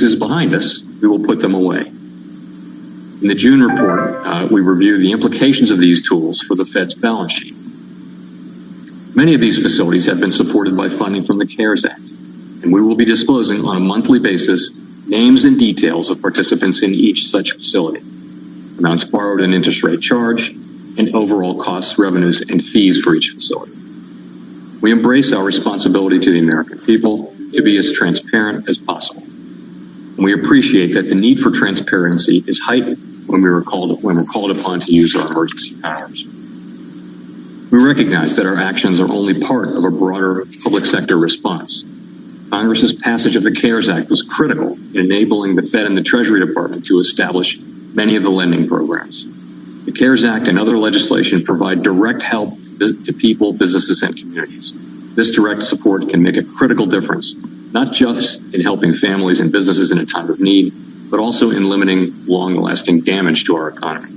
is behind us, we will put them away. In the June report, we review the implications of these tools for the Fed's balance sheet. Many of these facilities have been supported by funding from the CARES Act, and we will be disclosing on a monthly basis names and details of participants in each such facility, amounts borrowed and interest rate charged, and overall costs, revenues, and fees for each facility. We embrace our responsibility to the American people to be as transparent as possible. And we appreciate that the need for transparency is heightened when we're called upon to use our emergency powers. We recognize that our actions are only part of a broader public sector response. Congress's passage of the CARES Act was critical in enabling the Fed and the Treasury Department to establish many of the lending programs. The CARES Act and other legislation provide direct help to people, businesses, and communities. This direct support can make a critical difference, not just in helping families and businesses in a time of need, but also in limiting long-lasting damage to our economy.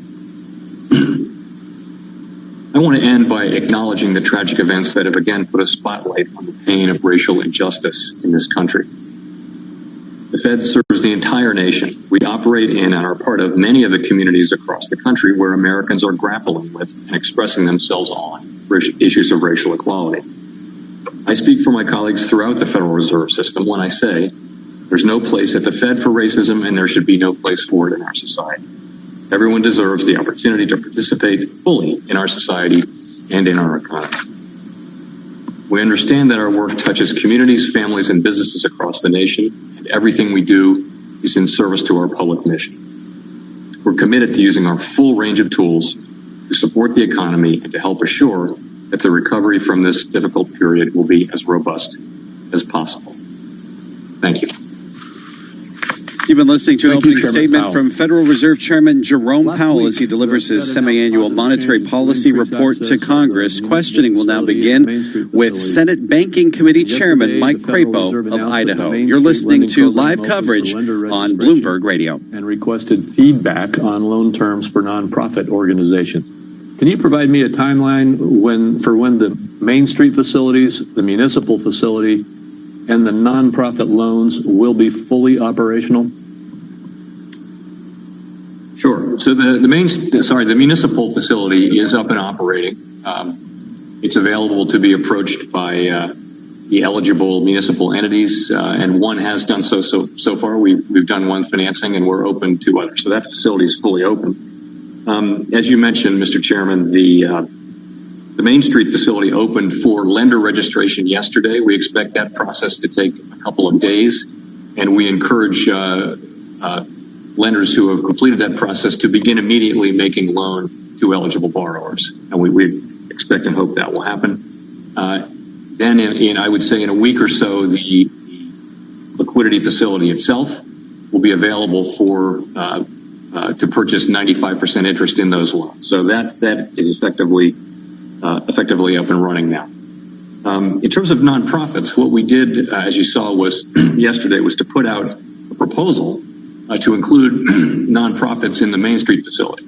I want to end by acknowledging the tragic events that have again put a spotlight on the pain of racial injustice in this country. The Fed serves the entire nation. We operate in and are part of many of the communities across the country where Americans are grappling with and expressing themselves on issues of racial equality. I speak for my colleagues throughout the Federal Reserve System when I say there's no place at the Fed for racism and there should be no place for it in our society. Everyone deserves the opportunity to participate fully in our society and in our economy. We understand that our work touches communities, families, and businesses across the nation, and everything we do is in service to our public mission. We're committed to using our full range of tools to support the economy and to help assure that the recovery from this difficult period will be as robust as possible. Thank you. You've been listening to an opening statement from Federal Reserve Chairman Jerome Powell as he delivers his semi-annual monetary policy report to Congress. Questioning will now begin with Senate Banking Committee Chairman Mike Crapo of Idaho. You're listening to live coverage on Bloomberg Radio. And requested feedback on loan terms for nonprofit organizations. Can you provide me a timeline when the Main Street facilities, the municipal facility, and the nonprofit loans will be fully operational? Sure. So the municipal facility is up and operating. It's available to be approached by the eligible municipal entities, and one has done so far. We've done one financing, and we're open to others. So that facility is fully open. As you mentioned, Mr. Chairman, the Main Street facility opened for lender registration yesterday. We expect that process to take a couple of days, and we encourage lenders who have completed that process to begin immediately making loan to eligible borrowers. And we expect and hope that will happen. Then I would say in a week or so, the liquidity facility itself will be available to purchase 95% interest in those loans. So that is effectively up and running now. In terms of nonprofits, what we did, as you saw, was yesterday was to put out a proposal to include nonprofits in the Main Street facility,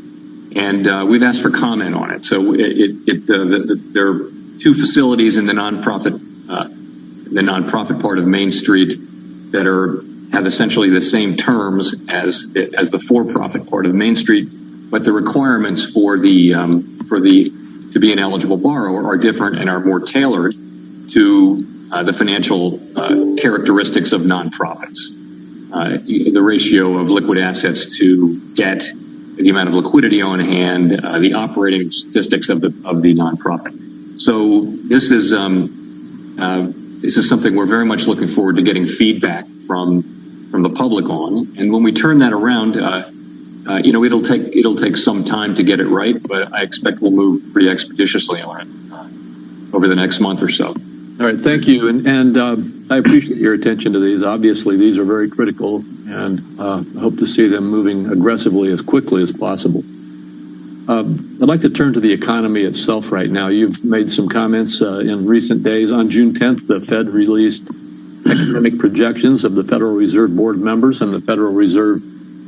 and we've asked for comment on it. So there are two facilities in the nonprofit part of Main Street that have essentially the same terms as the for-profit part of Main Street, but the requirements for to be an eligible borrower are different and are more tailored to the financial characteristics of nonprofits. The ratio of liquid assets to debt, the amount of liquidity on hand, the operating statistics of the nonprofit. So this is something we're very much looking forward to getting feedback from the public on. And when we turn that around, it'll take some time to get it right, but I expect we'll move pretty expeditiously on it over the next month or so. All right, thank you, and I appreciate your attention to these. Obviously, these are very critical, and hope to see them moving aggressively as quickly as possible. I'd like to turn to the economy itself right now. You've made some comments in recent days. On June 10th, the Fed released economic projections of the Federal Reserve Board members and the Federal Reserve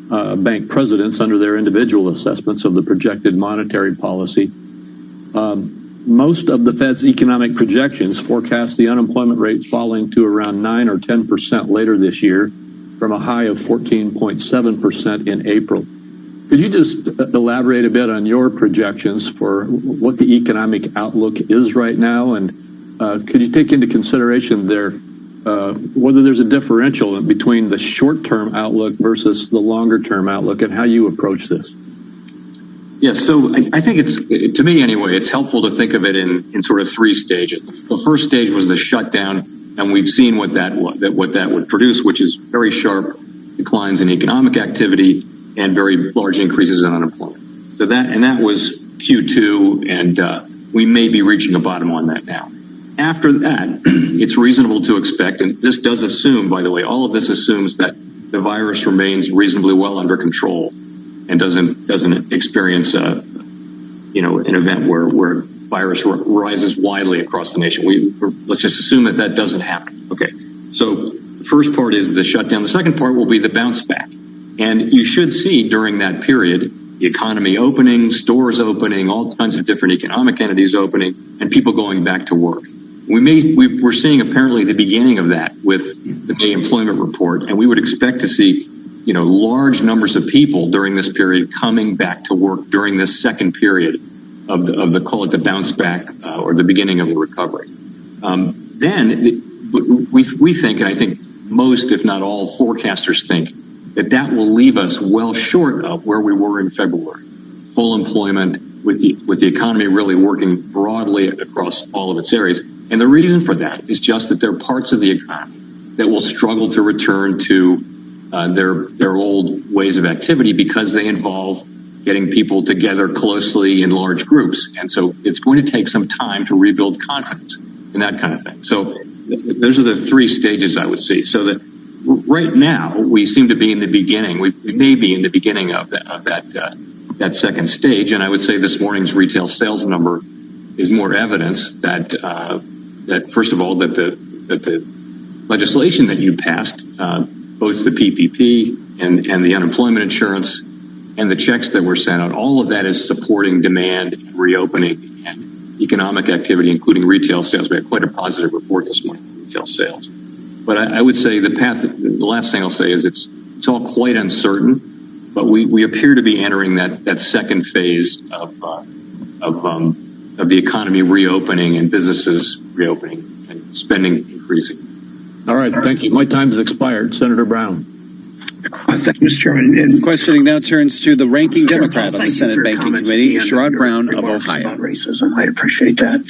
Bank presidents under their individual assessments of the projected monetary policy. Most of the Fed's economic projections forecast the unemployment rate falling to around 9 or 10% later this year, from a high of 14.7% in April. Could you just elaborate a bit on your projections for what the economic outlook is right now? And could you take into consideration there whether there's a differential between the short-term outlook versus the longer-term outlook and how you approach this? Yes, so I think to me anyway, it's helpful to think of it in sort of three stages. The first stage was the shutdown, and we've seen what that would produce, which is very sharp declines in economic activity and very large increases in unemployment. So that was Q2, and we may be reaching a bottom on that now. After that, it's reasonable to expect, and this does assume, by the way, all of this assumes that the virus remains reasonably well under control and doesn't experience an event where virus rises widely across the nation. Let's just assume that doesn't happen. Okay, so the first part is the shutdown. The second part will be the bounce back. And you should see during that period the economy opening, stores opening, all kinds of different economic entities opening, and people going back to work. We're seeing apparently the beginning of that with the May employment report, and we would expect to see large numbers of people during this period coming back to work during this second period of the call it the bounce back or the beginning of the recovery. Then we think, and I think most, if not all, forecasters think that will leave us well short of where we were in February. Full employment with the economy really working broadly across all of its areas. And the reason for that is just that there are parts of the economy that will struggle to return to their old ways of activity because they involve getting people together closely in large groups. And so it's going to take some time to rebuild confidence and that kind of thing. So those are the three stages I would see. So that right now we seem to be in the beginning. We may be in the beginning of that second stage. And I would say this morning's retail sales number is more evidence that first of all, that the legislation that you passed, both the PPP and the unemployment insurance and the checks that were sent out, all of that is supporting demand, and reopening, and economic activity, including retail sales. We had quite a positive report this morning on retail sales. But I would say the last thing I'll say is it's all quite uncertain, but we appear to be entering that second phase of the economy reopening and businesses reopening and spending increasing. All right, thank you. My time has expired. Senator Brown. Thank you, Mr. Chairman. And questioning now turns to the ranking Democrat on the Senate Banking Committee, Sherrod Brown of Ohio. About racism, I appreciate that.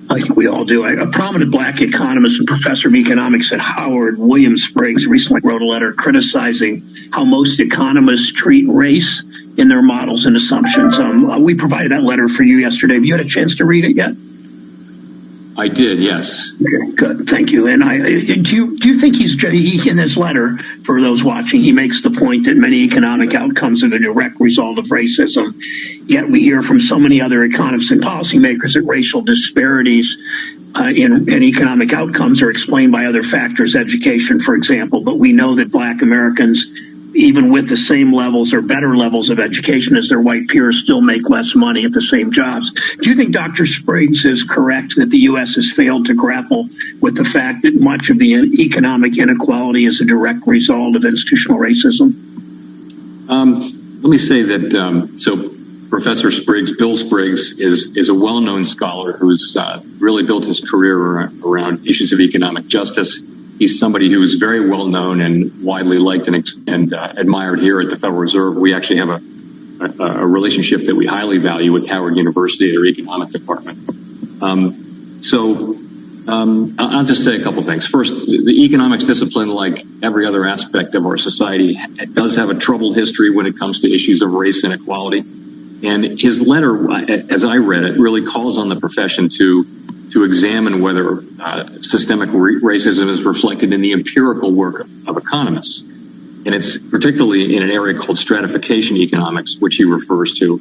I think we all do. A prominent black economist and professor of economics at Howard, William Spriggs, recently wrote a letter criticizing how most economists treat race in their models and assumptions. We provided that letter for you yesterday. Have you had a chance to read it yet? I did, yes. Okay, good, thank you. And do you think he in this letter, for those watching, he makes the point that many economic outcomes are the direct result of racism, yet we hear from so many other economists and policymakers that racial disparities in economic outcomes are explained by other factors, education, for example, but we know that black Americans, even with the same levels or better levels of education as their white peers, still make less money at the same jobs. Do you think Dr. Spriggs is correct that the U.S. has failed to grapple with the fact that much of the economic inequality is a direct result of institutional racism? Let me say that, so Professor Spriggs, Bill Spriggs, is a well-known scholar who's really built his career around issues of economic justice. He's somebody who is very well known and widely liked and admired here at the Federal Reserve. We actually have a relationship that we highly value with Howard University, their economic department. I'll just say a couple things. First, the economics discipline, like every other aspect of our society, does have a troubled history when it comes to issues of race inequality. And his letter, as I read it, really calls on the profession to examine whether systemic racism is reflected in the empirical work of economists. And it's particularly in an area called stratification economics, which he refers to,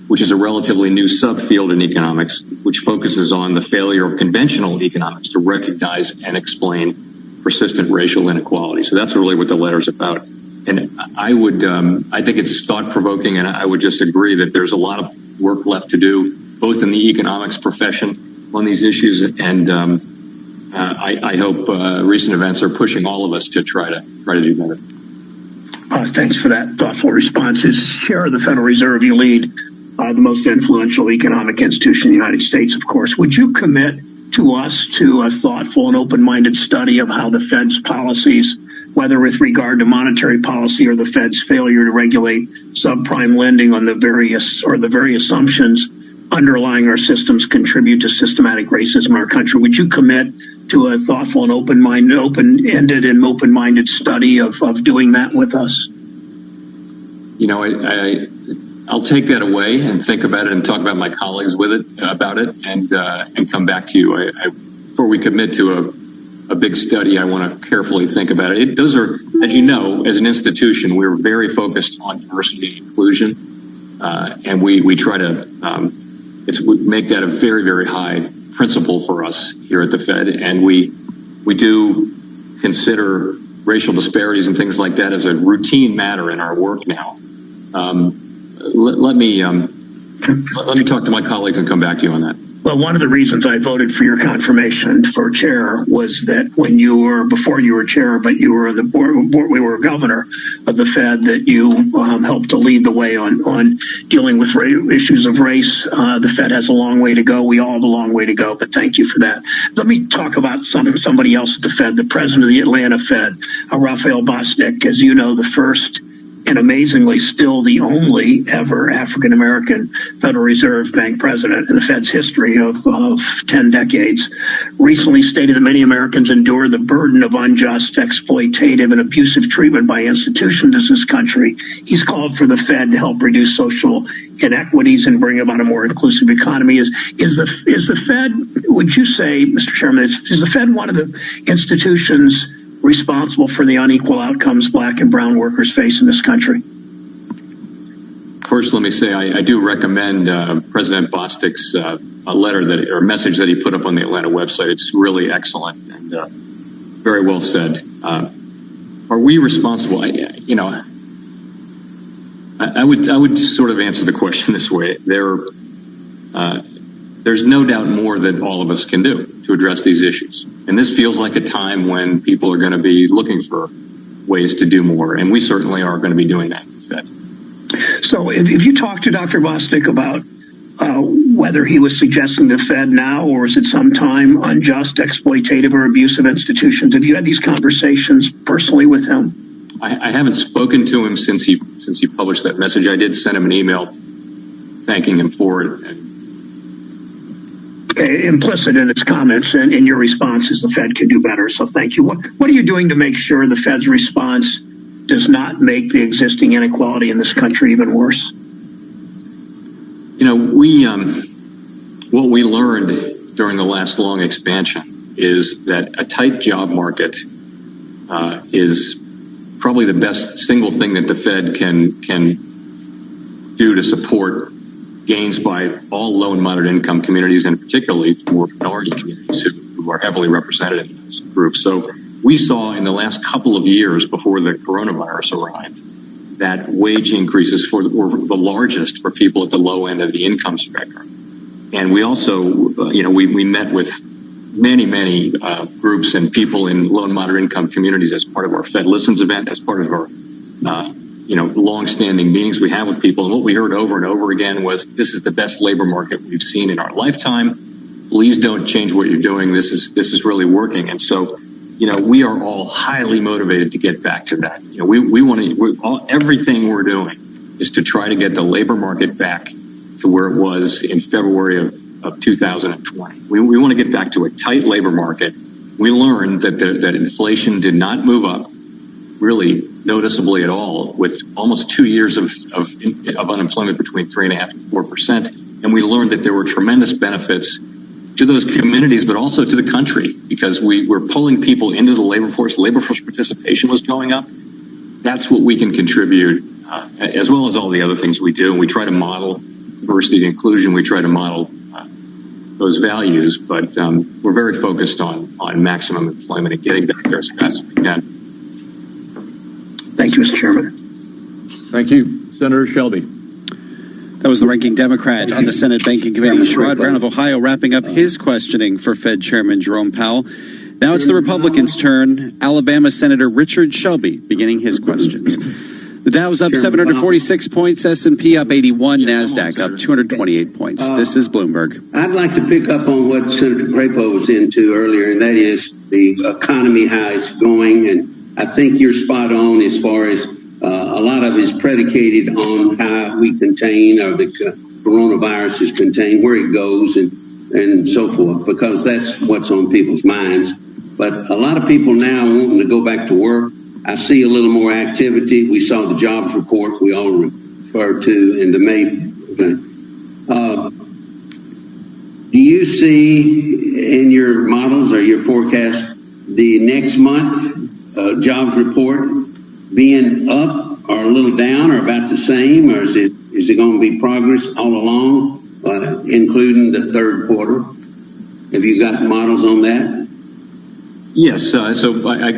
which is a relatively new subfield in economics, which focuses on the failure of conventional economics to recognize and explain persistent racial inequality. So that's really what the letter's about. And I think it's thought-provoking, and I would just agree that there's a lot of work left to do, both in the economics profession on these issues, and I hope recent events are pushing all of us to try to do better. Thanks for that thoughtful response. As chair of the Federal Reserve, you lead the most influential economic institution in the United States, of course. Would you commit to us to a thoughtful and open-minded study of how the Fed's policies, whether with regard to monetary policy or the Fed's failure to regulate subprime lending on the very assumptions underlying our systems contribute to systematic racism in our country? Would you commit to a thoughtful and open-minded study of doing that with us? You know, I'll take that away and think about it and talk about my colleagues about it and come back to you. Before we commit to a big study, I want to carefully think about it. Those are, as you know, as an institution, we're very focused on diversity and inclusion, and we try to make that a very, very high principle for us here at the Fed, and we do consider racial disparities and things like that as a routine matter in our work now. Let me talk to my colleagues and come back to you on that. Well, one of the reasons I voted for your confirmation for chair was that before you were chair, but you were the board, we were governor of the Fed, that you helped to lead the way on dealing with issues of race. The Fed has a long way to go. We all have a long way to go, but thank you for that. Let me talk about somebody else at the Fed, the president of the Atlanta Fed, Raphael Bostic, as you know, the first and amazingly still the only ever African-American Federal Reserve Bank president in the Fed's history of 10 decades, recently stated that many Americans endure the burden of unjust, exploitative, and abusive treatment by institutions in this country. He's called for the Fed to help reduce social inequities and bring about a more inclusive economy. Is the Fed, would you say, Mr. Chairman, is the Fed one of the institutions responsible for the unequal outcomes Black and brown workers face in this country? First, let me say I do recommend President Bostic's message that he put up on the Atlanta website. It's really excellent and very well said. Are we responsible? I would sort of answer the question this way. There's no doubt more that all of us can do to address these issues. And this feels like a time when people are going to be looking for ways to do more. And we certainly are going to be doing that at the Fed. So if you talk to Dr. Bostic about whether he was suggesting the Fed now, or is it sometime unjust, exploitative, or abusive institutions, have you had these conversations personally with him? I haven't spoken to him since he published that message. I did send him an email thanking him for it. Implicit in its comments and in your response is the Fed can do better. So thank you. What are you doing to make sure the Fed's response does not make the existing inequality in this country even worse? You know, what we learned during the last long expansion is that a tight job market is probably the best single thing that the Fed can do to support gains by all low and moderate income communities, and particularly for minority communities who are heavily represented in those groups. So we saw in the last couple of years before the coronavirus arrived that wage increases were the largest for people at the low end of the income spectrum. And we also, we met with many groups and people in low and moderate income communities as part of our Fed Listens event, as part of our long-standing meetings we have with people. And what we heard over and over again was, this is the best labor market we've seen in our lifetime. Please don't change what you're doing. This is really working. And so, we are all highly motivated to get back to that. Everything we're doing is to try to get the labor market back to where it was in February of 2020. We want to get back to a tight labor market. We learned that inflation did not move up really noticeably at all, with almost 2 years of unemployment between 3.5% and 4%. And we learned that there were tremendous benefits to those communities, but also to the country, because we were pulling people into the labor force. Labor force participation was going up. That's what we can contribute, as well as all the other things we do. And we try to model diversity and inclusion. We try to model those values, but we're very focused on maximum employment and getting back there as fast as we can. Thank you, Mr. Chairman. Thank you. Senator Shelby. That was the ranking Democrat on the Senate Banking Committee, Sherrod Brown of Ohio, wrapping up his questioning for Fed Chairman Jerome Powell. Now it's the Republicans' turn. Alabama Senator Richard Shelby beginning his questions. Dow's up 746 points, S&P up 81, NASDAQ up 228 points. This is Bloomberg. I'd like to pick up on what Senator Crapo was into earlier, and that is the economy, how it's going. And I think you're spot on as far as a lot of it is predicated on how we contain, or the coronavirus is contained, where it goes, and so forth, because that's what's on people's minds. But a lot of people now wanting to go back to work. I see a little more activity. We saw the jobs report we all referred to in the May. Do you see in your models or your forecast the next month jobs report being up or a little down or about the same, or is it going to be progress all along, including the third quarter? Have you got models on that? Yes, so I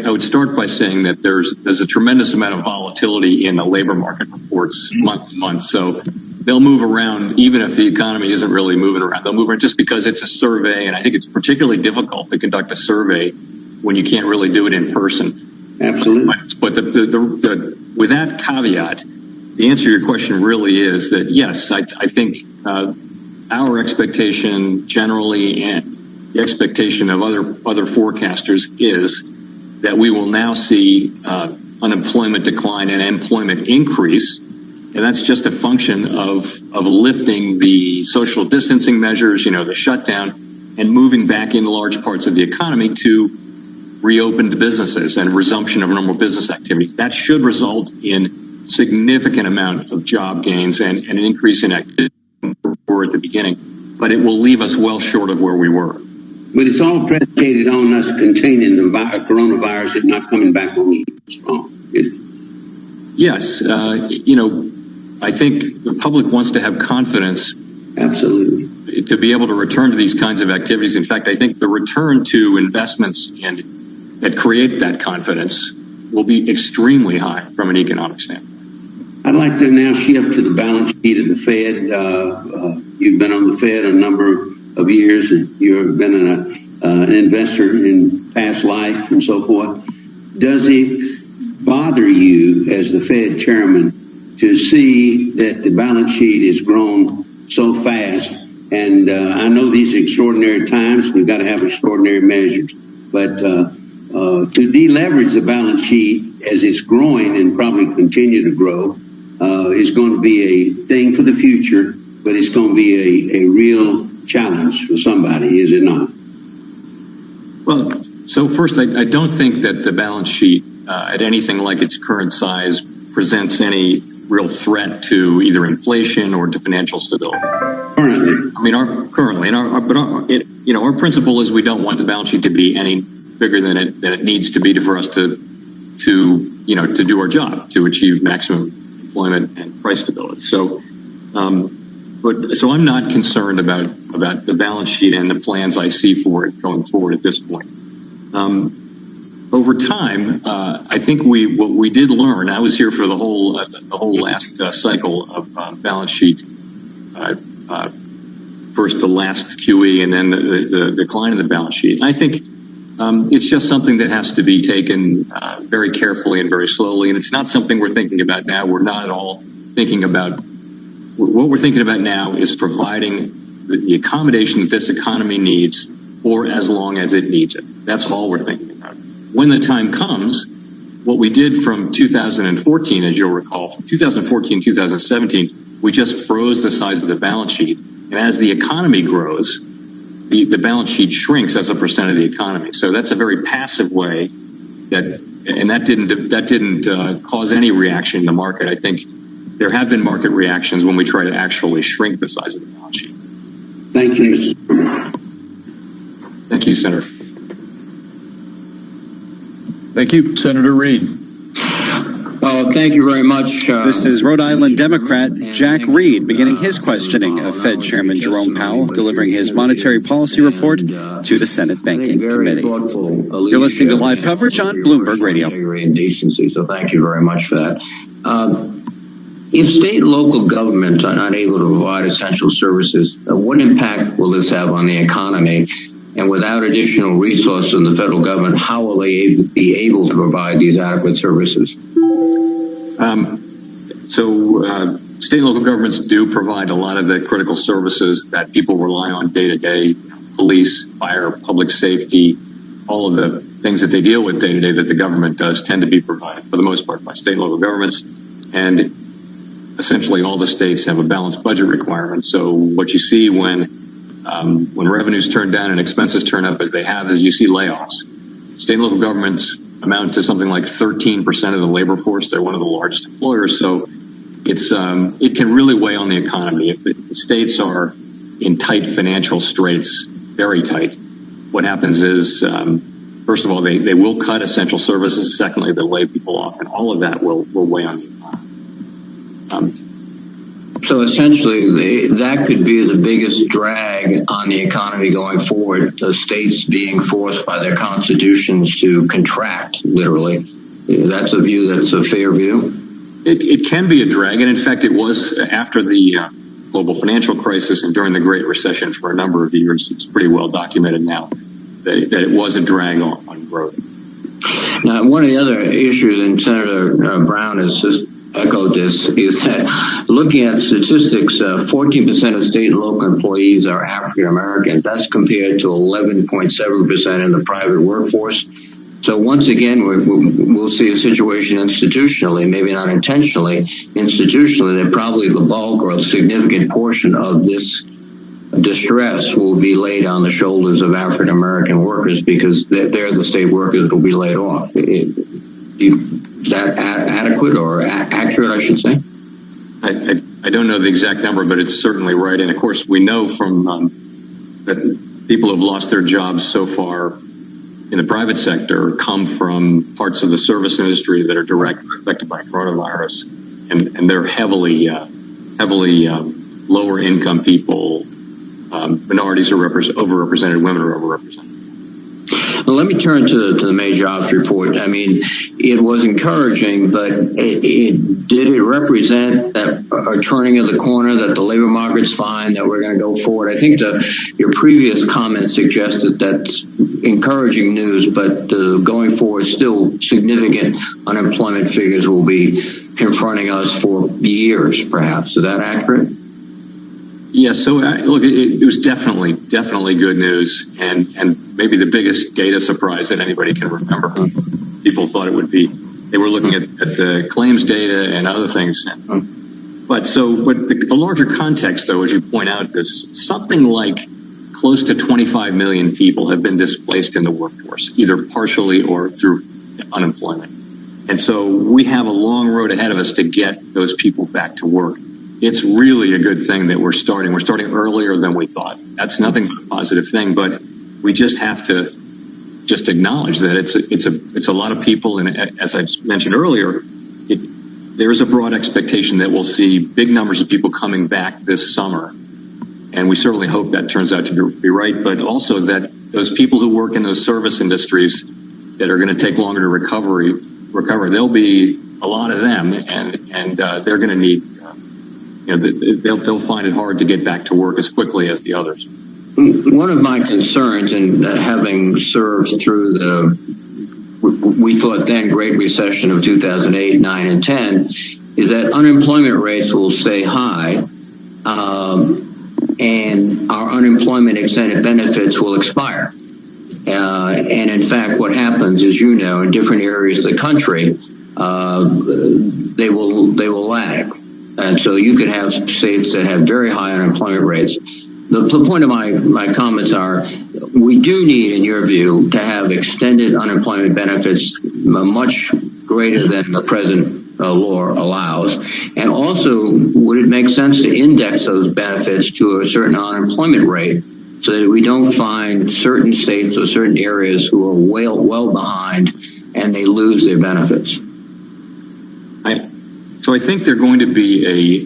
would start by saying that there's a tremendous amount of volatility in the labor market reports month to month. So they'll move around even if the economy isn't really moving around. They'll move around just because it's a survey, and I think it's particularly difficult to conduct a survey when you can't really do it in person. Absolutely. But with that caveat, the answer to your question really is that yes, I think our expectation generally, and the expectation of other forecasters, is that we will now see unemployment decline and employment increase, and that's just a function of lifting the social distancing measures, the shutdown, and moving back in large parts of the economy to reopened businesses and resumption of normal business activities. That should result in significant amount of job gains and an increase in activity at the beginning, but it will leave us well short of where we were. But it's all predicated on us containing the coronavirus and not coming back when we strong. Yes. I think the public wants to have confidence. Absolutely. To be able to return to these kinds of activities. In fact, I think the return to investments that create that confidence will be extremely high from an economic standpoint. I'd like to now shift to the balance sheet of the Fed. You've been on the Fed a number of years, and you've been an investor in past life and so forth. Does it bother you as the Fed chairman to see that the balance sheet has grown so fast? And I know these are extraordinary times. We've got to have extraordinary measures. But to deleverage the balance sheet as it's growing and probably continue to grow is going to be a thing for the future, but it's going to be a real challenge for somebody, is it not? Well, so first, I don't think that the balance sheet at anything like its current size presents any real threat to either inflation or to financial stability. Currently, I mean, our principle is we don't want the balance sheet to be any bigger than it needs to be for us to do our job, to achieve maximum employment and price stability. So, so I'm not concerned about the balance sheet and the plans I see for it going forward at this point. Over time, I think what we did learn. I was here for the whole last cycle of balance sheet. First the last QE, and then the decline in the balance sheet. And I think it's just something that has to be taken very carefully and very slowly. And it's not something we're thinking about now. We're not at all thinking about. What we're thinking about now is providing the accommodation that this economy needs for as long as it needs it. That's all we're thinking about. When the time comes, what we did from 2014, as you'll recall, from 2014 to 2017, we just froze the size of the balance sheet. And as the economy grows, the balance sheet shrinks as a percent of the economy. So that's a very passive way that didn't cause any reaction in the market. I think there have been market reactions when we try to actually shrink the size of the balance sheet. Thank you, Mr. Thank you, Senator. Thank you, Senator Reid. Thank you very much. This is Rhode Island Democrat Jack Reed beginning his questioning of Fed Chairman Jerome Powell, delivering his monetary policy report to the Senate Banking Committee. You're listening to live coverage on Bloomberg Radio. So thank you very much for that. If state and local governments are not able to provide essential services, what impact will this have on the economy? And without additional resources from the federal government, how will they be able to provide these adequate services? So state and local governments do provide a lot of the critical services that people rely on day to day: police, fire, public safety, all of the things that they deal with day to day that the government does tend to be provided for the most part by state and local governments. And essentially all the states have a balanced budget requirement. So what you see when revenues turn down and expenses turn up, as they have, is you see layoffs. State and local governments amount to something like 13% of the labor force. They're one of the largest employers. So it can really weigh on the economy. If the states are in tight financial straits, very tight, what happens is, first of all, they will cut essential services. Secondly, they'll lay people off, and all of that will weigh on the economy. So essentially, that could be the biggest drag on the economy going forward, the states being forced by their constitutions to contract, literally. That's a view that's a fair view? It can be a drag, and in fact, it was after the global financial crisis and during the Great Recession for a number of years. It's pretty well documented now that it was a drag on growth. Now, one of the other issues, and Senator Brown has just echoed this, is that looking at statistics, 14% of state and local employees are African Americans. That's compared to 11.7% in the private workforce. So once again, we'll see a situation institutionally, maybe not intentionally, institutionally, that probably the bulk or a significant portion of this distress will be laid on the shoulders of African American workers, because they're the state workers that will be laid off. Is that adequate or accurate, I should say? I don't know the exact number, but it's certainly right. And of course, we know from that people who've lost their jobs so far in the private sector come from parts of the service industry that are directly affected by coronavirus, and they're heavily lower income people. Minorities are overrepresented. Women are overrepresented. Well, let me turn to the May jobs report. I mean, it was encouraging, but did it represent that a turning of the corner, that the labor market's fine, that we're going to go forward? I think your previous comments suggested that's encouraging news, but going forward, still significant unemployment figures will be confronting us for years, perhaps. Is that accurate? Yeah, so look, it was definitely good news, and maybe the biggest data surprise that anybody can remember. People thought it would be. They were looking at the claims data and other things. But the larger context, though, as you point out, is something like close to 25 million people have been displaced in the workforce, either partially or through unemployment. And so we have a long road ahead of us to get those people back to work. It's really a good thing that we're starting. We're starting earlier than we thought. That's nothing but a positive thing, but we just have to just acknowledge that it's a lot of people. And as I mentioned earlier, there's a broad expectation that we'll see big numbers of people coming back this summer. And we certainly hope that turns out to be right, but also that those people who work in those service industries that are going to take longer to recover, there'll be a lot of them, and they're going to need, they'll find it hard to get back to work as quickly as the others. One of my concerns, in having served through we thought then, Great Recession of 2008, 9, and 10, is that unemployment rates will stay high, and our unemployment extended benefits will expire. And in fact, what happens is, in different areas of the country, they will lag. And so you could have states that have very high unemployment rates. The point of my comments are, we do need, in your view, to have extended unemployment benefits much greater than the present law allows. And also, would it make sense to index those benefits to a certain unemployment rate so that we don't find certain states or certain areas who are well behind and they lose their benefits? So I think there are going to be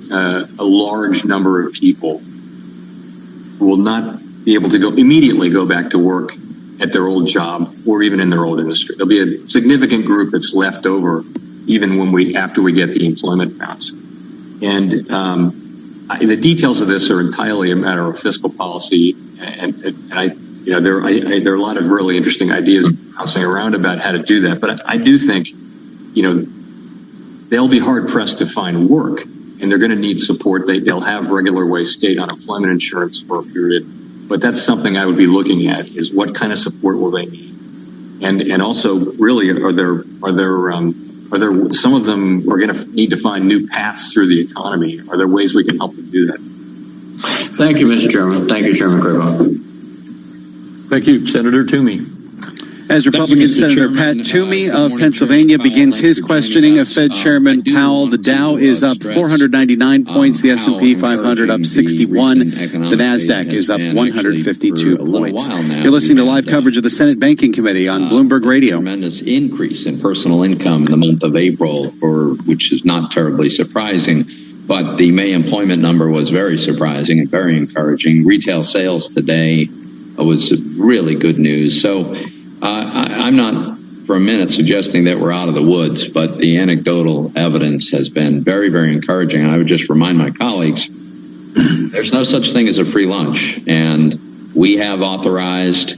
a large number of people who will not be able to immediately go back to work at their old job or even in their old industry. There'll be a significant group that's left over even after we get the employment bounce. And the details of this are entirely a matter of fiscal policy, and there are a lot of really interesting ideas bouncing around about how to do that. But I do think, they'll be hard pressed to find work, and they're going to need support. They'll have regular way state unemployment insurance for a period, but that's something I would be looking at, is what kind of support will they need, and also really are there some of them are going to need to find new paths through the economy. Are there ways we can help them do that? Thank you, Mr. Chairman. Thank you, Chairman Crapo. Thank you, Senator Toomey. As Republican Senator Pat Toomey of Pennsylvania begins his questioning of Fed Chairman Powell, the Dow is up 499 points, the S&P 500 up 61, the NASDAQ is up 152 points. You're listening to live coverage of the Senate Banking Committee on Bloomberg Radio. Tremendous increase in personal income in the month of April, which is not terribly surprising, but the May employment number was very surprising and very encouraging. Retail sales today was really good news. So I'm not for a minute suggesting that we're out of the woods, but the anecdotal evidence has been very, very encouraging. And I would just remind my colleagues, there's no such thing as a free lunch. And we have authorized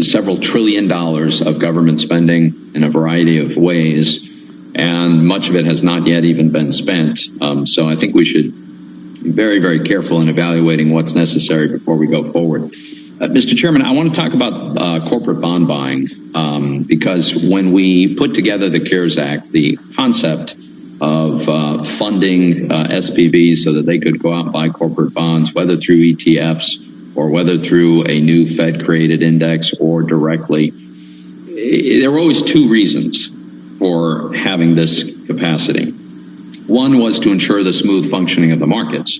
several $1 trillion of government spending in a variety of ways, and much of it has not yet even been spent. So I think we should be very, very careful in evaluating what's necessary before we go forward. Mr. Chairman, I want to talk about corporate bond buying because when we put together the CARES Act, the concept of funding SPVs so that they could go out and buy corporate bonds, whether through ETFs or whether through a new Fed-created index or directly, there were always two reasons for having this capacity. One was to ensure the smooth functioning of the markets,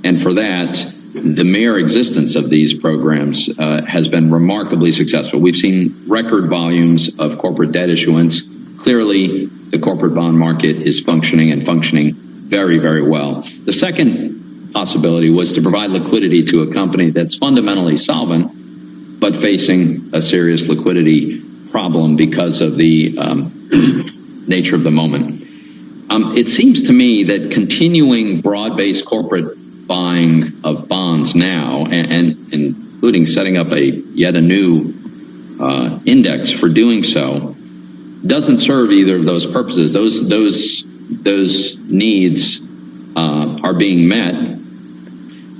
and for that, the mere existence of these programs has been remarkably successful. We've seen record volumes of corporate debt issuance. Clearly, the corporate bond market is functioning very, very well. The second possibility was to provide liquidity to a company that's fundamentally solvent, but facing a serious liquidity problem because of the nature of the moment. It seems to me that continuing broad-based corporate buying of bonds now, and including setting up yet a new index for doing so, doesn't serve either of those purposes. Those needs are being met,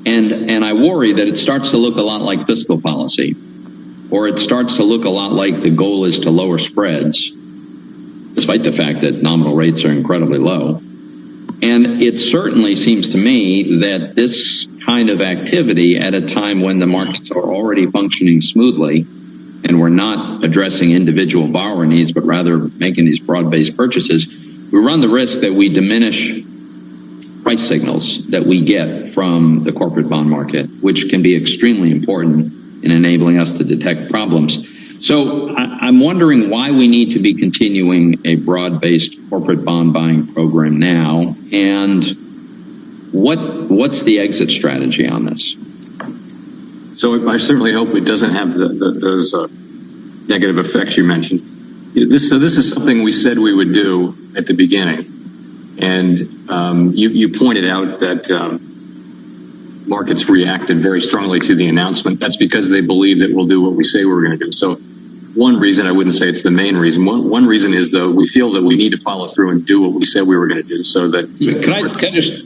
and I worry that it starts to look a lot like fiscal policy, or it starts to look a lot like the goal is to lower spreads, despite the fact that nominal rates are incredibly low. And it certainly seems to me that this kind of activity at a time when the markets are already functioning smoothly and we're not addressing individual borrower needs, but rather making these broad-based purchases, we run the risk that we diminish price signals that we get from the corporate bond market, which can be extremely important in enabling us to detect problems. So I'm wondering why we need to be continuing a broad-based corporate bond buying program now, and what's the exit strategy on this? So I certainly hope it doesn't have those negative effects you mentioned. This is something we said we would do at the beginning, and you pointed out that markets reacted very strongly to the announcement. That's because they believe that we'll do what we say we're going to do. So one reason, I wouldn't say it's the main reason. One reason is, though, we feel that we need to follow through and do what we said we were going to do. So that can I just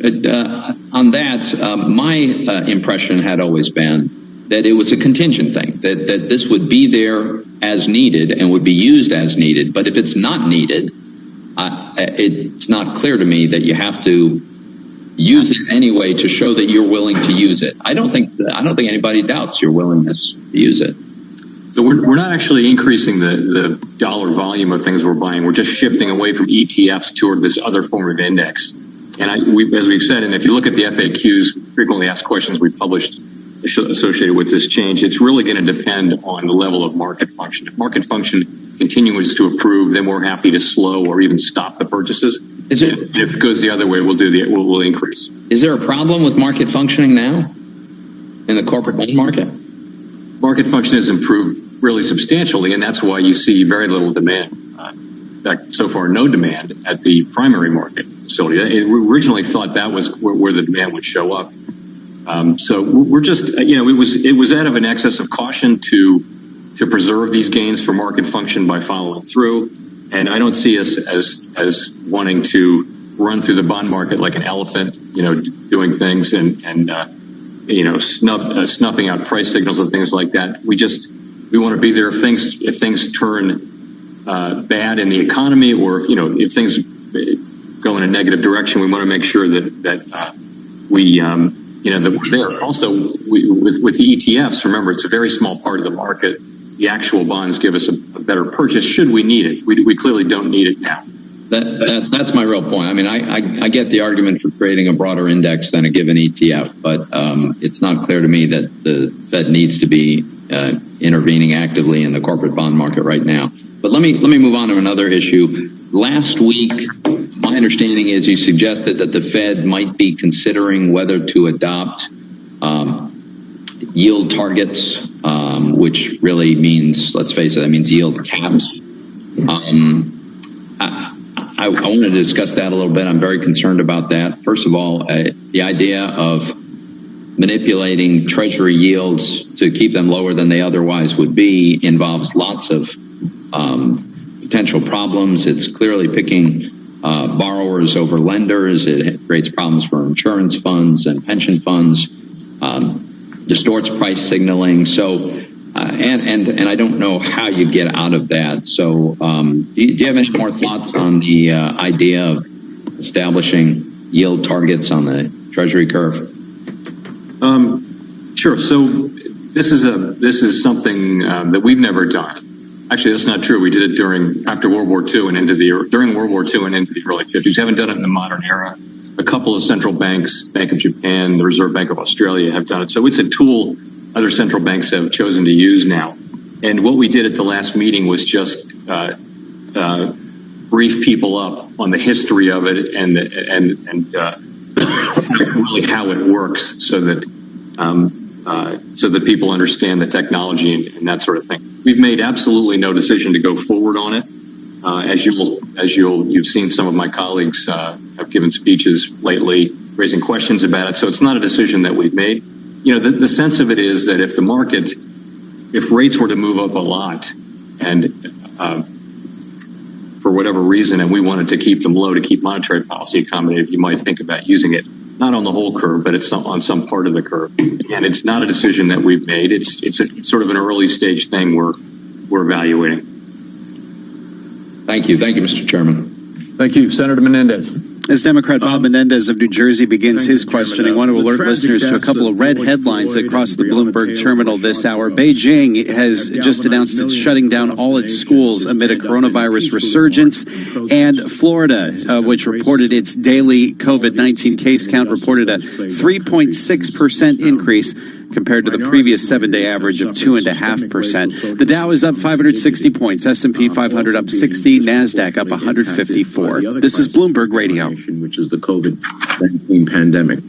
on that? My impression had always been that it was a contingent thing, that this would be there as needed and would be used as needed. But if it's not needed, it's not clear to me that you have to use it anyway to show that you're willing to use it. I don't think anybody doubts your willingness to use it. So we're not actually increasing the dollar volume of things we're buying. We're just shifting away from ETFs toward this other form of index. And as we've said, and if you look at the FAQs, frequently asked questions we published associated with this change, it's really going to depend on the level of market function. If market function continues to improve, then we're happy to slow or even stop the purchases. And if it goes the other way, we'll increase. Is there a problem with market functioning now in the corporate bond market? Market function has improved really substantially, and that's why you see very little demand. In fact, so far, no demand at the primary market facility. We originally thought that was where the demand would show up. So we're just, it was out of an excess of caution to preserve these gains for market function by following through. And I don't see us as wanting to run through the bond market like an elephant, doing things and snuffing out price signals and things like that. We want to be there if things turn bad in the economy, or if things go in a negative direction. We want to make sure that we're there. Also, with the ETFs, remember, it's a very small part of the market. The actual bonds give us a better purchase should we need it. We clearly don't need it now. That's my real point. I mean, I get the argument for creating a broader index than a given ETF, but it's not clear to me that the Fed needs to be intervening actively in the corporate bond market right now. But let me move on to another issue. Last week, my understanding is you suggested that the Fed might be considering whether to adopt yield targets, which really means, let's face it, that means yield caps. I want to discuss that a little bit. I'm very concerned about that. First of all, the idea of manipulating Treasury yields to keep them lower than they otherwise would be involves lots of potential problems. It's clearly picking borrowers over lenders. It creates problems for insurance funds and pension funds, distorts price signaling. So, and I don't know how you get out of that. So, do you have any more thoughts on the idea of establishing yield targets on the Treasury curve? Sure. So this is something that we've never done. Actually, that's not true. We did it after World War II and during World War II and into the early 50s. We haven't done it in the modern era. A couple of central banks, Bank of Japan, the Reserve Bank of Australia, have done it. So it's a tool other central banks have chosen to use now. And what we did at the last meeting was just brief people up on the history of it and really how it works, so that people understand the technology and that sort of thing. We've made absolutely no decision to go forward on it. You've seen some of my colleagues have given speeches lately raising questions about it. So it's not a decision that we've made. The sense of it is that if rates were to move up a lot and for whatever reason, and we wanted to keep them low to keep monetary policy accommodative, you might think about using it, not on the whole curve, but it's on some part of the curve. Again, it's not a decision that we've made. It's sort of an early stage thing we're evaluating. Thank you. Thank you, Mr. Chairman. Thank you. Senator Menendez. As Democrat Bob Menendez of New Jersey begins his questioning, I want to alert listeners to a couple of red headlines that crossed the Bloomberg terminal this hour. Beijing has just announced it's shutting down all its schools amid a coronavirus resurgence. And Florida, which reported its daily COVID-19 case count, reported a 3.6% increase compared to the previous 7-day average of 2.5%. The Dow is up 560 points, S&P 500 up 60, NASDAQ up 154. This is Bloomberg Radio. Which is the COVID-19 pandemic.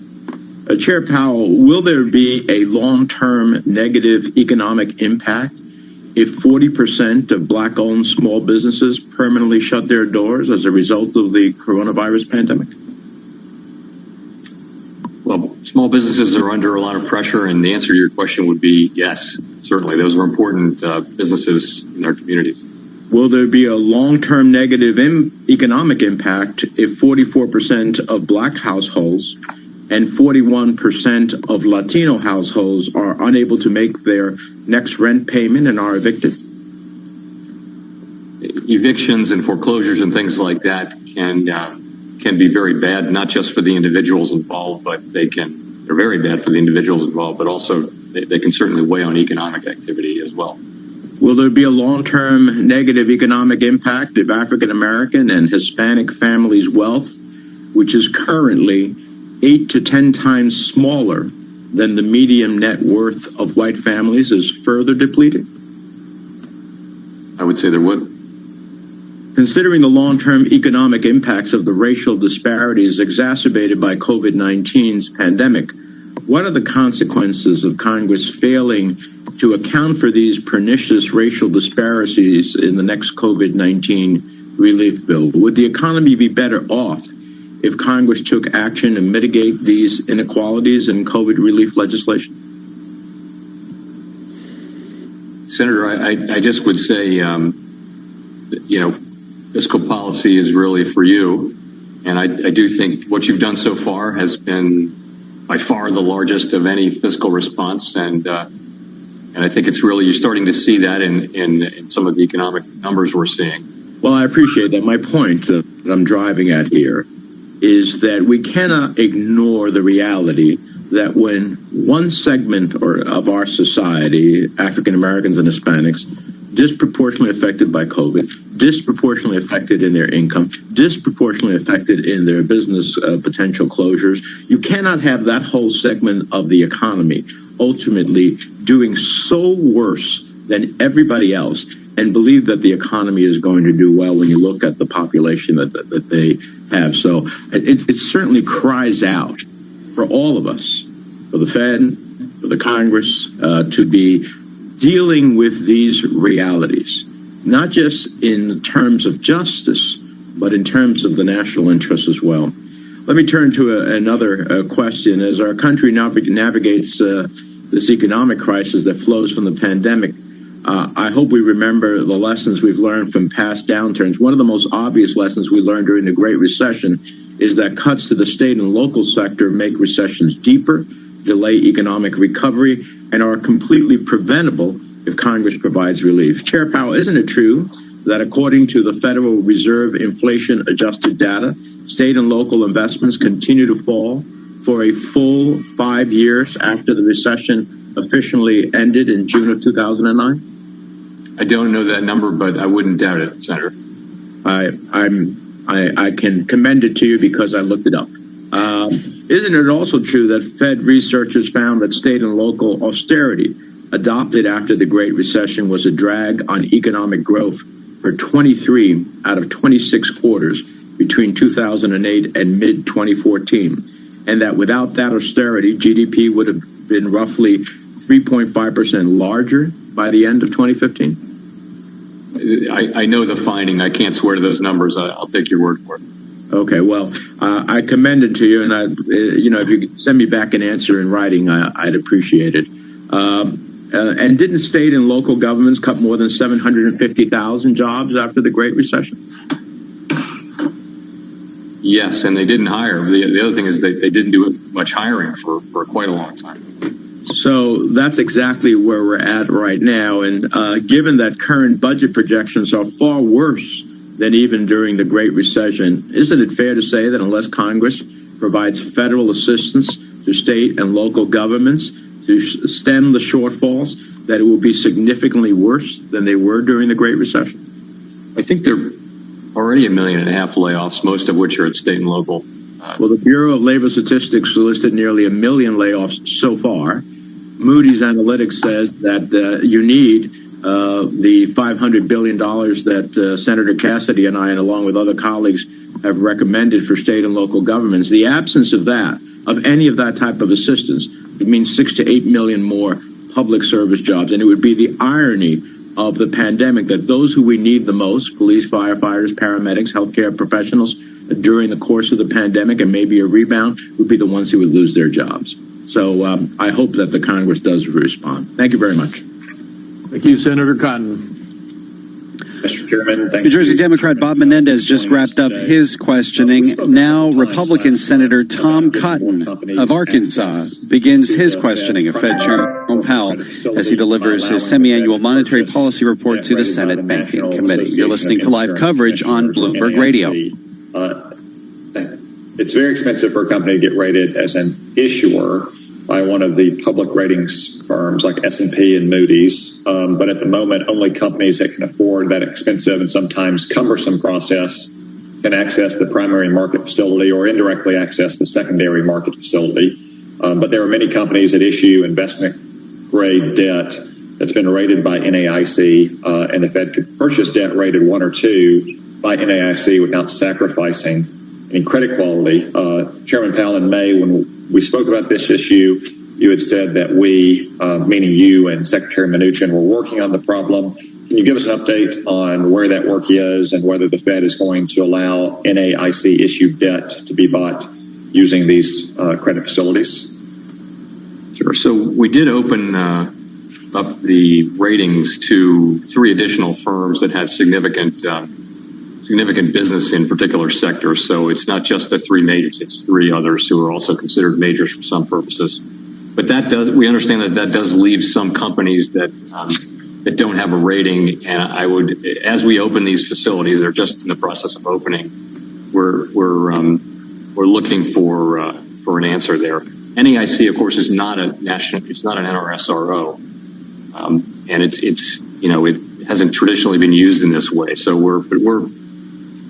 Chair Powell, will there be a long-term negative economic impact if 40% of Black-owned small businesses permanently shut their doors as a result of the coronavirus pandemic? Well, small businesses are under a lot of pressure, and the answer to your question would be yes, certainly. Those are important businesses in our communities. Will there be a long-term negative economic impact if 44% of Black households and 41% of Latino households are unable to make their next rent payment and are evicted? Evictions and foreclosures and things like that can be very bad, not just for the individuals involved, but they're very bad for the individuals involved, but also they can certainly weigh on economic activity as well. Will there be a long-term negative economic impact if African American and Hispanic families' wealth, which is currently 8 to 10 times smaller than the median net worth of white families, is further depleted? I would say there would. Considering the long-term economic impacts of the racial disparities exacerbated by COVID-19's pandemic, what are the consequences of Congress failing to account for these pernicious racial disparities in the next COVID-19 relief bill? Would the economy be better off if Congress took action to mitigate these inequalities in COVID relief legislation? Senator, I just would say, fiscal policy is really for you. And I do think what you've done so far has been by far the largest of any fiscal response. And I think it's really, you're starting to see that in some of the economic numbers we're seeing. Well, I appreciate that. My point that I'm driving at here is that we cannot ignore the reality that when one segment of our society, African Americans and Hispanics, disproportionately affected by COVID, disproportionately affected in their income, disproportionately affected in their business potential closures, you cannot have that whole segment of the economy ultimately doing so worse than everybody else and believe that the economy is going to do well when you look at the population that they have. So it certainly cries out for all of us, for the Fed, for the Congress, to be dealing with these realities, not just in terms of justice, but in terms of the national interest as well. Let me turn to another question. As our country navigates this economic crisis that flows from the pandemic, I hope we remember the lessons we've learned from past downturns. One of the most obvious lessons we learned during the Great Recession is that cuts to the state and local sector make recessions deeper, delay economic recovery, and are completely preventable if Congress provides relief. Chair Powell, isn't it true that according to the Federal Reserve inflation-adjusted data, state and local investments continue to fall for a full 5 years after the recession officially ended in June of 2009? I don't know that number, but I wouldn't doubt it, Senator. I can commend it to you because I looked it up. Isn't it also true that Fed researchers found that state and local austerity adopted after the Great Recession was a drag on economic growth for 23 out of 26 quarters between 2008 and mid-2014, and that without that austerity, GDP would have been roughly 3.5% larger by the end of 2015? I know the finding. I can't swear to those numbers. I'll take your word for it. Okay, well, I commend it to you, and if you could send me back an answer in writing, I'd appreciate it. And didn't state and local governments cut more than 750,000 jobs after the Great Recession? Yes, and they didn't hire. The other thing is they didn't do much hiring for quite a long time. So that's exactly where we're at right now. And given that current budget projections are far worse than even during the Great Recession, isn't it fair to say that unless Congress provides federal assistance to state and local governments to stem the shortfalls, that it will be significantly worse than they were during the Great Recession? I think there are already 1.5 million layoffs, most of which are at state and local. Well, the Bureau of Labor Statistics listed nearly 1 million layoffs so far. Moody's Analytics says that you need the $500 billion that Senator Cassidy and I, and along with other colleagues, have recommended for state and local governments. The absence of that, of any of that type of assistance, it means 6 to 8 million more public service jobs. And it would be the irony of the pandemic that those who we need the most, police, firefighters, paramedics, healthcare professionals, during the course of the pandemic and maybe a rebound, would be the ones who would lose their jobs. So I hope that the Congress does respond. Thank you very much. Thank you, Senator Cotton. Mr. Chairman, thank New Jersey Democrat Bob Menendez just wrapped up his questioning. Now, Republican Senator Tom Cotton of Arkansas begins his questioning of Fed Chairman Jerome Powell as he delivers his semi-annual monetary policy report to the Senate Banking Committee. You're listening to live coverage on Bloomberg Radio. It's very expensive for a company to get rated as an issuer by one of the public ratings firms like S&P and Moody's. But at the moment, only companies that can afford that expensive and sometimes cumbersome process can access the primary market facility or indirectly access the secondary market facility. But there are many companies that issue investment-grade debt that's been rated by NAIC, and the Fed could purchase debt rated 1 or 2 by NAIC without sacrificing any credit quality. Chairman Powell, in May, when we spoke about this issue, you had said that we, meaning you and Secretary Mnuchin, were working on the problem. Can you give us an update on where that work is and whether the Fed is going to allow NAIC-issued debt to be bought using these credit facilities? Sure. So we did open up the ratings to 3 additional firms that had significant significant business in particular sectors. So it's not just the three majors; it's three others who are also considered majors for some purposes. But we understand that does leave some companies that don't have a rating. And I would, as we open these facilities, they're just in the process of opening. We're looking for an answer there. NAIC, of course, is not a national. It's not an NRSRO, and it hasn't traditionally been used in this way. So we're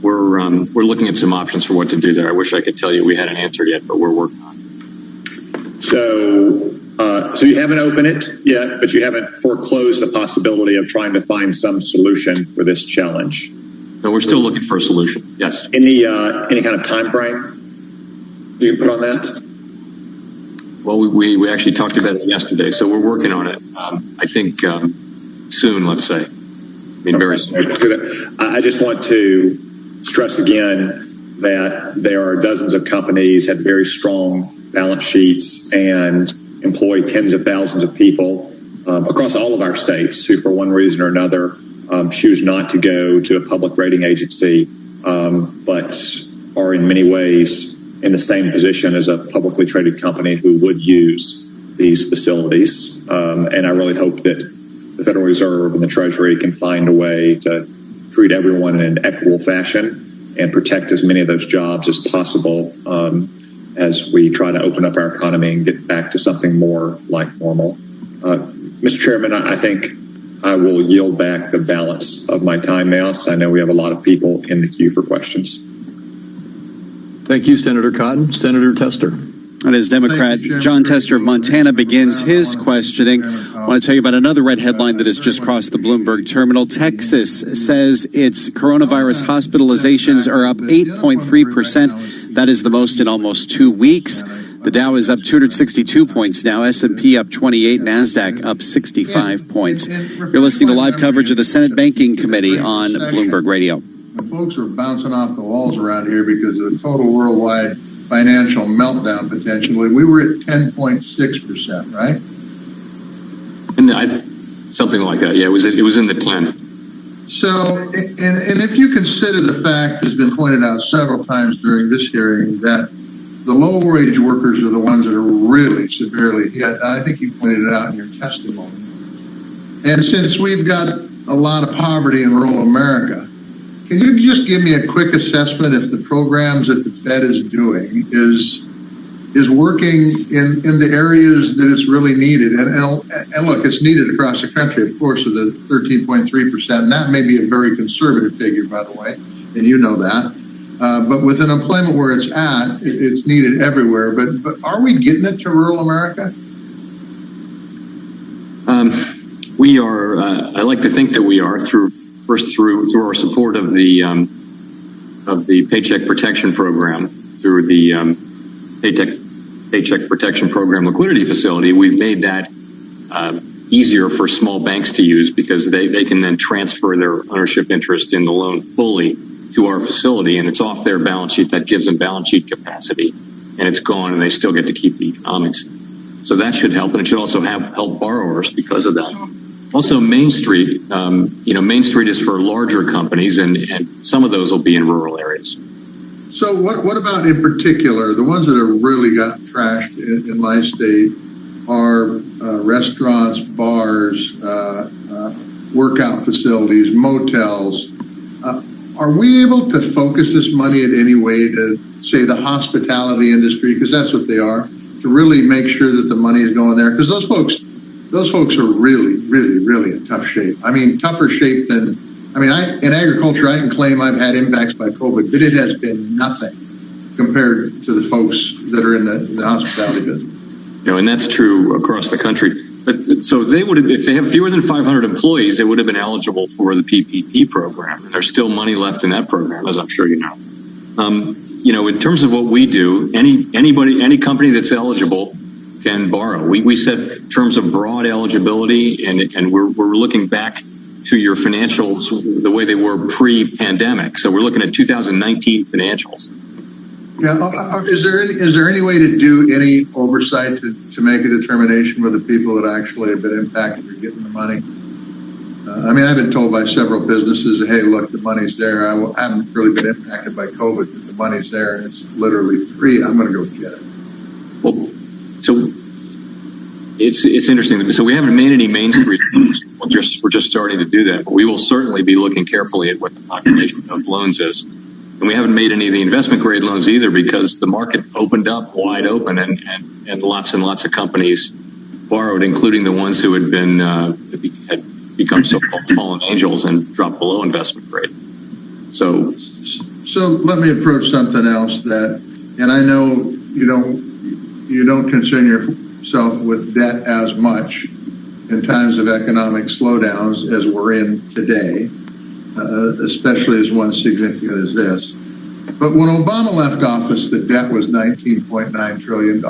looking at some options for what to do there. I wish I could tell you we had an answer yet, but we're working on it. So you haven't opened it yet, but you haven't foreclosed the possibility of trying to find some solution for this challenge. No, we're still looking for a solution. Yes. Any kind of time frame you can put on that? Well, we actually talked about it yesterday, so we're working on it. I think soon, let's say. I mean, very soon. I just want to stress again that there are dozens of companies that have very strong balance sheets and employ tens of thousands of people across all of our states who, for one reason or another, choose not to go to a public rating agency, but are in many ways in the same position as a publicly traded company who would use these facilities. And I really hope that the Federal Reserve and the Treasury can find a way to treat everyone in an equitable fashion and protect as many of those jobs as possible as we try to open up our economy and get back to something more like normal. Mr. Chairman, I think I will yield back the balance of my time now, so I know we have a lot of people in the queue for questions. Thank you, Senator Cotton. Senator Tester. And as Democrat John Tester of Montana begins his questioning, I want to tell you about another red headline that has just crossed the Bloomberg terminal. Texas says its coronavirus hospitalizations are up 8.3%. That is the most in almost 2 weeks. The Dow is up 262 points now. S&P up 28. NASDAQ up 65 points. You're listening to live coverage of the Senate Banking Committee on Bloomberg Radio. Folks are bouncing off the walls around here because of the total worldwide financial meltdown potentially. We were at 10.6%, right? And something like that. Yeah, it was in the 10. So, and if you consider the fact has been pointed out several times during this hearing that the low-wage workers are the ones that are really severely hit. I think you pointed it out in your testimony. And since we've got a lot of poverty in rural America, can you just give me a quick assessment if the programs that the Fed is doing is working in the areas that it's really needed? And look, it's needed across the country, of course, with the 13.3%. And that may be a very conservative figure, by the way, and you know that. But with unemployment where it's at, it's needed everywhere. But are we getting it to rural America? We are. I like to think that we are through our support of the Paycheck Protection Program, through the Paycheck Protection Program Liquidity Facility. We've made that easier for small banks to use because they can then transfer their ownership interest in the loan fully to our facility, and it's off their balance sheet. That gives them balance sheet capacity, and it's gone, and they still get to keep the economics. So that should help, and it should also help borrowers because of that. Also, Main Street, Main Street is for larger companies, and some of those will be in rural areas. So what about in particular, the ones that have really got trashed in my state are restaurants, bars, workout facilities, motels. Are we able to focus this money in any way to, say, the hospitality industry, because that's what they are, to really make sure that the money is going there? Because those folks are really, really, really in tough shape. I mean, tougher shape than, in agriculture, I can claim I've had impacts by COVID, but it has been nothing compared to the folks that are in the hospitality business. And that's true across the country. But so they would have, if they have fewer than 500 employees, they would have been eligible for the PPP program. And there's still money left in that program, as I'm sure you know. In terms of what we do, any company that's eligible can borrow. We set terms of broad eligibility, and we're looking back to your financials the way they were pre-pandemic. So we're looking at 2019 financials. Yeah. Is there any way to do any oversight to make a determination whether people that actually have been impacted are getting the money? I mean, I've been told by several businesses, hey, look, the money's there. I haven't really been impacted by COVID, but the money's there and it's literally free. I'm going to go get it. Well, so it's interesting. So we haven't made any Main Street loans. We're just starting to do that. But we will certainly be looking carefully at what the population of loans is. And we haven't made any of the investment grade loans either because the market opened up wide open and lots of companies borrowed, including the ones who had become so-called fallen angels and dropped below investment grade. So let me approach something else and I know you don't concern yourself with debt as much in times of economic slowdowns as we're in today, especially as one significant as this. But when Obama left office, the debt was $19.9 trillion.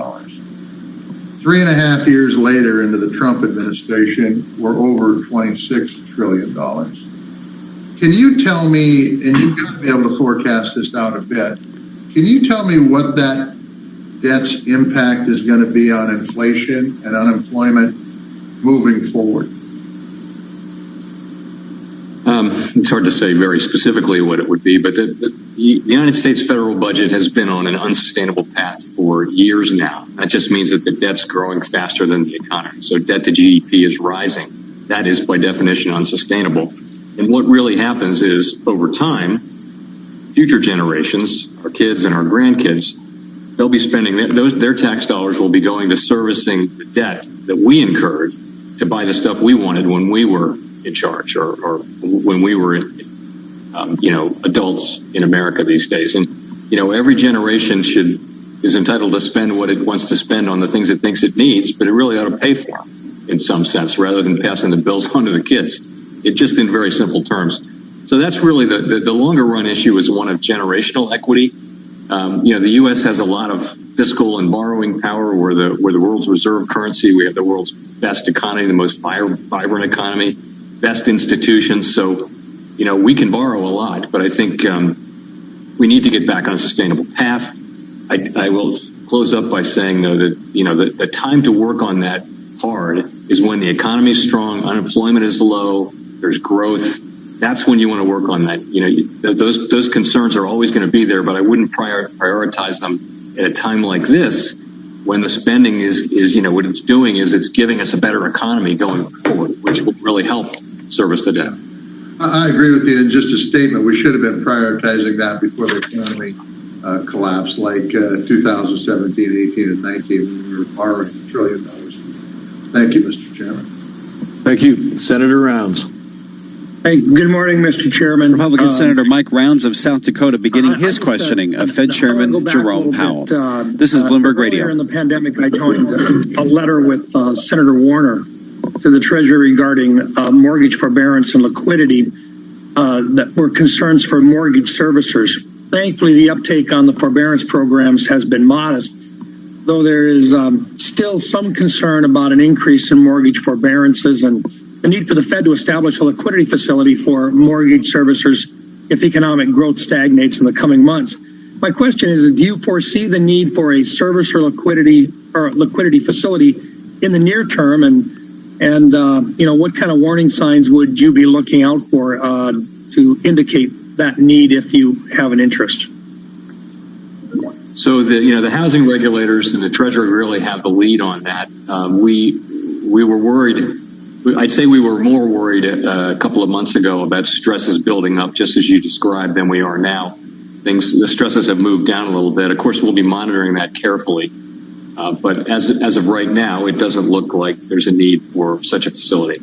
3.5 years later into the Trump administration, we're over $26 trillion. Can you tell me, and you've got to be able to forecast this out a bit, can you tell me what that debt's impact is going to be on inflation and unemployment moving forward? It's hard to say very specifically what it would be, but the United States federal budget has been on an unsustainable path for years now. That just means that the debt's growing faster than the economy. So debt to GDP is rising. That is, by definition, unsustainable. And what really happens is, over time, future generations, our kids and our grandkids, they'll be spending their tax dollars will be going to servicing the debt that we incurred to buy the stuff we wanted when we were in charge or when we were adults in America these days. And every generation is entitled to spend what it wants to spend on the things it thinks it needs, but it really ought to pay for them in some sense rather than passing the bills on to the kids. It just in very simple terms. So that's really the longer run issue is one of generational equity. The U.S. has a lot of fiscal and borrowing power. We're the world's reserve currency. We have the world's best economy, the most vibrant economy, best institutions. So, we can borrow a lot, but I think we need to get back on a sustainable path. I will close up by saying, though, that, the time to work on that hard is when the economy is strong, unemployment is low, there's growth. That's when you want to work on that. Those concerns are always going to be there, but I wouldn't prioritize them at a time like this when the spending is what it's doing is it's giving us a better economy going forward, which will really help service the debt. I agree with you in just a statement. We should have been prioritizing that before the economy collapsed, like 2017, 18, and 19 when we were borrowing $1 trillion. Thank you, Mr. Chairman. Thank you. Senator Rounds. Hey, good morning, Mr. Chairman. Republican Senator Mike Rounds of South Dakota beginning his questioning of Fed Chairman Jerome Powell. This is Bloomberg Radio. Earlier in the pandemic, I joined a letter with Senator Warner to the Treasury regarding mortgage forbearance and liquidity that were concerns for mortgage servicers. Thankfully, the uptake on the forbearance programs has been modest, though there is still some concern about an increase in mortgage forbearances and the need for the Fed to establish a liquidity facility for mortgage servicers if economic growth stagnates in the coming months. My question is, do you foresee the need for a servicer liquidity facility in the near term? And what kind of warning signs would you be looking out for to indicate that need if you have an interest? So the housing regulators and the Treasury really have the lead on that. We were worried. I'd say we were more worried a couple of months ago about stresses building up, just as you described, than we are now. The stresses have moved down a little bit. Of course, we'll be monitoring that carefully. But as of right now, it doesn't look like there's a need for such a facility.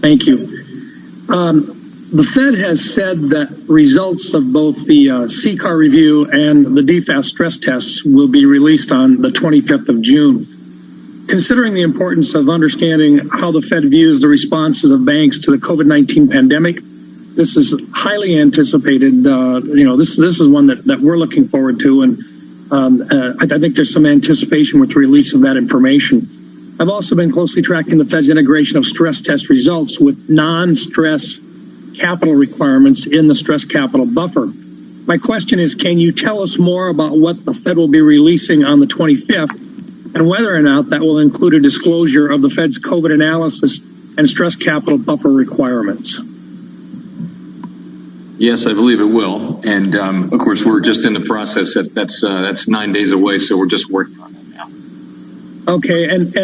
Thank you. The Fed has said that results of both the CCAR review and the DFAST stress tests will be released on the 25th of June. Considering the importance of understanding how the Fed views the responses of banks to the COVID-19 pandemic, this is highly anticipated. This is one that we're looking forward to, and I think there's some anticipation with the release of that information. I've also been closely tracking the Fed's integration of stress test results with non-stress capital requirements in the stress capital buffer. My question is, can you tell us more about what the Fed will be releasing on the 25th and whether or not that will include a disclosure of the Fed's COVID analysis and stress capital buffer requirements? Yes, I believe it will. And of course, we're just in the process. That's 9 days away, so we're just working on that now. Okay, and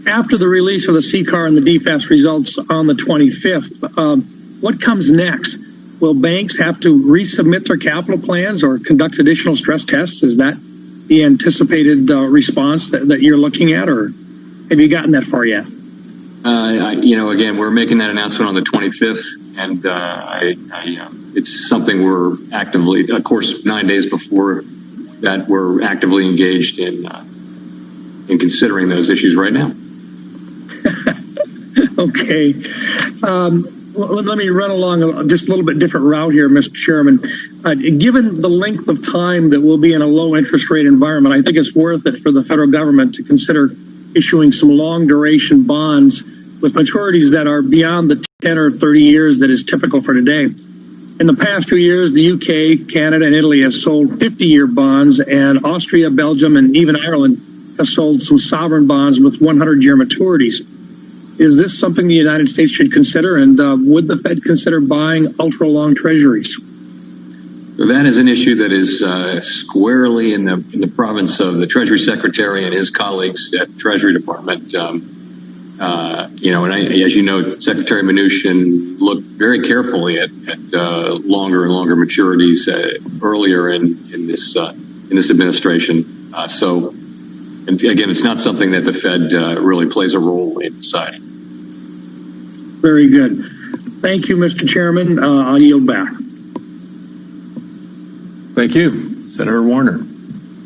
after the release of the CCAR and the DFAST results on the 25th, what comes next? Will banks have to resubmit their capital plans or conduct additional stress tests? Is that the anticipated response that you're looking at, or have you gotten that far yet? Again, we're making that announcement on the 25th, and it's something we're actively, of course, 9 days before that, we're actively engaged in considering those issues right now. Okay. Let me run along just a little bit different route here, Mr. Chairman. Given the length of time that we'll be in a low interest rate environment, I think it's worth it for the federal government to consider issuing some long duration bonds with maturities that are beyond the 10 or 30 years that is typical for today. In the past few years, the UK, Canada, and Italy have sold 50-year bonds, and Austria, Belgium, and even Ireland have sold some sovereign bonds with 100-year maturities. Is this something the United States should consider, and would the Fed consider buying ultra-long treasuries? That is an issue that is squarely in the province of the Treasury Secretary and his colleagues at the Treasury Department. As you know, Secretary Mnuchin looked very carefully at longer and longer maturities earlier in this administration. And again, it's not something that the Fed really plays a role in deciding. Very good. Thank you, Mr. Chairman. I'll yield back. Thank you. Senator Warner.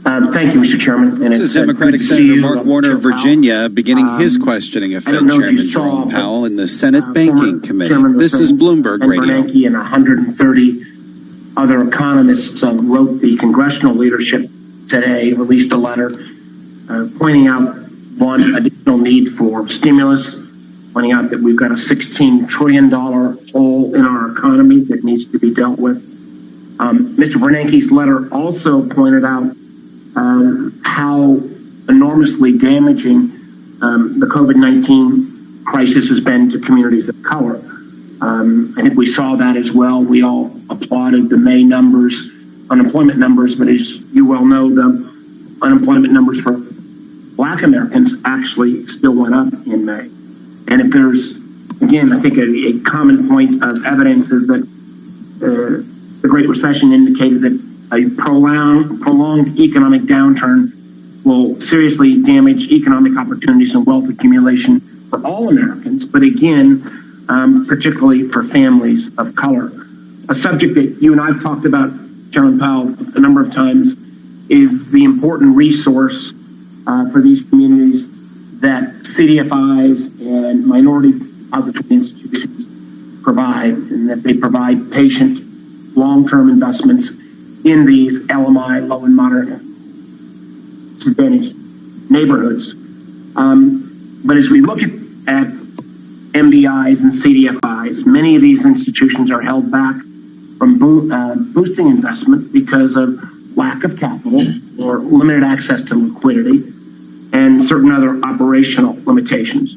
Thank you, Mr. Chairman. And this is Democratic Senator Mark Warner of Virginia beginning his questioning of Fed Chairman Jerome Powell in the Senate Banking Committee. This is Bloomberg Radio. Bernanke and 130 other economists wrote the congressional leadership today, released a letter pointing out one additional need for stimulus, pointing out that we've got a $16 trillion hole in our economy that needs to be dealt with. Mr. Bernanke's letter also pointed out how enormously damaging the COVID-19 crisis has been to communities of color. I think we saw that as well. We all applauded the May numbers, unemployment numbers, but as you well know, the unemployment numbers for Black Americans actually still went up in May. And if there's, again, I think a common point of evidence is that the Great Recession indicated that a prolonged economic downturn will seriously damage economic opportunities and wealth accumulation for all Americans, but again, particularly for families of color. A subject that you and I have talked about, Chairman Powell, a number of times, is the important resource for these communities that CDFIs and minority depository institutions provide, and that they provide patient, long-term investments in these LMI, low and moderate disadvantaged neighborhoods. But as we look at MDIs and CDFIs, many of these institutions are held back from boosting investment because of lack of capital or limited access to liquidity and certain other operational limitations.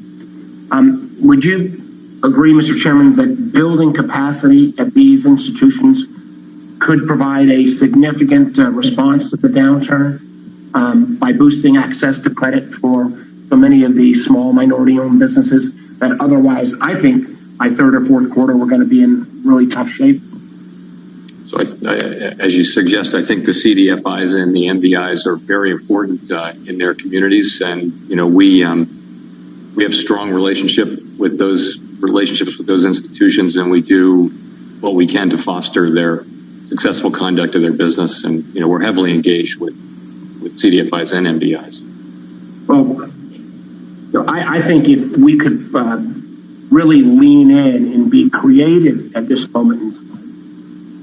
Would you agree, Mr. Chairman, that building capacity at these institutions could provide a significant response to the downturn by boosting access to credit for so many of the small minority-owned businesses that otherwise, I think, by third or fourth quarter, we're going to be in really tough shape? So as you suggest, I think the CDFIs and the MDIs are very important in their communities. And, we have strong relationships with those institutions, and we do what we can to foster their successful conduct of their business. And, we're heavily engaged with CDFIs and MDIs. Well, I think if we could really lean in and be creative at this moment in time,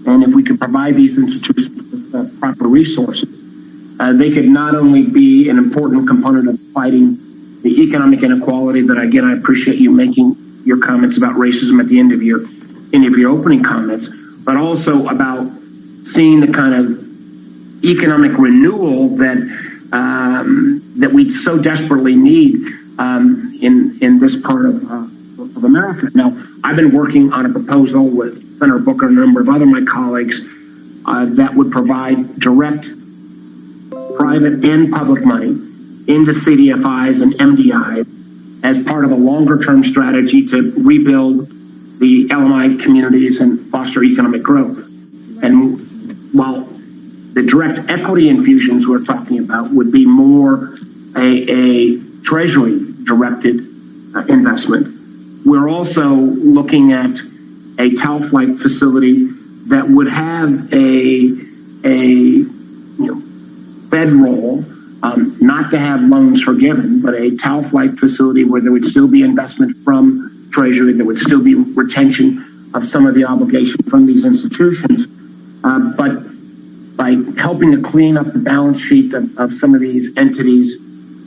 and if we could provide these institutions with proper resources, they could not only be an important component of fighting the economic inequality that, again, I appreciate you making your comments about racism at the end of your opening comments, but also about seeing the kind of economic renewal that we so desperately need in this part of of America. Now, I've been working on a proposal with Senator Booker and a number of other my colleagues that would provide direct private and public money into CDFIs and MDIs as part of a longer-term strategy to rebuild the LMI communities and foster economic growth. And while the direct equity infusions we're talking about would be more a Treasury-directed investment, we're also looking at a TALF-like facility that would have a Fed role, not to have loans forgiven, but a TALF-like facility where there would still be investment from Treasury, there would still be retention of some of the obligation from these institutions. But by helping to clean up the balance sheet of some of these entities,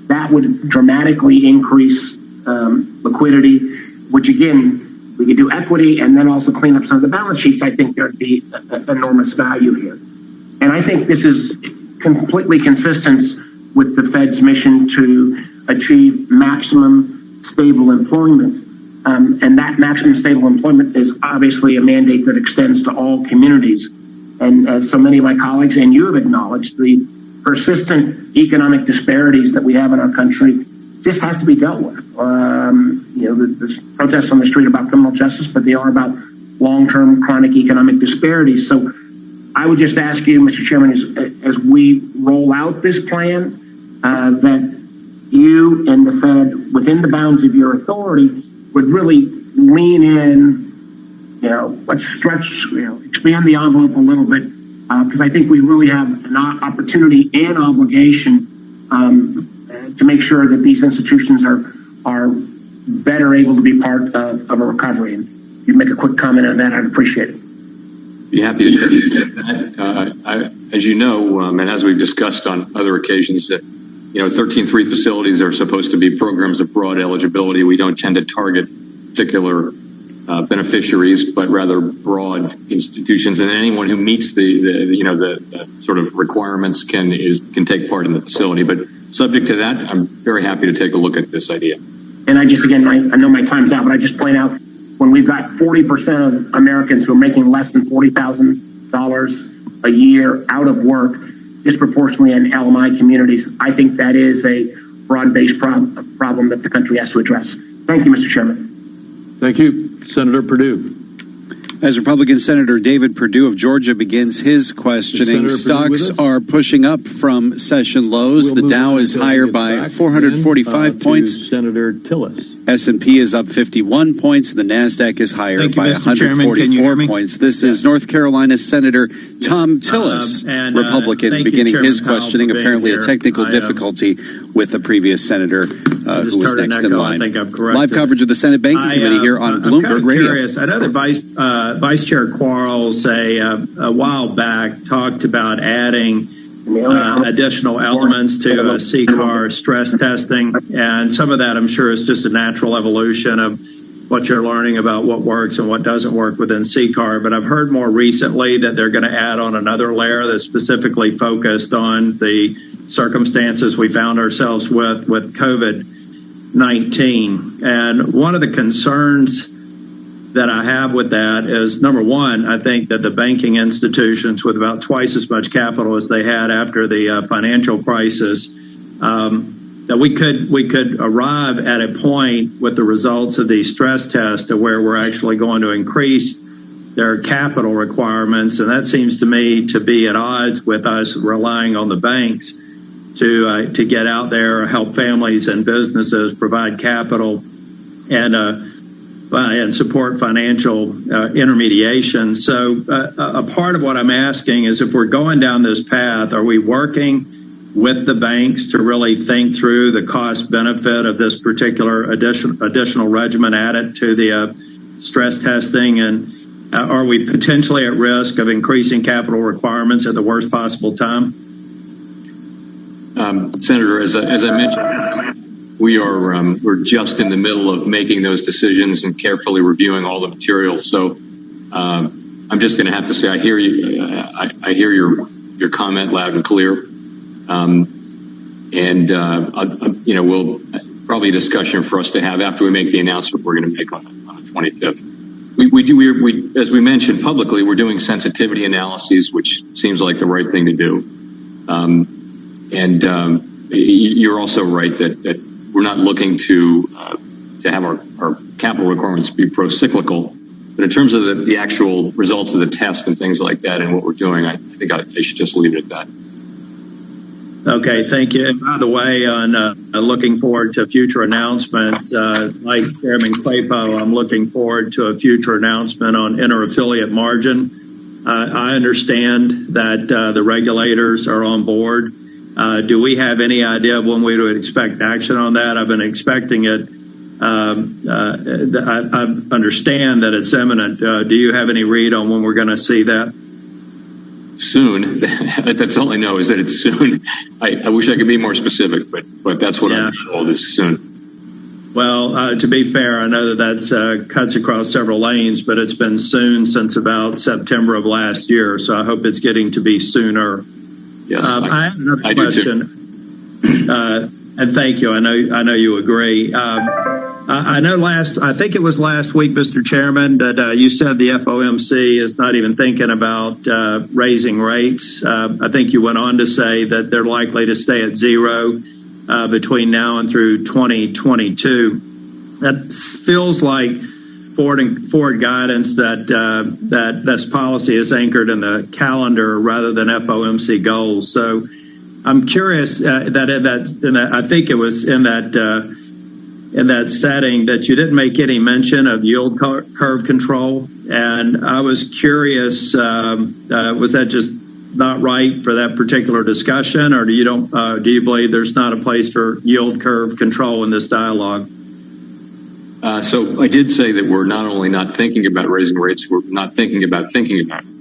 that would dramatically increase liquidity, which again, we could do equity and then also clean up some of the balance sheets. I think there'd be enormous value here. And I think this is completely consistent with the Fed's mission to achieve maximum stable employment. And that maximum stable employment is obviously a mandate that extends to all communities. And as so many of my colleagues and you have acknowledged, the persistent economic disparities that we have in our country just has to be dealt with. The protests on the street about criminal justice, but they are about long-term chronic economic disparities. So I would just ask you, Mr. Chairman, as we roll out this plan, that you and the Fed, within the bounds of your authority, would really lean in, let's stretch, expand the envelope a little bit, because I think we really have an opportunity and obligation to make sure that these institutions are better able to be part of a recovery. And if you make a quick comment on that, I'd appreciate it. Be happy to take that. As you know, and as we've discussed on other occasions, that 13.3 facilities are supposed to be programs of broad eligibility. We don't tend to target particular beneficiaries, but rather broad institutions, and anyone who meets the sort of requirements can take part in the facility. But subject to that, I'm very happy to take a look at this idea. And I know my time's out, but I just point out, when we've got 40% of Americans who are making less than $40,000 a year out of work, disproportionately in LMI communities, I think that is a broad-based problem that the country has to address. Thank you, Mr. Chairman. Thank you. Senator Perdue. As Republican Senator David Perdue of Georgia begins his questioning, stocks are pushing up from session lows. The Dow is higher by 445 points. Senator Tillis. S&P is up 51 points. The NASDAQ is higher by 144 points. This is North Carolina Senator Tom Tillis, Republican, beginning his questioning. Apparently a technical difficulty with the previous senator who was next in line. Live coverage of the Senate Banking Committee here on Bloomberg Radio. I know that Vice Chair Quarles a while back talked about adding additional elements to CCAR stress testing, and some of that I'm sure is just a natural evolution of what you're learning about what works and what doesn't work within CCAR. But I've heard more recently that they're going to add on another layer that's specifically focused on the circumstances we found ourselves with COVID-19. And one of the concerns that I have with that is, number one, I think that the banking institutions with about twice as much capital as they had after the financial crisis, that we could arrive at a point with the results of these stress tests to where we're actually going to increase their capital requirements, and that seems to me to be at odds with us relying on the banks to get out there, help families and businesses, provide capital, and support financial intermediation. So a part of what I'm asking is, if we're going down this path, are we working with the banks to really think through the cost benefit of this particular additional regimen added to the stress testing? And are we potentially at risk of increasing capital requirements at the worst possible time? Senator, as I mentioned, we're just in the middle of making those decisions and carefully reviewing all the materials. So I'm just going to have to say I hear you. I hear your comment loud and clear. We'll probably a discussion for us to have after we make the announcement we're going to make on 25th. We as we mentioned publicly, we're doing sensitivity analyses, which seems like the right thing to do. You're also right that we're not looking to have our capital requirements be pro-cyclical. But in terms of the actual results of the test and things like that and what we're doing, I think I should just leave it at that. Okay, thank you. And by the way, on looking forward to future announcements, like Chairman Claypo, I'm looking forward to a future announcement on inter-affiliate margin. I understand that the regulators are on board. Do we have any idea of when we would expect action on that? I've been expecting it. I understand that it's imminent. Do you have any read on when we're going to see that? Soon. That's all I know is that it's soon. I wish I could be more specific, but that's what I'm told is soon. Well, to be fair, I know that's cuts across several lanes, but it's been soon since about September of last year. So I hope it's getting to be sooner. Yes, I have another question. And thank you. I know you agree. I know I think it was last week, Mr. Chairman, that you said the FOMC is not even thinking about raising rates. I think you went on to say that they're likely to stay at zero between now and through 2022. That feels like forward guidance that this policy is anchored in the calendar rather than FOMC goals. So I'm curious I think it was in that setting that you didn't make any mention of yield curve control, and I was curious, was that just not right for that particular discussion, or do you believe there's not a place for yield curve control in this dialogue? So I did say that we're not only not thinking about raising rates, we're not thinking about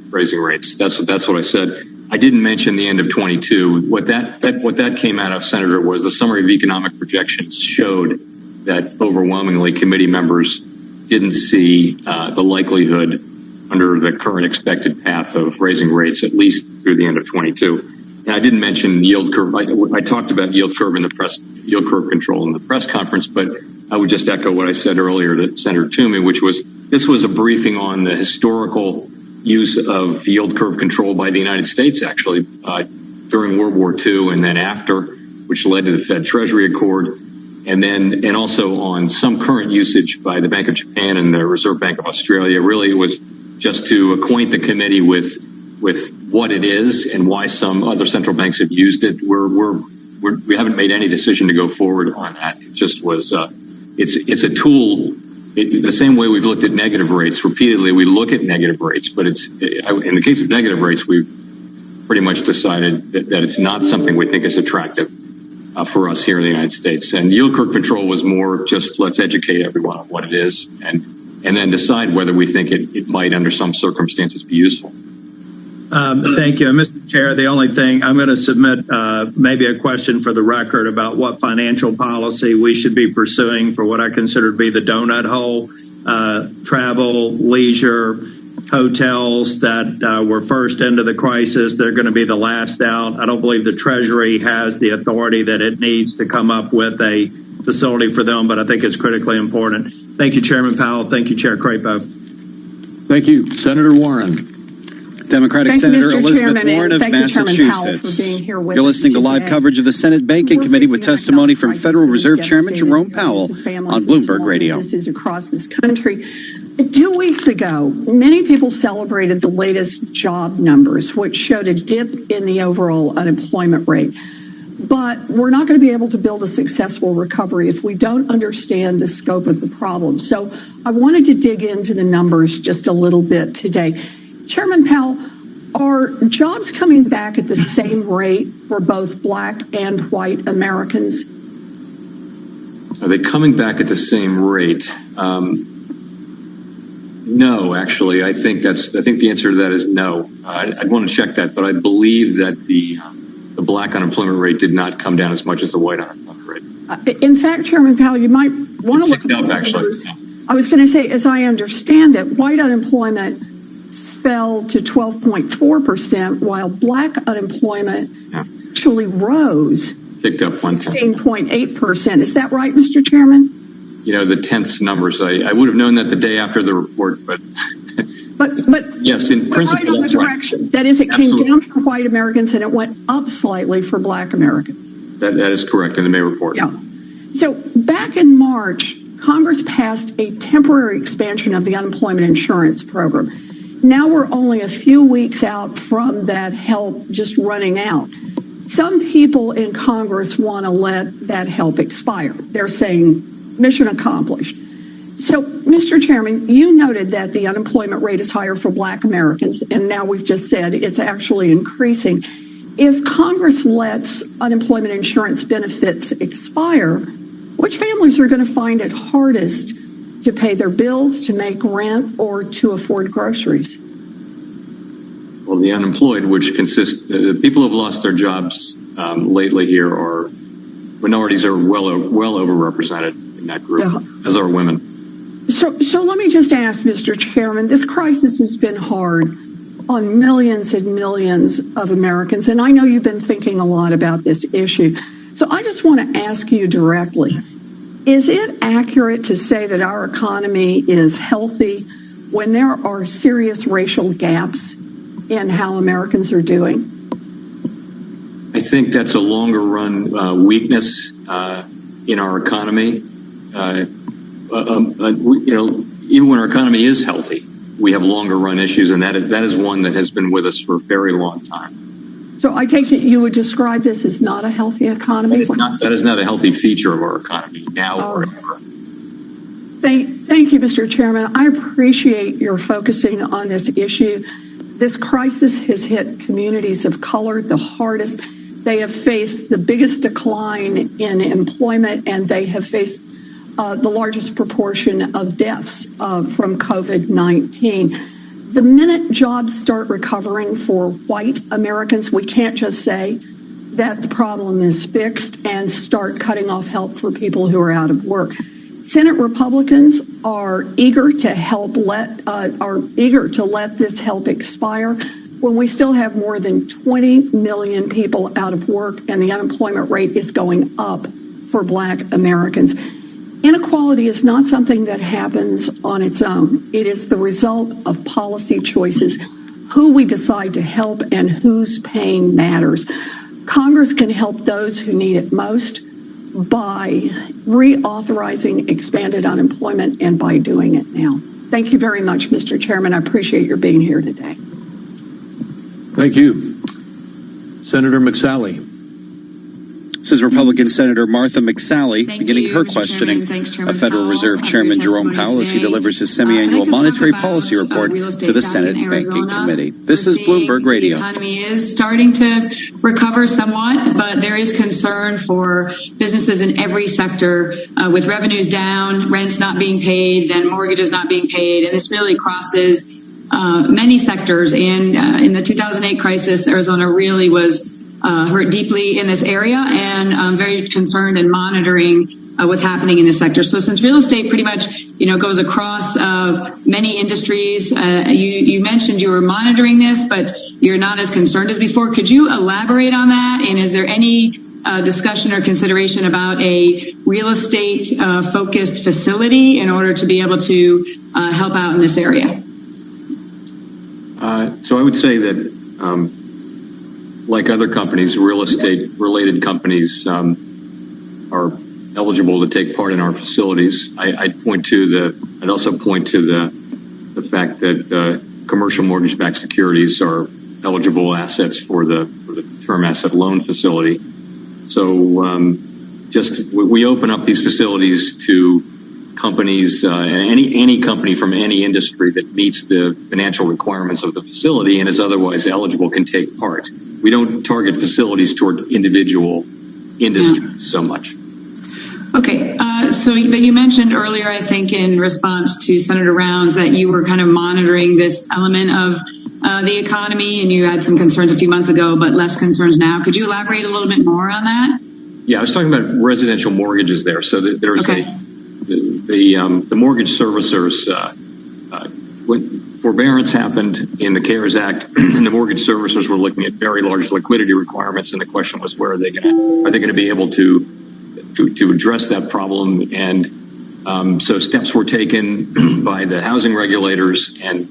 raising rates. That's what I said. I didn't mention the end of 22. What that came out of, Senator, was the summary of economic projections showed that overwhelmingly committee members didn't see the likelihood under the current expected path of raising rates at least through the end of 22. And I didn't mention yield curve. I talked about yield curve yield curve control in the press conference, but I would just echo what I said earlier to Senator Toomey, which was this was a briefing on the historical use of yield curve control by the United States, actually, during World War II and then after, which led to the Fed Treasury Accord. And also on some current usage by the Bank of Japan and the Reserve Bank of Australia. Really, it was just to acquaint the committee with what it is and why some other central banks have used it. We haven't made any decision to go forward on that. It just was it's a tool. The same way we've looked at negative rates repeatedly, we look at negative rates, but in the case of negative rates, we've pretty much decided that it's not something we think is attractive for us here in the United States. And yield curve control was more just let's educate everyone on what it is and then decide whether we think it might under some circumstances be useful. Thank you. Mr. Chair, the only thing I'm going to submit maybe a question for the record about what financial policy we should be pursuing for what I consider to be the donut hole, travel, leisure, hotels that were first into the crisis. They're going to be the last out. I don't believe the Treasury has the authority that it needs to come up with a facility for them, but I think it's critically important. Thank you, Chairman Powell. Thank you, Chair Crapo. Thank you. Senator Warren. Democratic Senator Elizabeth Warren of Massachusetts. You're listening to live coverage of the Senate Banking Committee with testimony from Federal Reserve Chairman Jerome Powell on Bloomberg Radio. Across this country. 2 weeks ago, many people celebrated the latest job numbers, which showed a dip in the overall unemployment rate. But we're not going to be able to build a successful recovery if we don't understand the scope of the problem. So I wanted to dig into the numbers just a little bit today. Chairman Powell, are jobs coming back at the same rate for both black and white Americans? Are they coming back at the same rate? No, actually, I think the answer to that is no. I'd want to check that, but I believe that the black unemployment rate did not come down as much as the white unemployment rate. In fact, Chairman Powell, you might want to look at those numbers. I was going to say, as I understand it, white unemployment fell to 12.4%, while black unemployment actually rose ticked up 16.8%. Is that right, Mr. Chairman? the tenths numbers. I would have known that the day after the report, but yes, in principle, that's right. That is, it came down for white Americans and it went up slightly for black Americans. That is correct in the May report. Yeah. So back in March, Congress passed a temporary expansion of the unemployment insurance program. Now we're only a few weeks out from that help just running out. Some people in Congress want to let that help expire. They're saying mission accomplished. So, Mr. Chairman, you noted that the unemployment rate is higher for black Americans, and now we've just said it's actually increasing. If Congress lets unemployment insurance benefits expire, which families are going to find it hardest to pay their bills, to make rent, or to afford groceries? Well, the unemployed, which consists, people who have lost their jobs lately here are minorities are well overrepresented in that group, as are women. So let me just ask, Mr. Chairman, this crisis has been hard on millions and millions of Americans, and I know you've been thinking a lot about this issue. So I just want to ask you directly, is it accurate to say that our economy is healthy when there are serious racial gaps in how Americans are doing? I think that's a longer run weakness in our economy. Even when our economy is healthy, we have longer run issues, and that is one that has been with us for a very long time. So I take it you would describe this as not a healthy economy? That is not a healthy feature of our economy now or ever. Thank you, Mr. Chairman. I appreciate your focusing on this issue. This crisis has hit communities of color the hardest. They have faced the biggest decline in employment, and they have faced the largest proportion of deaths from COVID-19. The minute jobs start recovering for white Americans, we can't just say that the problem is fixed and start cutting off help for people who are out of work. Senate Republicans are eager to let this help expire when we still have more than 20 million people out of work and the unemployment rate is going up for black Americans. Inequality is not something that happens on its own. It is the result of policy choices, who we decide to help and whose pain matters. Congress can help those who need it most by reauthorizing expanded unemployment and by doing it now. Thank you very much, Mr. Chairman. I appreciate your being here today. Thank you. Senator McSally. This is Republican Senator Martha McSally beginning her questioning of Federal Reserve Chairman Jerome Powell as he delivers his semi-annual monetary policy report to the Senate Banking Committee. This is Bloomberg Radio. The economy is starting to recover somewhat, but there is concern for businesses in every sector with revenues down, rents not being paid, then mortgages not being paid, and this really crosses many sectors. And in the 2008 crisis, Arizona really was hurt deeply in this area, and I'm very concerned and monitoring what's happening in this sector. So since real estate pretty much, goes across many industries, you mentioned you were monitoring this, but you're not as concerned as before. Could you elaborate on that? And is there any discussion or consideration about a real estate focused facility in order to be able to help out in this area? So I would say that like other companies, real estate related companies are eligible to take part in our facilities. I'd also point to the fact that commercial mortgage-backed securities are eligible assets for the term asset loan facility. So we open up these facilities to companies, any company from any industry that meets the financial requirements of the facility and is otherwise eligible can take part. We don't target facilities toward individual industries so much. Okay, but you mentioned earlier, I think in response to Senator Rounds, that you were kind of monitoring this element of the economy, and you had some concerns a few months ago, but less concerns now. Could you elaborate a little bit more on that? Yeah, I was talking about residential mortgages there. So there's the mortgage servicers, when forbearance happened in the CARES Act, and the mortgage servicers were looking at very large liquidity requirements, and the question was, are they going to be able to address that problem? And So steps were taken by the housing regulators, and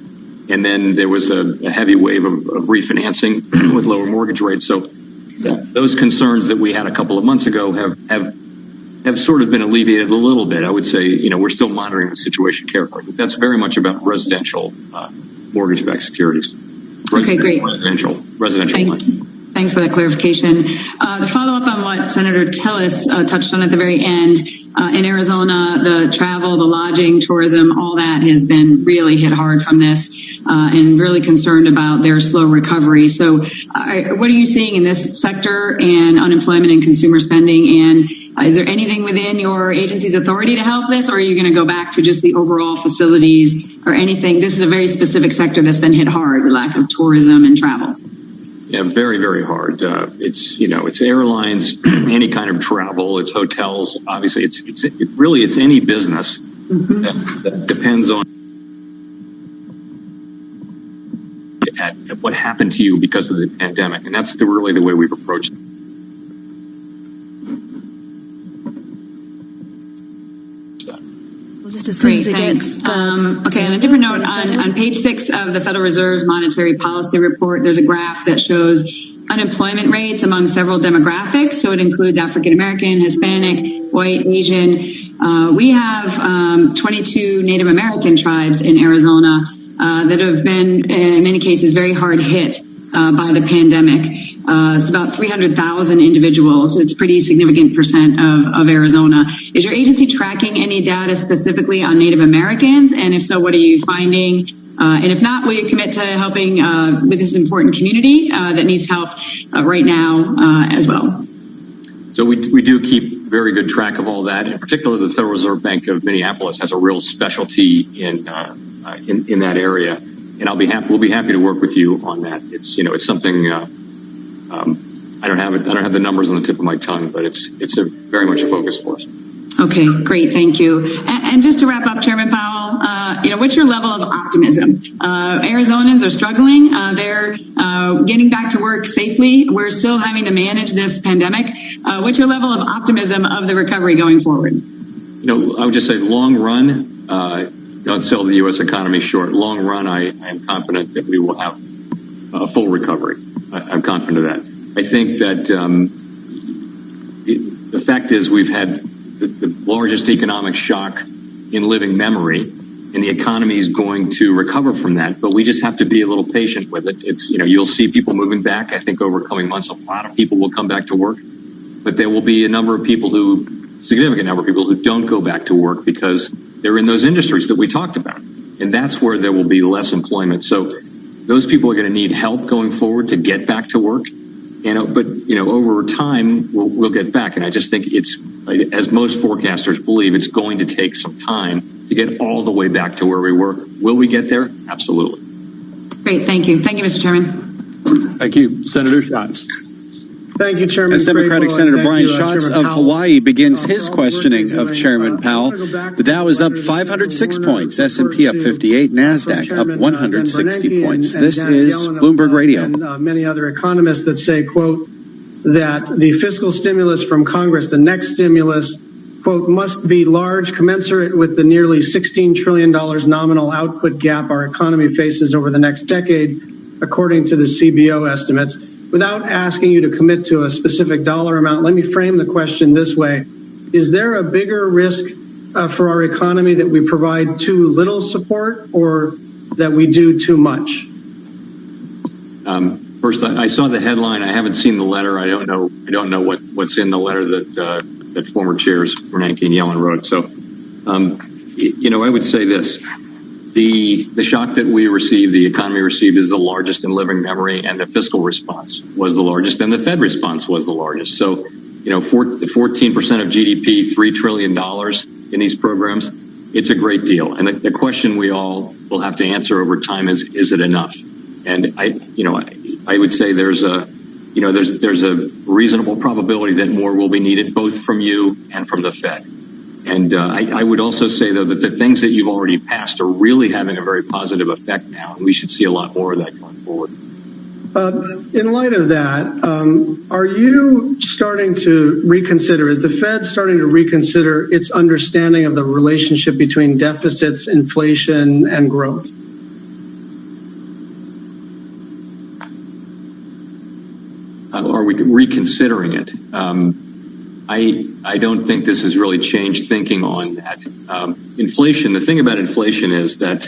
then there was a heavy wave of refinancing with lower mortgage rates. So those concerns that we had a couple of months ago have sort of been alleviated a little bit. I would say, we're still monitoring the situation carefully, but that's very much about residential mortgage-backed securities. Okay, great. Residential lending. Thanks for that clarification. To follow up on what Senator Tillis touched on at the very end, in Arizona, the travel, the lodging, tourism, all that has been really hit hard from this, and really concerned about their slow recovery. So what are you seeing in this sector and unemployment and consumer spending? And is there anything within your agency's authority to help this, or are you going to go back to just the overall facilities or anything? This is a very specific sector that's been hit hard, the lack of tourism and travel. Yeah, very, very hard. It's airlines, any kind of travel, it's hotels. Obviously, it's any business that depends on at what happened to you because of the pandemic, and that's really the way we've approached it. Just as soon as it gets okay, on a different note, on page 6 of the Federal Reserve's Monetary Policy Report, there's a graph that shows unemployment rates among several demographics. So it includes African American, Hispanic, white, Asian. We have 22 Native American tribes in Arizona that have been, in many cases, very hard hit by the pandemic. It's about 300,000 individuals. It's a pretty significant percent of Arizona. Is your agency tracking any data specifically on Native Americans? And if so, what are you finding? And if not, will you commit to helping with this important community that needs help right now as well? So we do keep very good track of all that. In particular, the Federal Reserve Bank of Minneapolis has a real specialty in that area. And we'll be happy to work with you on that. It's something I don't have the numbers on the tip of my tongue, but it's very much a focus for us. Okay, great, thank you. And just to wrap up, Chairman Powell, what's your level of optimism? Arizonans are struggling. They're getting back to work safely. We're still having to manage this pandemic. What's your level of optimism of the recovery going forward? I would just say long run, don't sell the U.S. economy short. Long run, I am confident that we will have a full recovery. I'm confident of that. I think that the fact is we've had the largest economic shock in living memory, and the economy is going to recover from that. But we just have to be a little patient with it. You'll see people moving back. I think over coming months, a lot of people will come back to work, but there will be a significant number of people who don't go back to work because they're in those industries that we talked about, and that's where there will be less employment. So those people are going to need help going forward to get back to work. But over time we'll get back, and I just think it's, as most forecasters believe, it's going to take some time to get all the way back to where we were. Will we get there? Absolutely. Great, thank you, Mr. Chairman. Thank you, Senator Schatz. Thank you, Chairman. As Democratic Senator Brian Schatz of Hawaii begins his questioning of Chairman Powell, the Dow is up 506 points, S&P up 58, NASDAQ up 160 points. This is Bloomberg Radio. And many other economists that say, quote, that the fiscal stimulus from Congress, the next stimulus, quote, must be large, commensurate with the nearly $16 trillion nominal output gap our economy faces over the next decade, according to the CBO estimates. Without asking you to commit to a specific dollar amount, let me frame the question this way. Is there a bigger risk for our economy that we provide too little support or that we do too much? First, I saw the headline. I haven't seen the letter. I don't know what's in the letter that former chairs Bernanke and Yellen wrote. So, I would say this. The shock that we received, the economy received, is the largest in living memory, and the fiscal response was the largest, and the Fed response was the largest. So, 14% of GDP, $3 trillion in these programs, it's a great deal. And the question we all will have to answer over time is it enough? And I would say there's a reasonable probability that more will be needed, both from you and from the Fed. And I would also say, though, that the things that you've already passed are really having a very positive effect now, and we should see a lot more of that going forward. In light of that, are you starting to reconsider, is the Fed starting to reconsider its understanding of the relationship between deficits, inflation, and growth? Are we reconsidering it? I don't think this has really changed thinking on that. Inflation, the thing about inflation is that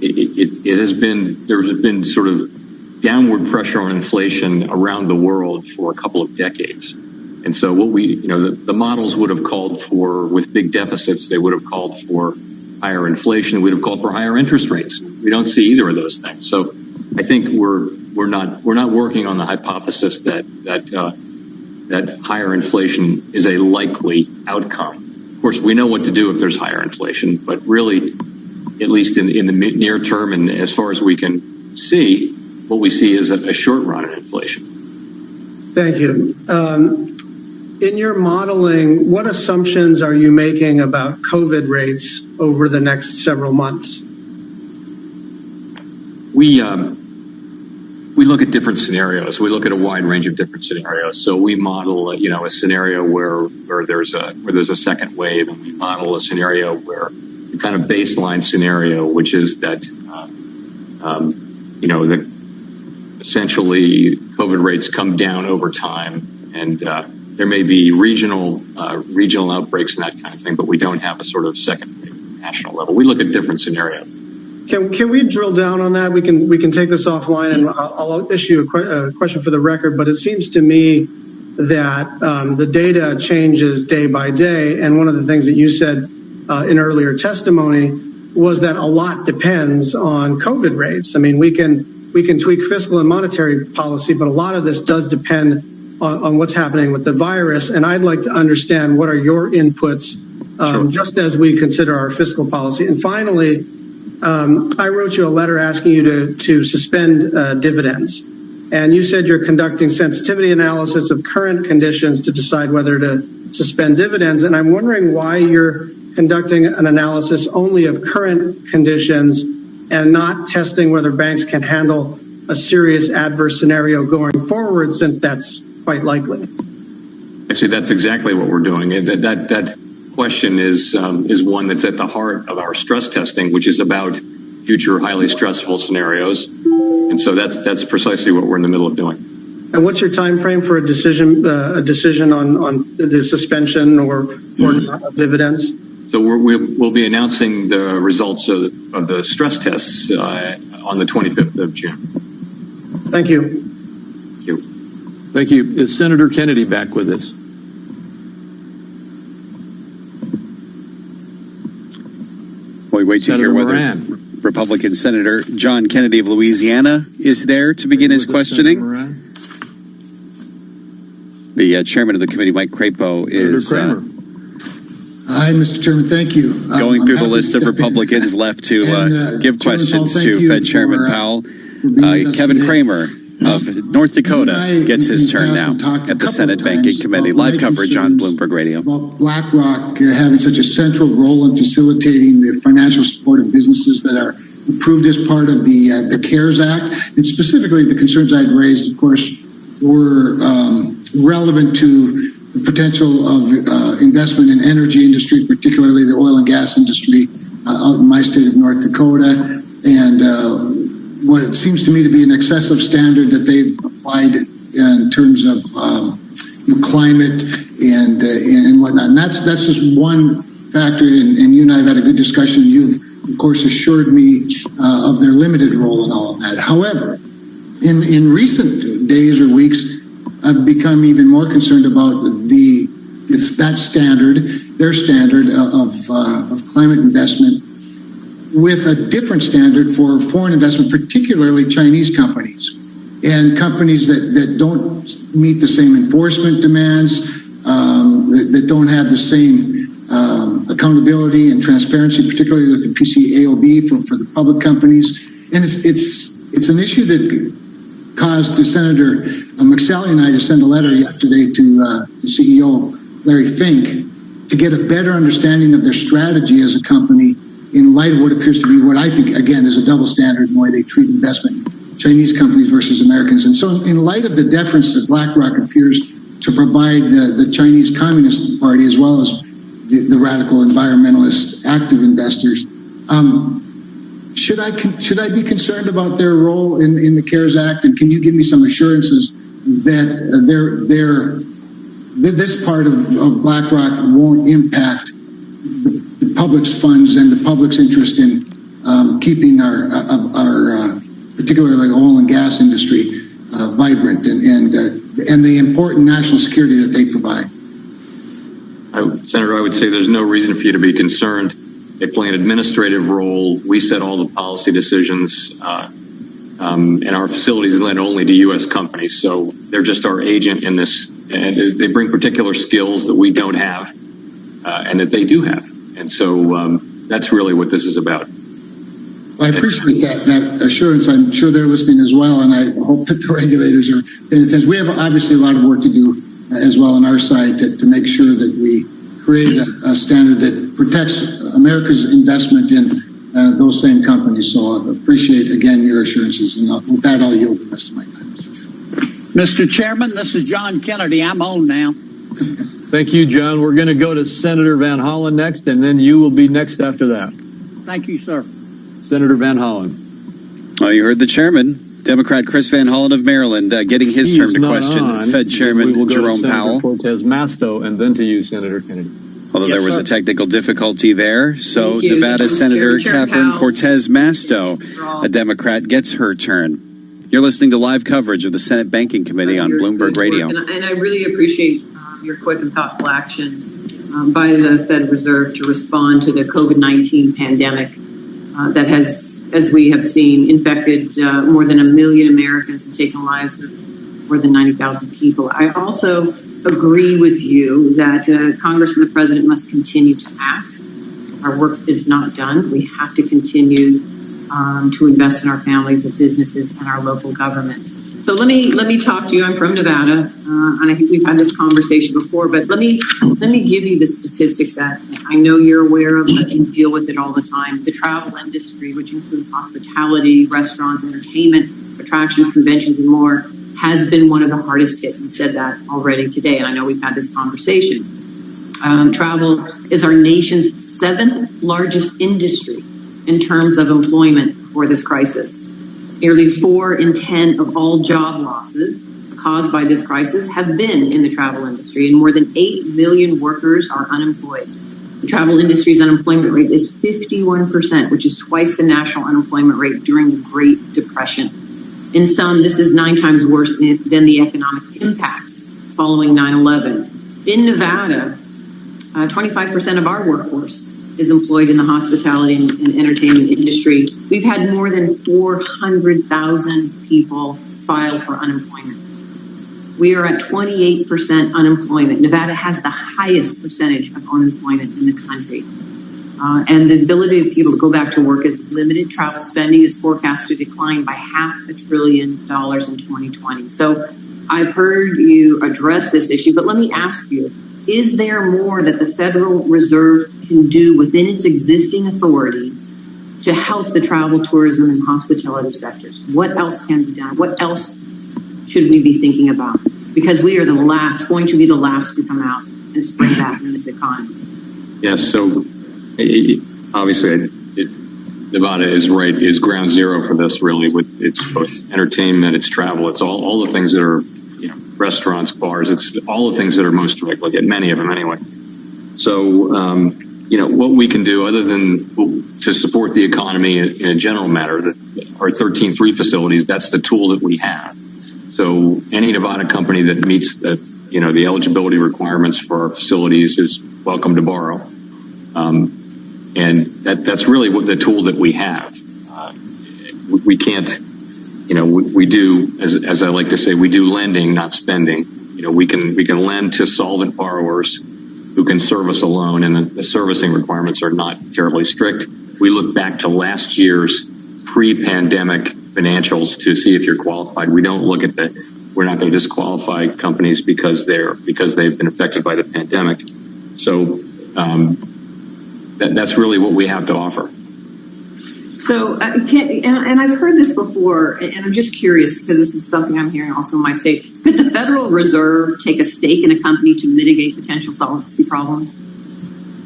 there has been sort of downward pressure on inflation around the world for a couple of decades. And so what the models would have called for, with big deficits, they would have called for higher inflation, would have called for higher interest rates. We don't see either of those things. So I think we're not working on the hypothesis that higher inflation is a likely outcome. Of course, we know what to do if there's higher inflation, but really, at least in the near term and as far as we can see, what we see is a short run in inflation. Thank you. In your modeling, what assumptions are you making about COVID rates over the next several months? We look at different scenarios. We look at a wide range of different scenarios. So we model, a scenario where there's a second wave, and we model a scenario where the kind of baseline scenario, which is that, that essentially COVID rates come down over time, and there may be regional outbreaks and that kind of thing, but we don't have a sort of second wave at the national level. We look at different scenarios. Can we drill down on that? We can take this offline, and I'll issue a question for the record. But it seems to me that the data changes day by day, and one of the things that you said in earlier testimony was that a lot depends on COVID rates. I mean, we can tweak fiscal and monetary policy, but a lot of this does depend on what's happening with the virus. And I'd like to understand what are your inputs, just as we consider our fiscal policy. And finally, I wrote you a letter asking you to suspend dividends. And you said you're conducting sensitivity analysis of current conditions to decide whether to suspend dividends. And I'm wondering why you're conducting an analysis only of current conditions and not testing whether banks can handle a serious adverse scenario going forward, since that's quite likely. Actually, that's exactly what we're doing. That question is one that's at the heart of our stress testing, which is about future highly stressful scenarios. And so that's precisely what we're in the middle of doing. And what's your time frame for a decision on the suspension or not of dividends? So we'll be announcing the results of the stress tests on the 25th of June. Thank you. Thank you. Thank you. Is Senator Kennedy back with us? We wait to hear whether Republican Senator John Kennedy of Louisiana is there to begin his questioning. The chairman of the committee, Mike Crapo, is Hi, Mr. Chairman. Thank you. Going through the list of Republicans left to give questions to Fed Chairman Powell. Kevin Cramer of North Dakota gets his turn now at the Senate Banking Committee. Live coverage on Bloomberg Radio. About BlackRock having such a central role in facilitating the financial support of businesses that are approved as part of the CARES Act. And specifically, the concerns I'd raised, of course, were relevant to the potential of investment in energy industry, particularly the oil and gas industry out in my state of North Dakota. And what it seems to me to be an excessive standard that they've applied in terms of climate and whatnot. And that's just one factor, and you and I have had a good discussion. You've, of course, assured me of their limited role in all of that. However, in recent days or weeks, I've become even more concerned about that standard, their standard of climate investment, with a different standard for foreign investment, particularly Chinese companies and companies that don't meet the same enforcement demands, that don't have the same accountability and transparency, particularly with the PCAOB for the public companies. And it's an issue that caused Senator McSally and I to send a letter yesterday to CEO Larry Fink to get a better understanding of their strategy as a company in light of what appears to be what I think, again, is a double standard in the way they treat investment in Chinese companies versus Americans. And so in light of the deference that BlackRock appears to provide the Chinese Communist Party as well as the radical environmentalist active investors, should I be concerned about their role in the CARES Act? And can you give me some assurances that this part of BlackRock won't impact the public's funds and the public's interest in keeping our particularly oil and gas industry vibrant and the important national security that they provide? Senator, I would say there's no reason for you to be concerned. They play an administrative role. We set all the policy decisions, and our facilities lend only to U.S. companies. So they're just our agent in this, and they bring particular skills that we don't have, and that they do have. And so that's really what this is about. Well, I appreciate that assurance. I'm sure they're listening as well, and I hope that the regulators are paying attention. We have obviously a lot of work to do as well on our side to make sure that we create a standard that protects America's investment in those same companies. So I appreciate, again, your assurances. And with that, I'll yield the rest of my time. Mr. Chairman, this is John Kennedy. I'm on now. Thank you, John. We're going to go to Senator Van Hollen next, and then you will be next after that. Thank you, sir. Senator Van Hollen. Well, you heard the chairman, Democrat Chris Van Hollen of Maryland, getting his turn to question Fed Chairman Jerome Powell. Cortez Masto, and then to you, Senator Kennedy. Although there was a technical difficulty there. So Nevada Senator Catherine Cortez Masto, a Democrat, gets her turn. You're listening to live coverage of the Senate Banking Committee on Bloomberg Radio. And I really appreciate your quick and thoughtful action by the Fed Reserve to respond to the COVID-19 pandemic that has, as we have seen, infected more than 1 million Americans and taken the lives of more than 90,000 people. I also agree with you that Congress and the President must continue to act. Our work is not done. We have to continue to invest in our families, our businesses, and our local governments. So let me talk to you. I'm from Nevada, and I think we've had this conversation before. But let me give you the statistics that I know you're aware of, but you deal with it all the time. The travel industry, which includes hospitality, restaurants, entertainment, attractions, conventions, and more, has been one of the hardest hit. You've said that already today, and I know we've had this conversation. Travel is our nation's 7th largest industry in terms of employment for this crisis. Nearly 4 in 10 of all job losses caused by this crisis have been in the travel industry, and more than 8 million workers are unemployed. The travel industry's unemployment rate is 51%, which is twice the national unemployment rate during the Great Depression. In sum, this is 9 times worse than the economic impacts following 9/11. In Nevada, 25% of our workforce is employed in the hospitality and entertainment industry. We've had more than 400,000 people file for unemployment. We are at 28% unemployment. Nevada has the highest percentage of unemployment in the country. And the ability of people to go back to work is limited. Travel spending is forecast to decline by $500 billion in 2020. So I've heard you address this issue, but let me ask you, is there more that the Federal Reserve can do within its existing authority to help the travel, tourism, and hospitality sectors? What else can be done? What else should we be thinking about? Because we are going to be the last to come out and spring back in this economy. Yes, so obviously Nevada is ground zero for this, really, with its both entertainment, its travel, it's all the things that are, restaurants, bars, it's all the things that are most directly hit, many of them anyway. So, what we can do other than to support the economy in a general matter, our 13-3 facilities, that's the tool that we have. So any Nevada company that meets the eligibility requirements for our facilities is welcome to borrow. And that's really what the tool that we have. We can't, we do, as I like to say, we do lending, not spending. We can lend to solvent borrowers who can service a loan, and the servicing requirements are not terribly strict. We look back to last year's pre-pandemic financials to see if you're qualified. We don't look at we're not going to disqualify companies because they've been affected by the pandemic. So that's really what we have to offer. So, and I've heard this before, and I'm just curious because this is something I'm hearing also in my state. Could the Federal Reserve take a stake in a company to mitigate potential solvency problems?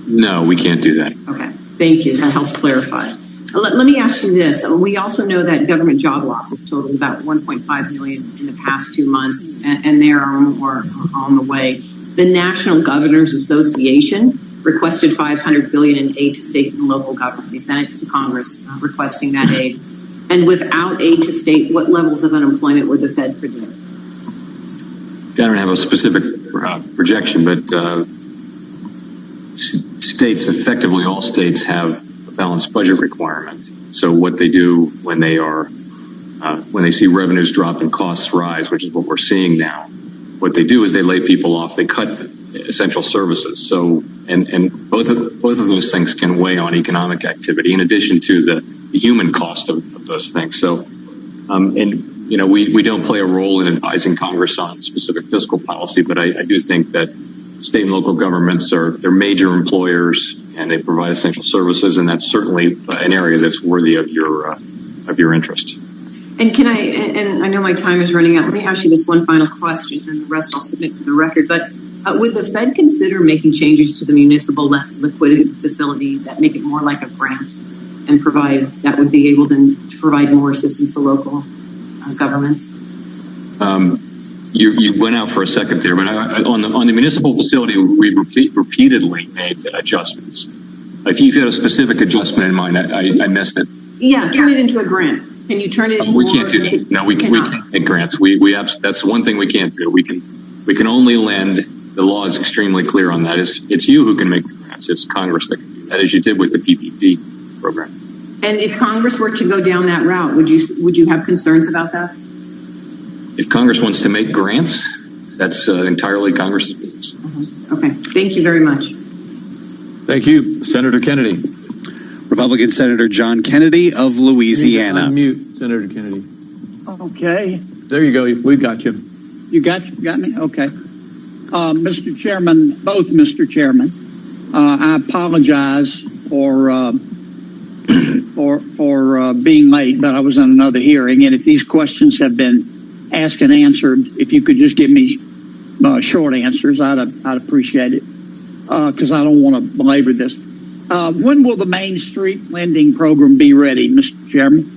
No, we can't do that. Okay, thank you. That helps clarify. Let me ask you this. We also know that government job losses totaled about 1.5 million in the past 2 months, and there are more on the way. The National Governors Association requested $500 billion in aid to state and local government. They sent it to Congress requesting that aid. And without aid to state, what levels of unemployment would the Fed predict? I don't have a specific projection, but states, effectively all states, have a balanced budget requirement. So what they do when they see revenues drop and costs rise, which is what we're seeing now, what they do is they lay people off. They cut essential services. So and both of those things can weigh on economic activity, in addition to the human cost of those things. So we don't play a role in advising Congress on specific fiscal policy, but I do think that state and local governments they're major employers and they provide essential services, and that's certainly an area that's worthy of your interest. And I know my time is running out. Let me ask you this one final question, and the rest I'll submit for the record. But would the Fed consider making changes to the municipal liquidity facility that make it more like a grant and that would be able to provide more assistance to local governments? You went out for a second there, but on the municipal facility, we've repeatedly made adjustments. If you had a specific adjustment in mind, I missed it. Yeah, turn it into a grant. Can you turn it? We can't do that. No, we can't make grants. That's one thing we can't do. We can only lend. The law is extremely clear on that. It's you who can make the grants. It's Congress that can do that, as you did with the PPP program. And if Congress were to go down that route, would you have concerns about that? If Congress wants to make grants, that's entirely Congress's business. Okay. Thank you very much. Thank you, Senator Kennedy. Republican Senator John Kennedy of Louisiana. Unmute, Senator Kennedy. Okay. There you go. We got you. You got me? Okay. Mr. Chairman, Mr. Chairman, I apologize for being late, but I was in another hearing, and if these questions have been asked and answered, if you could just give me short answers, I'd appreciate it, because I don't want to belabor this. When will the Main Street lending program be ready, Mr. Chairman?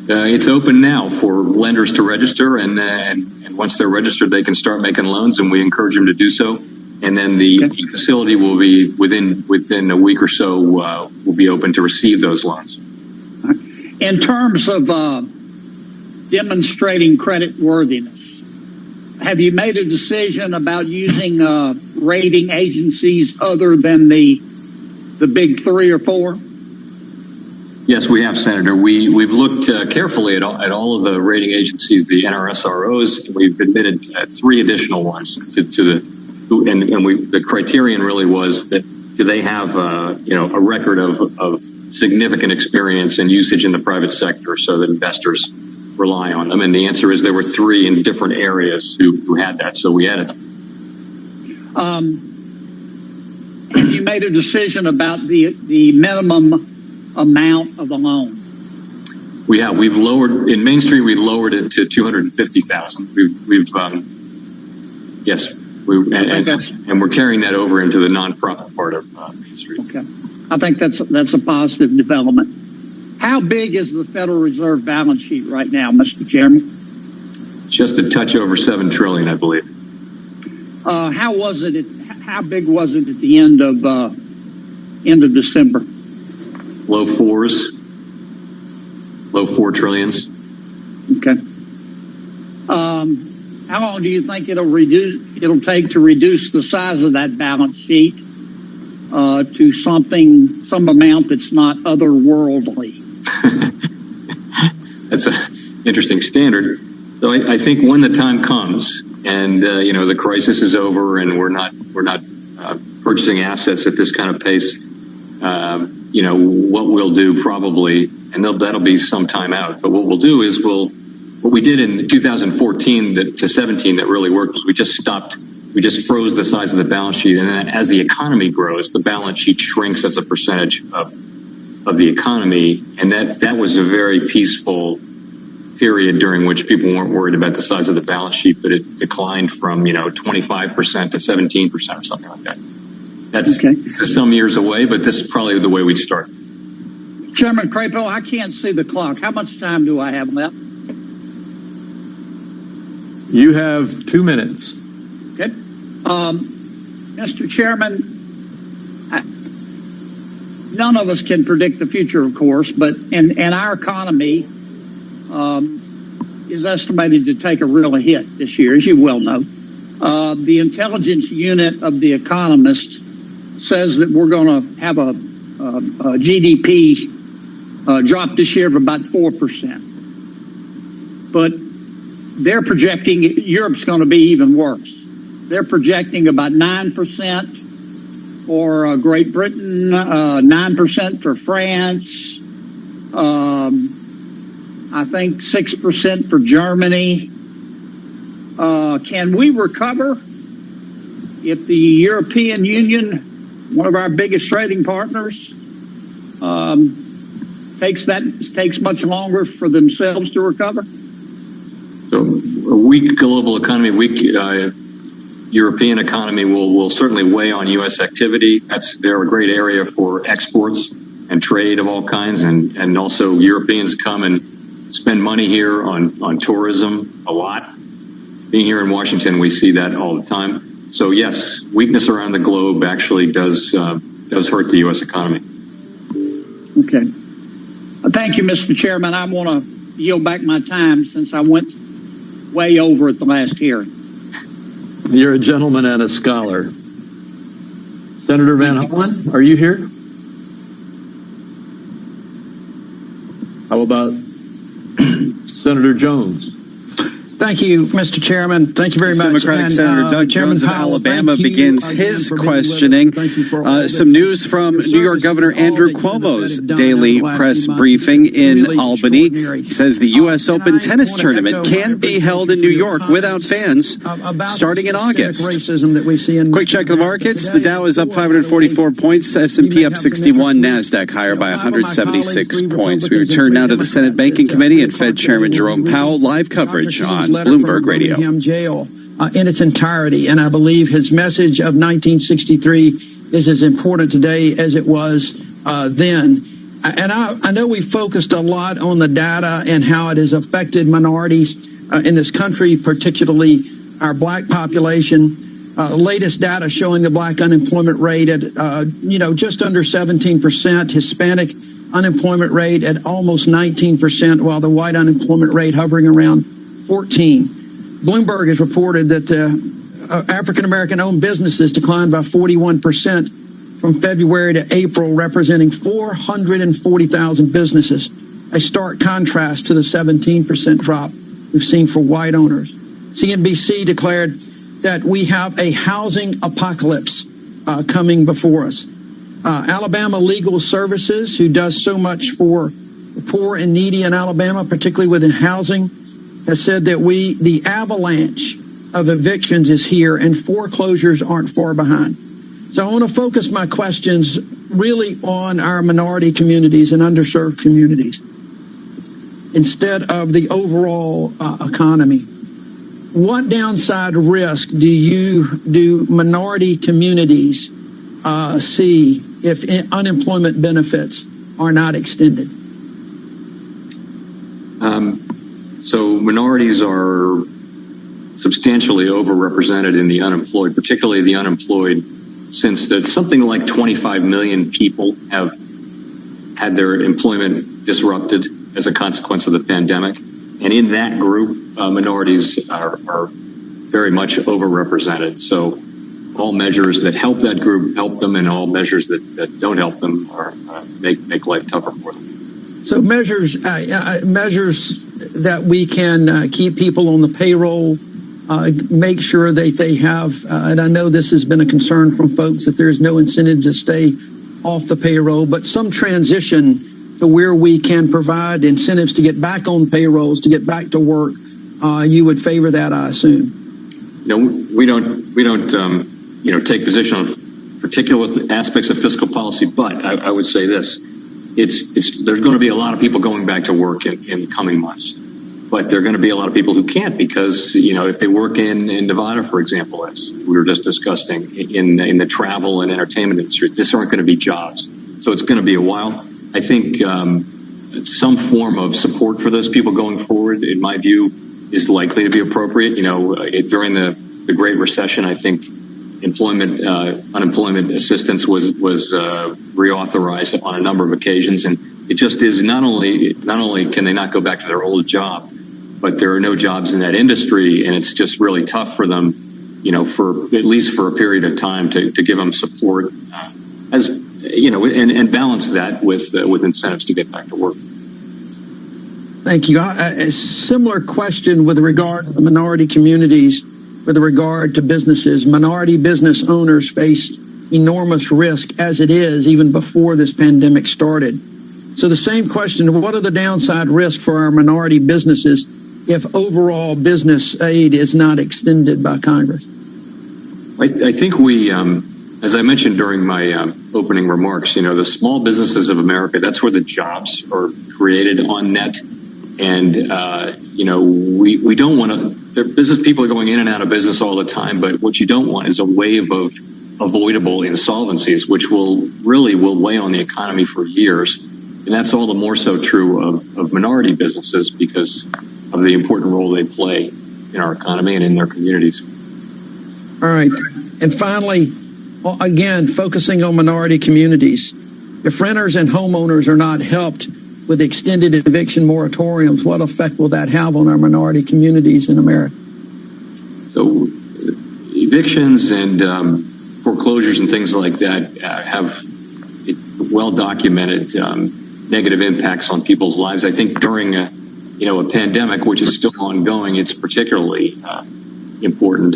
It's open now for lenders to register, and once they're registered, they can start making loans, and we encourage them to do so. And then the facility will be within a week or so will be open to receive those loans. In terms of demonstrating credit worthiness, have you made a decision about using rating agencies other than the big 3 or 4? Yes, we have, Senator. We've looked carefully at all of the rating agencies, the NRSROs. We've admitted 3 additional ones the criterion really was that do they have a record of significant experience and usage in the private sector so that investors rely on them. And the answer is there were 3 in different areas who had that, so we added them. Have you made a decision about the minimum amount of the loan? We have. We've lowered in Main Street. We lowered it to $250,000. Yes, and we're carrying that over into the nonprofit part of Main Street. Okay, I think that's a positive development. How big is the Federal Reserve balance sheet right now, Mr. Chairman? Just a touch over $7 trillion, I believe. How was it? How big was it at the end of December? Low 4s, low 4 trillions. Okay. How long do you think it'll take to reduce the size of that balance sheet to some amount that's not otherworldly? That's an interesting standard. So I think when the time comes and the crisis is over and we're not purchasing assets at this kind of pace, what we'll do probably, and that'll be some time out. But what we'll do is what we did in 2014 to 17 that really worked was we just froze the size of the balance sheet, and then as the economy grows, the balance sheet shrinks as a percentage of of the economy, and that was a very peaceful period during which people weren't worried about the size of the balance sheet, but it declined from 25% to 17% or something like that. That's some years away, but this is probably the way we'd start. Chairman Crapo, I can't see the clock. How much time do I have left? You have 2 minutes. Okay. Mr. Chairman, none of us can predict the future, of course, but in our economy is estimated to take a real hit this year, as you well know. The intelligence unit of The Economist says that we're going to have a GDP drop this year of about 4%. But they're projecting Europe's going to be even worse. They're projecting about 9% for Great Britain, 9% for France, I think 6% for Germany. Can we recover if the European Union, one of our biggest trading partners, takes much longer for themselves to recover? So a weak global economy, weak European economy will certainly weigh on U.S. activity. They're a great area for exports and trade of all kinds, and also Europeans come and spend money here on tourism a lot. Being here in Washington, we see that all the time. So yes, weakness around the globe actually does hurt the U.S. economy. Okay. Thank you, Mr. Chairman. I want to yield back my time since I went way over at the last hearing. You're a gentleman and a scholar. Senator Van Hollen, are you here? How about Senator Jones? Thank you, Mr. Chairman. Thank you very much. Democratic Senator Doug Jones of Alabama begins his questioning. Some news from New York Governor Andrew Cuomo's daily press briefing in Albany. He says the U.S. Open tennis tournament can be held in New York without fans starting in August. Quick check of the markets. The Dow is up 544 points. S&P up 61. NASDAQ higher by 176 points. We return now to the Senate Banking Committee and Fed Chairman Jerome Powell. Live coverage on Bloomberg Radio. Jail in its entirety, and I believe his message of 1963 is as important today as it was then. And I know we focused a lot on the data and how it has affected minorities in this country, particularly our black population. Latest data showing the black unemployment rate at just under 17%, Hispanic unemployment rate at almost 19%, while the white unemployment rate hovering around 14. Bloomberg has reported that the African-American owned businesses declined by 41% from February to April, representing 440,000 businesses, a stark contrast to the 17% drop we've seen for white owners. CNBC declared that we have a housing apocalypse coming before us. Alabama Legal Services, who does so much for the poor and needy in Alabama, particularly within housing, has said that the avalanche of evictions is here and foreclosures aren't far behind. So I want to focus my questions really on our minority communities and underserved communities instead of the overall economy. What downside risk do minority communities see if unemployment benefits are not extended? So minorities are substantially overrepresented in the unemployed, particularly the unemployed, since that something like 25 million people have had their employment disrupted as a consequence of the pandemic. And in that group, minorities are very much overrepresented. So all measures that help that group help them, and all measures that don't help them make life tougher for them. So measures that we can keep people on the payroll, make sure that they have, and I know this has been a concern from folks, that there's no incentive to stay off the payroll, but some transition to where we can provide incentives to get back on payrolls, to get back to work. You would favor that, I assume. We don't take position on particular aspects of fiscal policy, but I would say this. there's going to be a lot of people going back to work in the coming months, but there are going to be a lot of people who can't because, if they work in Nevada, for example, as we were just discussing, in the travel and entertainment industry, this aren't going to be jobs. So it's going to be a while. I think some form of support for those people going forward, in my view, is likely to be appropriate. During the Great Recession, I think unemployment assistance was reauthorized on a number of occasions, and it just is not only can they not go back to their old job, but there are no jobs in that industry, and it's just really tough for them, for at least for a period of time to give them support, and balance that with incentives to get back to work. Thank you. A similar question with regard to the minority communities. With regard to businesses, minority business owners face enormous risk as it is, even before this pandemic started. So the same question, what are the downside risks for our minority businesses if overall business aid is not extended by Congress? I think we, as I mentioned during my opening remarks, the small businesses of America, that's where the jobs are created on net. And, we don't want to, business people are going in and out of business all the time, but what you don't want is a wave of avoidable insolvencies, which will weigh on the economy for years. And that's all the more so true of minority businesses because of the important role they play in our economy and in their communities. All right. And finally, again, focusing on minority communities, if renters and homeowners are not helped with extended eviction moratoriums, what effect will that have on our minority communities in America? So evictions and foreclosures and things like that have well-documented negative impacts on people's lives. I think during a pandemic, which is still ongoing, it's particularly important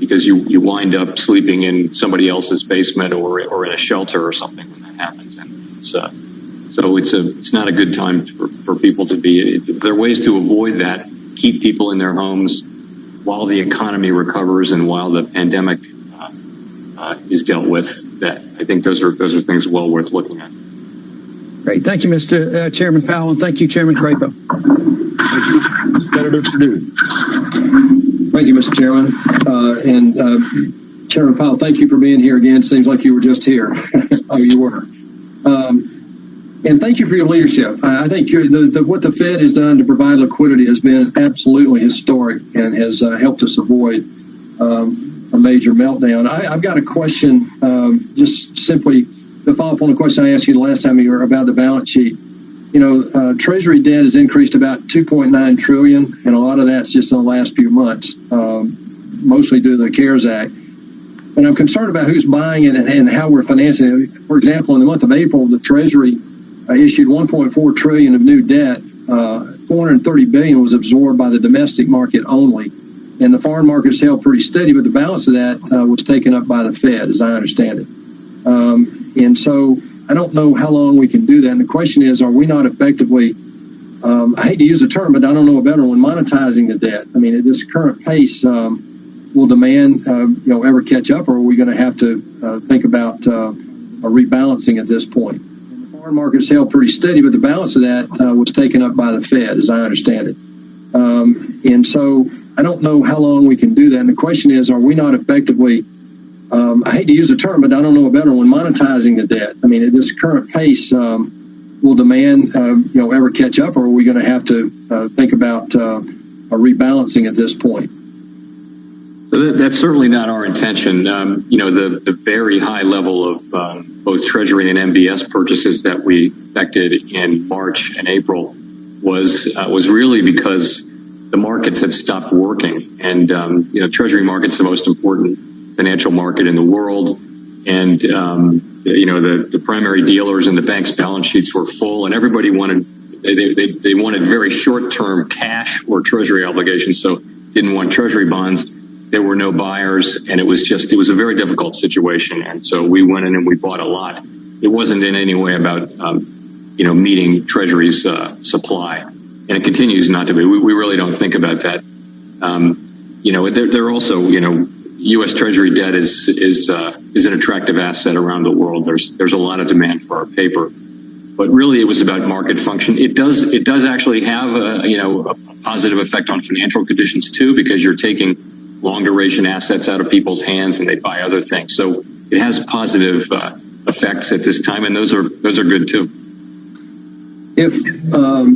because you wind up sleeping in somebody else's basement or in a shelter or something when that happens. And it's not a good time for people to be. There are ways to avoid that, keep people in their homes while the economy recovers and while the pandemic is dealt with. That I think those are things well worth looking at. Great, thank you, Mr. Chairman Powell, and thank you, Chairman Crapo. Thank you, Senator Perdue. Thank you, Mr. Chairman, and Chairman Powell. Thank you for being here again. Seems like you were just here. Oh, you were. And thank you for your leadership. I think what the Fed has done to provide liquidity has been absolutely historic and has helped us avoid a major meltdown. I've got a question, just simply to follow up on the question I asked you the last time you were about the balance sheet. Treasury debt has increased about $2.9 trillion, and a lot of that's just in the last few months, mostly due to the CARES Act. And I'm concerned about who's buying it and how we're financing it. For example, in the month of April, the Treasury issued $1.4 trillion of new debt. $430 billion was absorbed by the domestic market only, and the foreign markets held pretty steady. But the balance of that was taken up by the Fed, as I understand it. And so I don't know how long we can do that. And the question is, are we not effectively? I hate to use the term, but I don't know a better one. Monetizing the debt. I mean, at this current pace, will demand ever catch up, or are we going to have to think about rebalancing at this point? Foreign markets held pretty steady, but the balance of that was taken up by the Fed, as I understand it. And so I don't know how long we can do that. And the question is, are we not effectively, I hate to use the term, but I don't know a better one, monetizing the debt? I mean, at this current pace, will demand ever catch up, or are we going to have to think about rebalancing at this point? So that's certainly not our intention. The very high level of both Treasury and MBS purchases that we effected in March and April was really because the markets had stopped working. And Treasury market's the most important financial market in the world, and the primary dealers and the banks' balance sheets were full, and everybody wanted they wanted very short-term cash or Treasury obligations, so didn't want Treasury bonds. There were no buyers, and it was a very difficult situation. And so we went in and we bought a lot. It wasn't in any way about, meeting Treasury's supply, and it continues not to be. We really don't think about that. They're also, U.S. Treasury debt is an attractive asset around the world. There's a lot of demand for our paper, but really it was about market function. It does actually have a positive effect on financial conditions too, because you're taking long duration assets out of people's hands and they buy other things. So it has positive effects at this time, and those are good too. If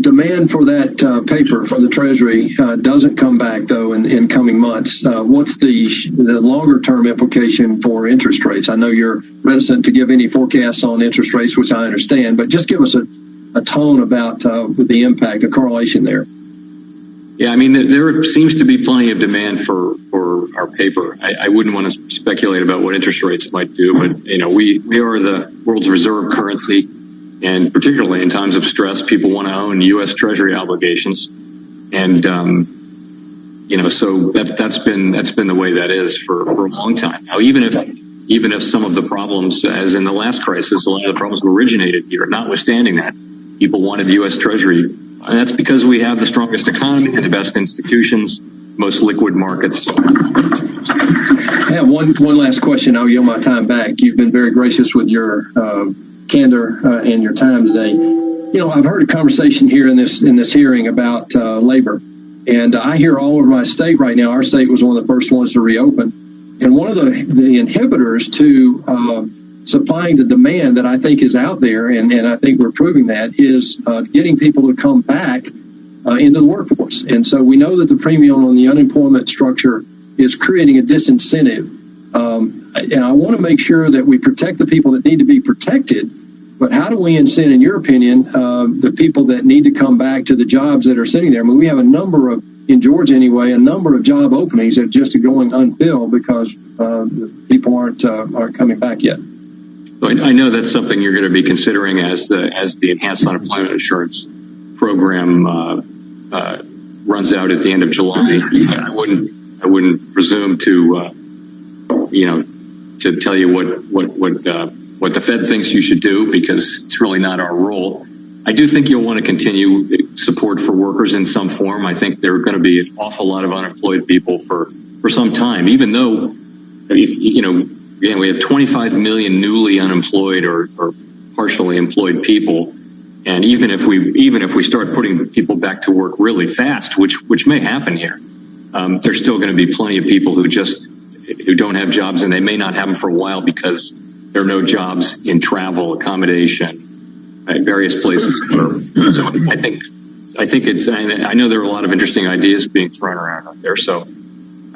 demand for that paper from the Treasury doesn't come back, though, in coming months, what's the longer term implication for interest rates? I know you're reticent to give any forecasts on interest rates, which I understand, but just give us a tone about the impact, a correlation there. Yeah, I mean, there seems to be plenty of demand for our paper. I wouldn't want to speculate about what interest rates might do, but we are the world's reserve currency. And particularly in times of stress, people want to own U.S. Treasury obligations, and so that's been the way that is for a long time now. Even if some of the problems, as in the last crisis, a lot of the problems originated here. Notwithstanding that, people wanted U.S. Treasury, and that's because we have the strongest economy and the best institutions, most liquid markets. I have one last question. I'll yield my time back. You've been very gracious with your candor and your time today. I've heard a conversation here in this hearing about labor, and I hear all over my state right now. Our state was one of the first ones to reopen, and one of the inhibitors to supplying the demand that I think is out there, and I think we're proving that, is getting people to come back into the workforce. And so we know that the premium on the unemployment structure is creating a disincentive. And I want to make sure that we protect the people that need to be protected, but how do we incent, in your opinion, the people that need to come back to the jobs that are sitting there? I mean, we have a number of, in Georgia anyway, a number of job openings that are just going unfilled because people aren't coming back yet. So I know that's something you're going to be considering as the enhanced unemployment insurance program runs out at the end of July. I wouldn't presume to tell you what the Fed thinks you should do, because it's really not our role. I do think you'll want to continue support for workers in some form. I think there are going to be an awful lot of unemployed people for some time, even though, we have 25 million newly unemployed or partially employed people. And even if we start putting people back to work really fast, which may happen here, there's still going to be plenty of people who don't have jobs, and they may not have them for a while because there are no jobs in travel, accommodation, various places. So I think it's. I know there are a lot of interesting ideas being thrown around out there. So,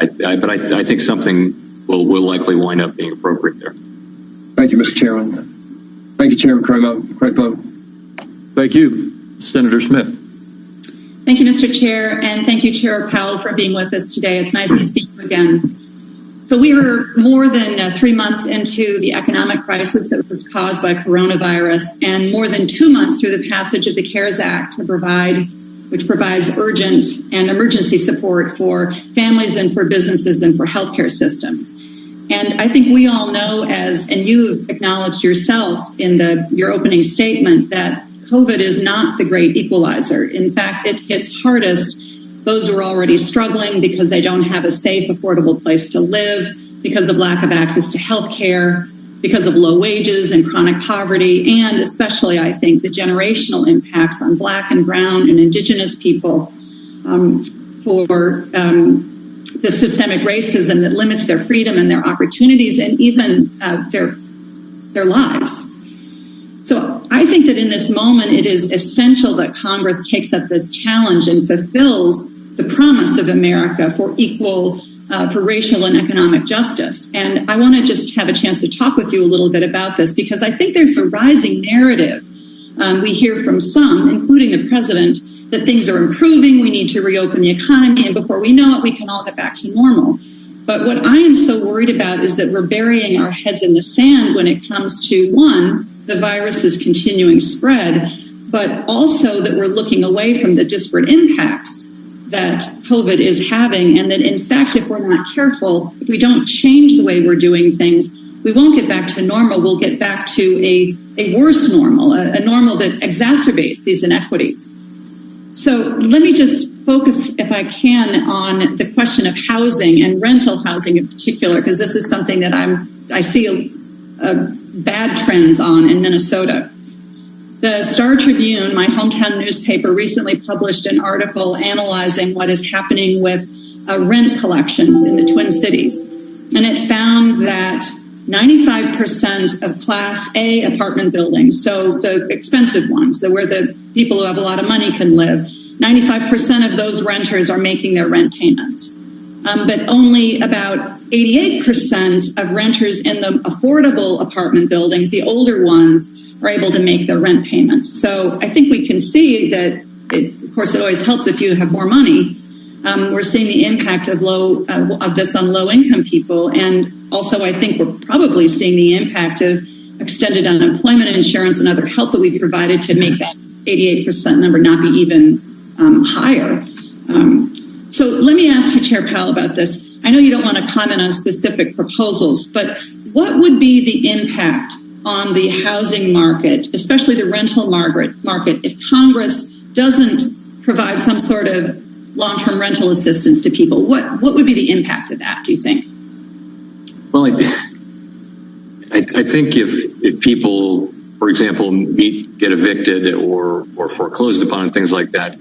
I think something will likely wind up being appropriate there. Thank you, Mr. Chairman. Thank you, Chairman Crapo. Thank you, Senator Smith. Thank you, Mr. Chair, and thank you, Chair Powell, for being with us today. It's nice to see you again. So we are more than 3 months into the economic crisis that was caused by coronavirus, and more than 2 months through the passage of the CARES Act which provides urgent and emergency support for families and for businesses and for healthcare systems. And I think we all know, and you've acknowledged yourself in your opening statement, that COVID is not the great equalizer. In fact, it hits hardest those who are already struggling because they don't have a safe, affordable place to live, because of lack of access to health care, because of low wages and chronic poverty, and especially, I think, the generational impacts on Black and Brown and Indigenous people for the systemic racism that limits their freedom and their opportunities and even their lives. So I think that in this moment, it is essential that Congress takes up this challenge and fulfills the promise of America for for racial and economic justice. And I want to just have a chance to talk with you a little bit about this, because I think there's a rising narrative. We hear from some, including the president, that things are improving, we need to reopen the economy, and before we know it, we can all get back to normal. But what I am so worried about is that we're burying our heads in the sand when it comes to, one, the virus's continuing spread, but also that we're looking away from the disparate impacts that COVID is having, and that, in fact, if we're not careful, if we don't change the way we're doing things, we won't get back to normal. We'll get back to a worse normal, a normal that exacerbates these inequities. So let me just focus, if I can, on the question of housing and rental housing in particular, because this is something that I see bad trends on in Minnesota. The Star Tribune, my hometown newspaper, recently published an article analyzing what is happening with rent collections in the Twin Cities. And it found that 95% of Class A apartment buildings, so the expensive ones, where the people who have a lot of money can live, 95% of those renters are making their rent payments. But only about 88% of renters in the affordable apartment buildings, the older ones, are able to make their rent payments. So I think we can see that, of course, it always helps if you have more money. We're seeing the impact of this on low-income people, and also I think we're probably seeing the impact of extended unemployment insurance and other help that we provided to make that 88% number not be even higher. So let me ask you, Chair Powell, about this. I know you don't want to comment on specific proposals, but what would be the impact on the housing market, especially the rental market, if Congress doesn't provide some sort of long-term rental assistance to people? What would be the impact of that, do you think? Well, I think if people, for example, get evicted or foreclosed upon and things like that,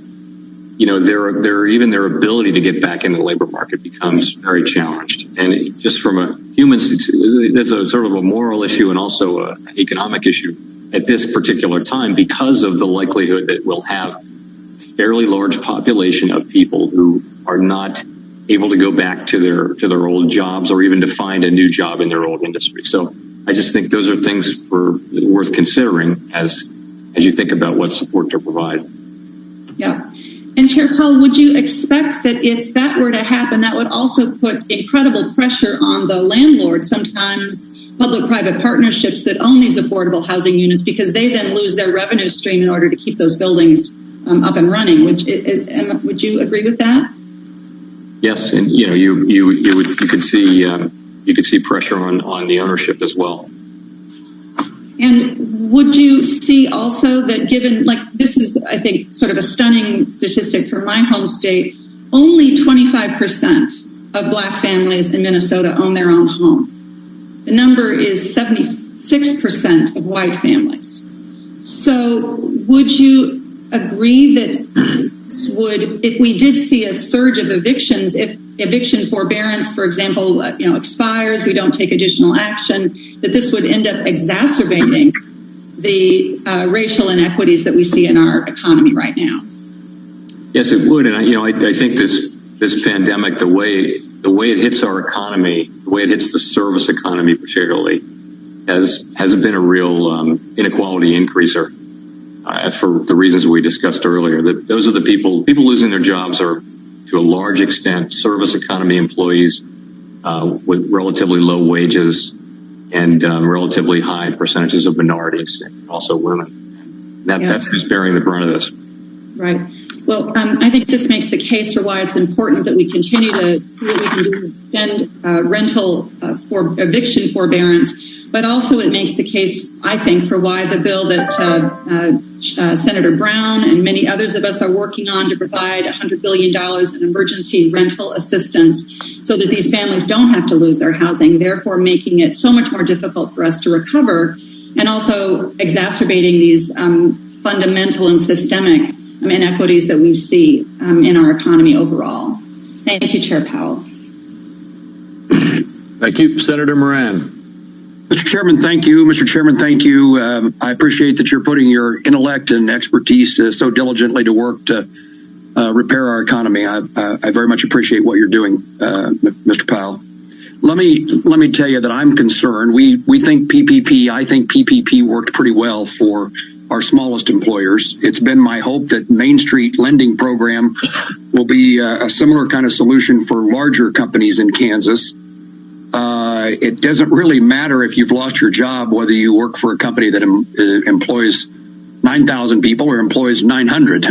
you know, their ability to get back into the labor market becomes very challenged. And just from a human, there's a sort of a moral issue and also an economic issue at this particular time because of the likelihood that we'll have a fairly large population of people who are not able to go back to their old jobs or even to find a new job in their old industry. So I just think those are things worth considering as you think about what support to provide. Yeah. And Chair Powell, would you expect that if that were to happen, that would also put incredible pressure on the landlords, sometimes public-private partnerships that own these affordable housing units, because they then lose their revenue stream in order to keep those buildings up and running? Would you agree with that? Yes, and you know you could see pressure on the ownership as well. And would you see also that, given, like, this is, I think, sort of a stunning statistic from my home state, only 25% of Black families in Minnesota own their own home. The number is 76% of white families. So would you agree that if we did see a surge of evictions, if eviction forbearance, for example, expires, we don't take additional action, that this would end up exacerbating the racial inequities that we see in our economy right now? Yes, it would, and I think this pandemic, the way it hits our economy, the way it hits the service economy particularly, has been a real inequality increaser. For the reasons we discussed earlier, that those are the people losing their jobs are to a large extent service economy employees with relatively low wages and relatively high percentages of minorities and also women. That's who's bearing the brunt of this. Right. Well, I think this makes the case for why it's important that we continue to see what we can do to extend rental for eviction forbearance. But also it makes the case, I think, for why the bill that Senator Brown and many others of us are working on to provide $100 billion in emergency rental assistance so that these families don't have to lose their housing, therefore making it so much more difficult for us to recover and also exacerbating these fundamental and systemic inequities that we see in our economy overall. Thank you, Chair Powell. Thank you. Senator Moran. Mr. Chairman, thank you. Mr. Chairman, thank you. I appreciate that you're putting your intellect and expertise so diligently to work to repair our economy. I very much appreciate what you're doing, Mr. Powell. Let me tell you that I'm concerned. We think I think PPP worked pretty well for our smallest employers. It's been my hope that Main Street lending program will be a similar kind of solution for larger companies in Kansas. It doesn't really matter if you've lost your job, whether you work for a company that employs 9,000 people or employs 900.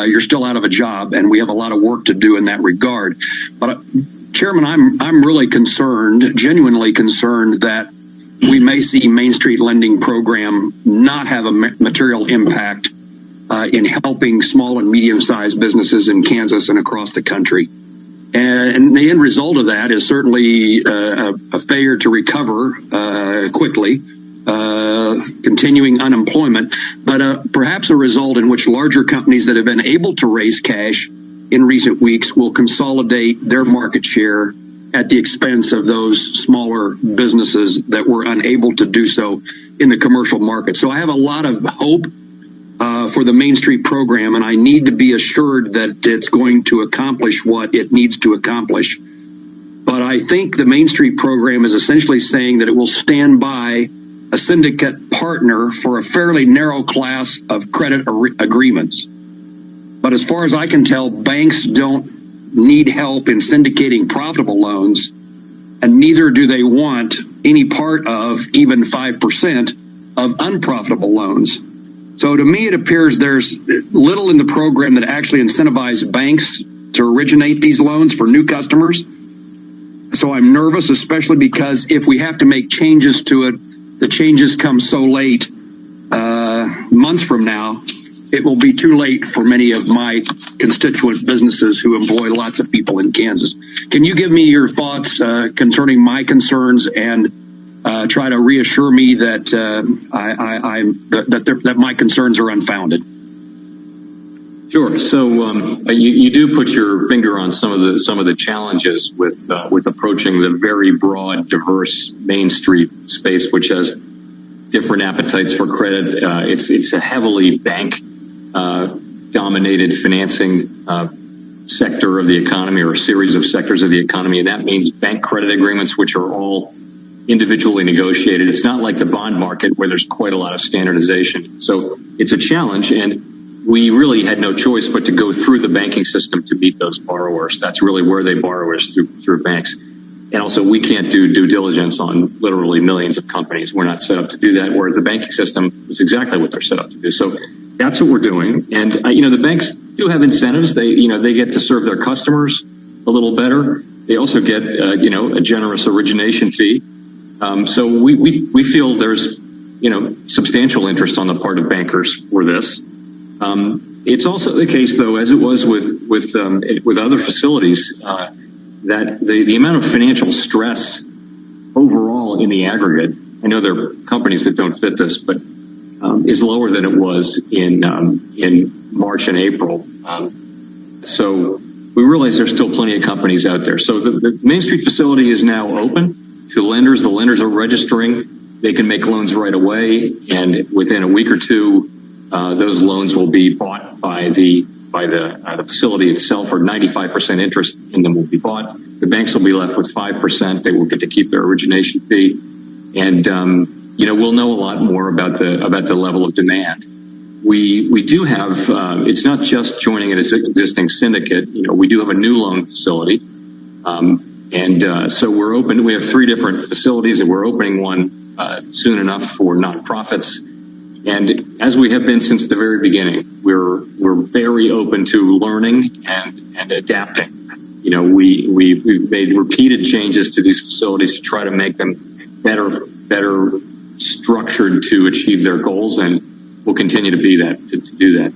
You're still out of a job, and we have a lot of work to do in that regard. But, Chairman, I'm really concerned, genuinely concerned, that we may see Main Street lending program not have a material impact in helping small and medium-sized businesses in Kansas and across the country. And the end result of that is certainly a failure to recover quickly, continuing unemployment, but perhaps a result in which larger companies that have been able to raise cash in recent weeks will consolidate their market share at the expense of those smaller businesses that were unable to do so in the commercial market. So I have a lot of hope for the Main Street program, and I need to be assured that it's going to accomplish what it needs to accomplish. But I think the Main Street program is essentially saying that it will stand by a syndicate partner for a fairly narrow class of credit agreements. But as far as I can tell, banks don't need help in syndicating profitable loans, and neither do they want any part of even 5% of unprofitable loans. So to me, it appears there's little in the program that actually incentivizes banks to originate these loans for new customers. So I'm nervous, especially because if we have to make changes to it, the changes come so late, months from now, it will be too late for many of my constituent businesses who employ lots of people in Kansas. Can you give me your thoughts concerning my concerns and try to reassure me that that my concerns are unfounded? Sure. So you do put your finger on some of the challenges with approaching the very broad, diverse Main Street space, which has different appetites for credit. It's a heavily bank dominated financing sector of the economy, or a series of sectors of the economy, and that means bank credit agreements, which are all individually negotiated. It's not like the bond market where there's quite a lot of standardization. So it's a challenge, and we really had no choice but to go through the banking system to meet those borrowers. That's really where they borrow us, through banks. And also, we can't do due diligence on literally millions of companies. We're not set up to do that, whereas the banking system is exactly what they're set up to do. So that's what we're doing. And, the banks do have incentives. They get to serve their customers a little better. They also get, a generous origination fee. So we feel there's, substantial interest on the part of bankers for this. It's also the case, though, as it was with other facilities, that the amount of financial stress overall in the aggregate, I know there are companies that don't fit this, but is lower than it was in March and April. So we realize there's still plenty of companies out there. So the Main Street facility is now open to lenders. The lenders are registering. They can make loans right away, and within a week or two, those loans will be bought by the facility itself, or 95% interest in them will be bought. The banks will be left with 5%. They will get to keep their origination fee, and we'll know a lot more about the level of demand. We do have. It's not just joining an existing syndicate. We do have a new loan facility, and so we're open. We have 3 different facilities, and we're opening one soon enough for nonprofits. And as we have been since the very beginning, we're very open to learning and adapting. We've made repeated changes to these facilities to try to make them better structured to achieve their goals, and we'll continue to be that to do that.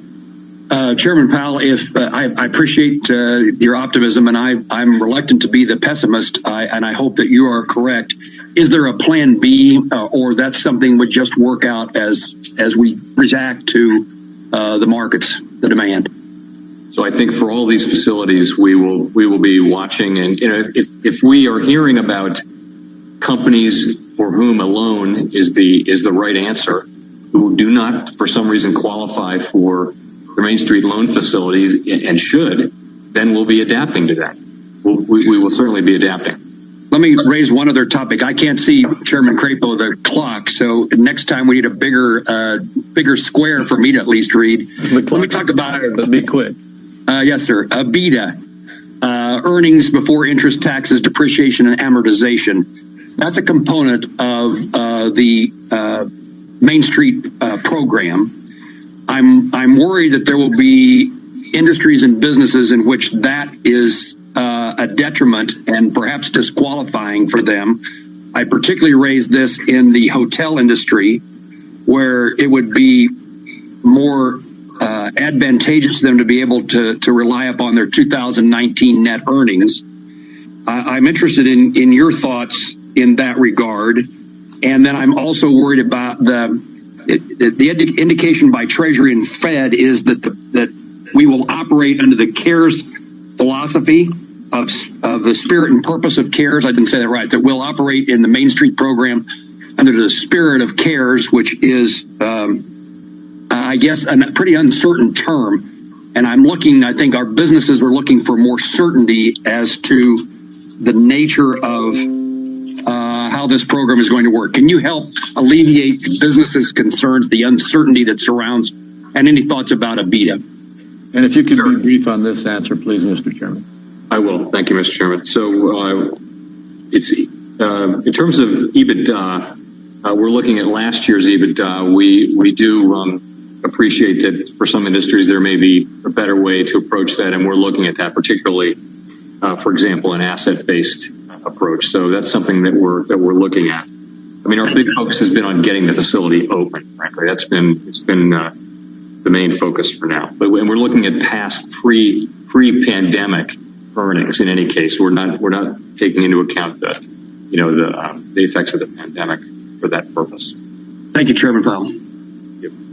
Chairman Powell, if I appreciate your optimism, and I'm reluctant to be the pessimist, and I hope that you are correct. Is there a plan B, or that's something would just work out as we react to the markets, the demand? So I think for all these facilities, we will be watching, and if we are hearing about companies for whom a loan is the right answer, who do not for some reason qualify for the Main Street loan facilities and should, then we'll be adapting to that. We will certainly be adapting. Let me raise one other topic. I can't see Chairman Crapo the clock, so next time we need a bigger square for me to at least read. Let me talk about it, but be quick. Yes, sir. BETA, earnings before interest, taxes, depreciation, and amortization. That's a component of the Main Street program. I'm worried that there will be industries and businesses in which that is a detriment and perhaps disqualifying for them. I particularly raised this in the hotel industry, where it would be more advantageous to them to be able to rely upon their 2019 net earnings. I'm interested in your thoughts in that regard. And then I'm also worried about the indication by Treasury and Fed is that we will operate under the CARES philosophy of the spirit and purpose of CARES. I didn't say that right. That we'll operate in the Main Street program under the spirit of CARES, which is, I guess, a pretty uncertain term. And I think our businesses are looking for more certainty as to the nature of how this program is going to work. Can you help alleviate businesses' concerns, the uncertainty that surrounds, and any thoughts about EBITDA? And if you could be brief on this answer, please, Mr. Chairman. I will. Thank you, Mr. Chairman. So it's in terms of EBITDA, we're looking at last year's EBITDA. We do appreciate that for some industries there may be a better way to approach that, and we're looking at that, particularly, for example, an asset-based approach. So that's something that we're looking at. I mean, our big focus has been on getting the facility open. Frankly, it's been the main focus for now. But when we're looking at past pre-pandemic earnings, in any case, we're not taking into account the effects of the pandemic for that purpose. Thank you, Chairman Powell.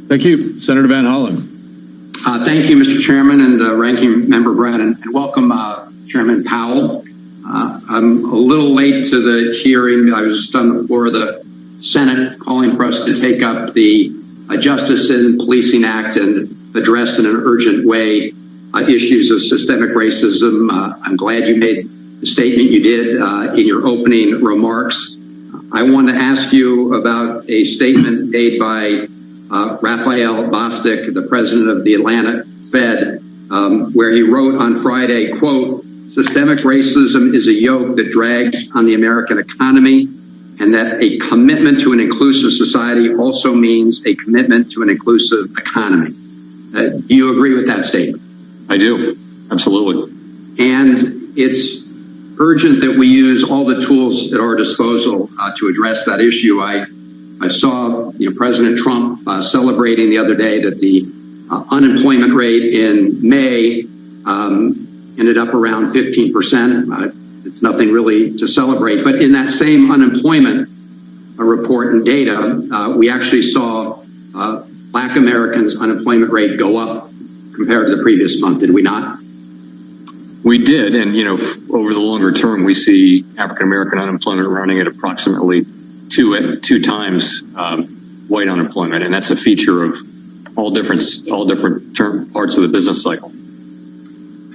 Thank you, Senator Van Hollen. Thank you, Mr. Chairman and Ranking Member Brennan, and welcome, Chairman Powell. I'm a little late to the hearing. I was just on the floor of the Senate calling for us to take up the Justice in Policing Act and address in an urgent way issues of systemic racism. I'm glad you made the statement you did in your opening remarks. I want to ask you about a statement made by Raphael Bostic, the president of the Atlanta Fed, where he wrote on Friday, quote, "Systemic racism is a yoke that drags on the American economy, and that a commitment to an inclusive society also means a commitment to an inclusive economy." Do you agree with that statement? I do. Absolutely. And it's urgent that we use all the tools at our disposal to address that issue. I saw President Trump celebrating the other day that the unemployment rate in May ended up around 15%. It's nothing really to celebrate. But in that same unemployment report and data, we actually saw Black Americans' unemployment rate go up compared to the previous month. Did we not? We did. And, over the longer term, we see African American unemployment running at approximately two times white unemployment. And that's a feature of all different parts of the business cycle.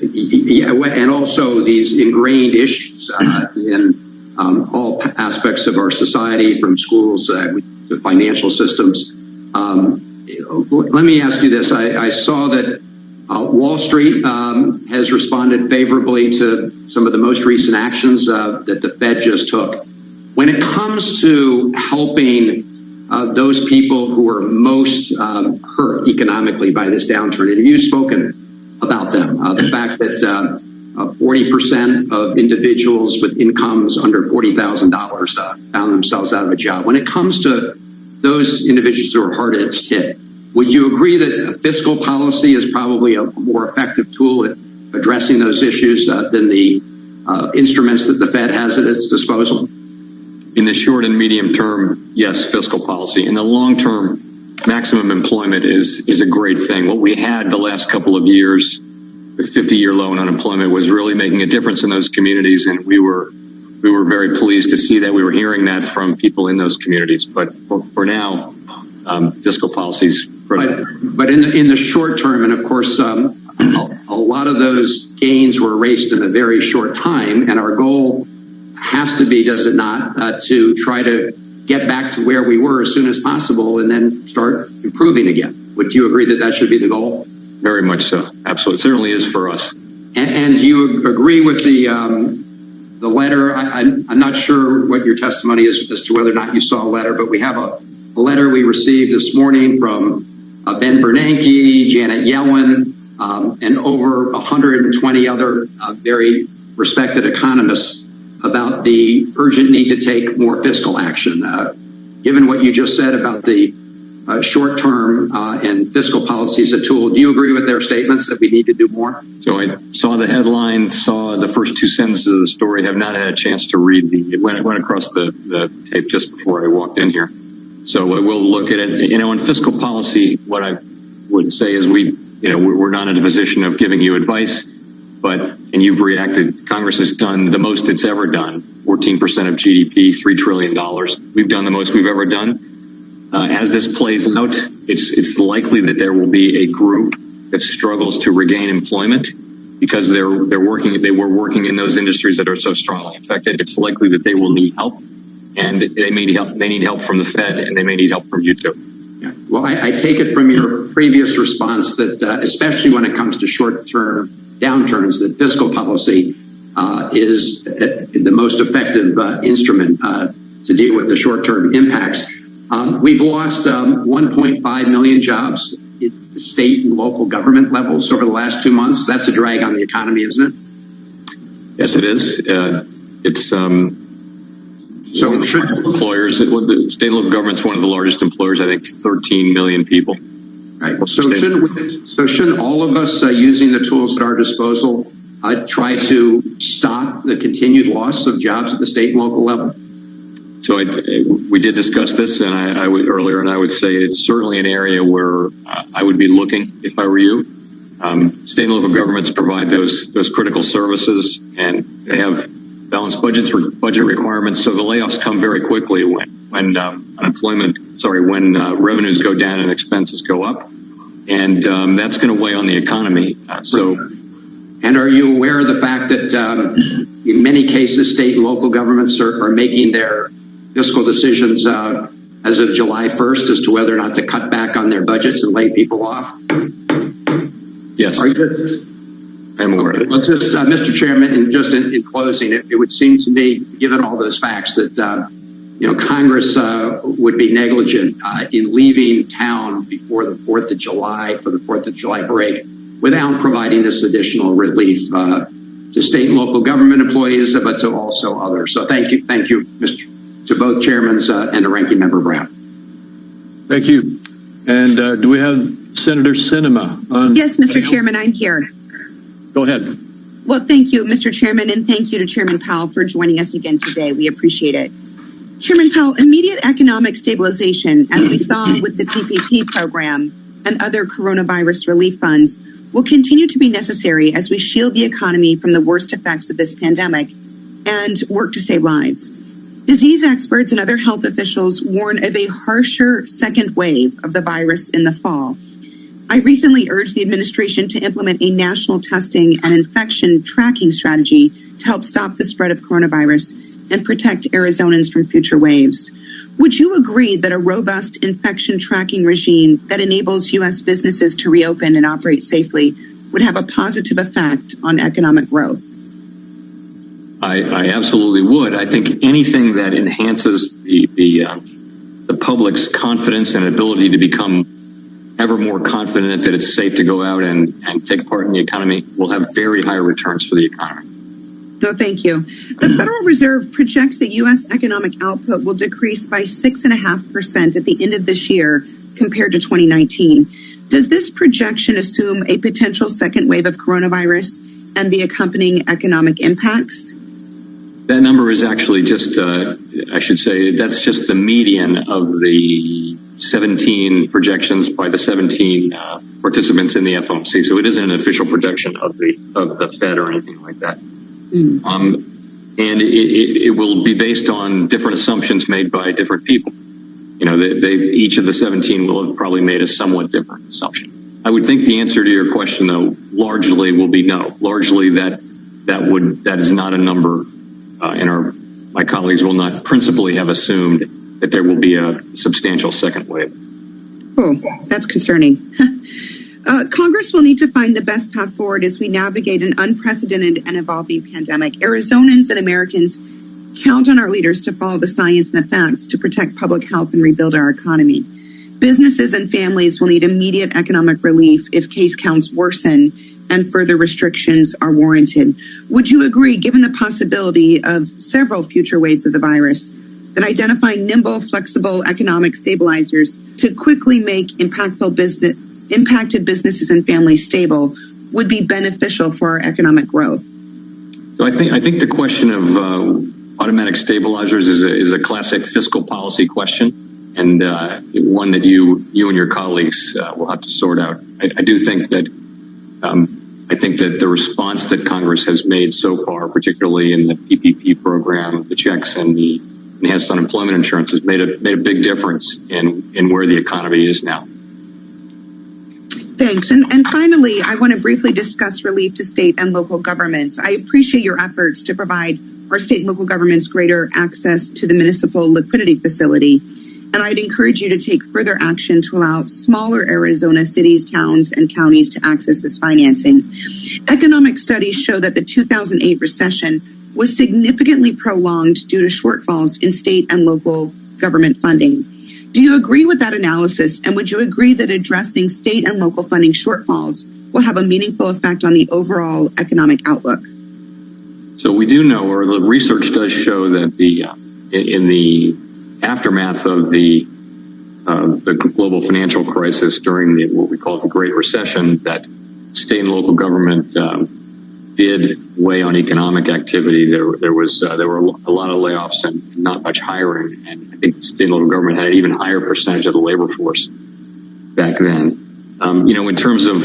Yeah, and also these ingrained issues in all aspects of our society, from schools to financial systems. Let me ask you this. I saw that Wall Street has responded favorably to some of the most recent actions that the Fed just took. When it comes to helping those people who are most hurt economically by this downturn, and you've spoken about them, the fact that 40% of individuals with incomes under $40,000 found themselves out of a job. When it comes to those individuals who are hardest hit, would you agree that fiscal policy is probably a more effective tool at addressing those issues than the instruments that the Fed has at its disposal? In the short and medium term, yes, fiscal policy. In the long term, maximum employment is a great thing. What we had the last couple of years with 50-year low unemployment was really making a difference in those communities, and we were very pleased to see that. We were hearing that from people in those communities. But for now, fiscal policy is critical. But in the short term, and of course, a lot of those gains were erased in a very short time, and our goal has to be, does it not, to try to get back to where we were as soon as possible and then start improving again. Would you agree that that should be the goal? Very much so. Absolutely. It certainly is for us. And do you agree with the letter? I'm not sure what your testimony is as to whether or not you saw a letter, but we have a letter we received this morning from Ben Bernanke, Janet Yellen, and over 120 other very respected economists about the urgent need to take more fiscal action. Given what you just said about the short-term and fiscal policy as a tool. Do you agree with their statements that we need to do more? So I saw the headline, saw the first two sentences of the story, have not had a chance to read it went across the tape just before I walked in here. So I will look at it. In fiscal policy, what I would say is we're not in a position of giving you advice, and you've reacted. Congress has done the most it's ever done, 14% of GDP, $3 trillion. We've done the most we've ever done. As this plays out, it's likely that there will be a group that struggles to regain employment because they were working in those industries that are so strongly affected. It's likely that they will need help, and they need help from the Fed, and they may need help from you too. Well, I take it from your previous response that especially when it comes to short-term downturns, that fiscal policy is the most effective instrument to deal with the short-term impacts. We've lost 1.5 million jobs at the state and local government levels over the last 2 months. That's a drag on the economy, isn't it? Yes, it is. It's so employers. The state and local government's one of the largest employers. I think 13 million people. Right. So shouldn't all of us using the tools at our disposal try to stop the continued loss of jobs at the state and local level? So we did discuss this, and I would earlier, and I would say it's certainly an area where I would be looking if I were you. State and local governments provide those critical services, and they have balanced budget requirements. So the layoffs come very quickly when revenues go down and expenses go up, and that's going to weigh on the economy. And are you aware of the fact that in many cases, state and local governments are making their fiscal decisions as of July 1st as to whether or not to cut back on their budgets and lay people off? Yes. I'm aware of it. Well, just, Mr. Chairman, and just in closing, it would seem to me, given all those facts, that Congress would be negligent in leaving town before the 4th of July for the 4th of July break without providing this additional relief to state and local government employees, but to also others. So thank you, to both chairmen and the ranking member Brown. Thank you. And do we have Senator Sinema on? Yes, Mr. Chairman, I'm here. Go ahead. Well, thank you, Mr. Chairman, and thank you to Chairman Powell for joining us again today. We appreciate it. Chairman Powell, immediate economic stabilization, as we saw with the PPP program and other coronavirus relief funds, will continue to be necessary as we shield the economy from the worst effects of this pandemic and work to save lives. Disease experts and other health officials warn of a harsher second wave of the virus in the fall. I recently urged the administration to implement a national testing and infection tracking strategy to help stop the spread of coronavirus and protect Arizonans from future waves. Would you agree that a robust infection tracking regime that enables U.S. businesses to reopen and operate safely would have a positive effect on economic growth? I absolutely would. I think anything that enhances the public's confidence and ability to become ever more confident that it's safe to go out and take part in the economy will have very high returns for the economy. No, thank you. The Federal Reserve projects that U.S. economic output will decrease by 6.5% at the end of this year compared to 2019. Does this projection assume a potential second wave of coronavirus and the accompanying economic impacts? That number is actually just, I should say, that's just the median of the 17 projections by the 17 participants in the FOMC. So it isn't an official projection of the Fed or anything like that. And it will be based on different assumptions made by different people. Each of the 17 will have probably made a somewhat different assumption. I would think the answer to your question, though, largely will be no. Largely, that is not a number. My colleagues will not principally have assumed that there will be a substantial second wave. Oh, that's concerning. Congress will need to find the best path forward as we navigate an unprecedented and evolving pandemic. Arizonans and Americans count on our leaders to follow the science and the facts to protect public health and rebuild our economy. Businesses and families will need immediate economic relief if case counts worsen and further restrictions are warranted. Would you agree, given the possibility of several future waves of the virus, that identifying nimble, flexible economic stabilizers to quickly make impacted businesses and families stable would be beneficial for our economic growth? So I think the question of automatic stabilizers is a classic fiscal policy question, and one that you and your colleagues will have to sort out. I do think that the response that Congress has made so far, particularly in the PPP program, the checks and the enhanced unemployment insurance, has made a big difference in where the economy is now. Thanks. And finally, I want to briefly discuss relief to state and local governments. I appreciate your efforts to provide our state and local governments greater access to the municipal liquidity facility. And I'd encourage you to take further action to allow smaller Arizona cities, towns, and counties to access this financing. Economic studies show that the 2008 recession was significantly prolonged due to shortfalls in state and local government funding. Do you agree with that analysis? And would you agree that addressing state and local funding shortfalls will have a meaningful effect on the overall economic outlook? So we do know, or the research does show that in the aftermath of the global financial crisis during what we call the Great Recession, that state and local government did weigh on economic activity. There were a lot of layoffs and not much hiring, and I think the state and local government had an even higher percentage of the labor force back then. In terms of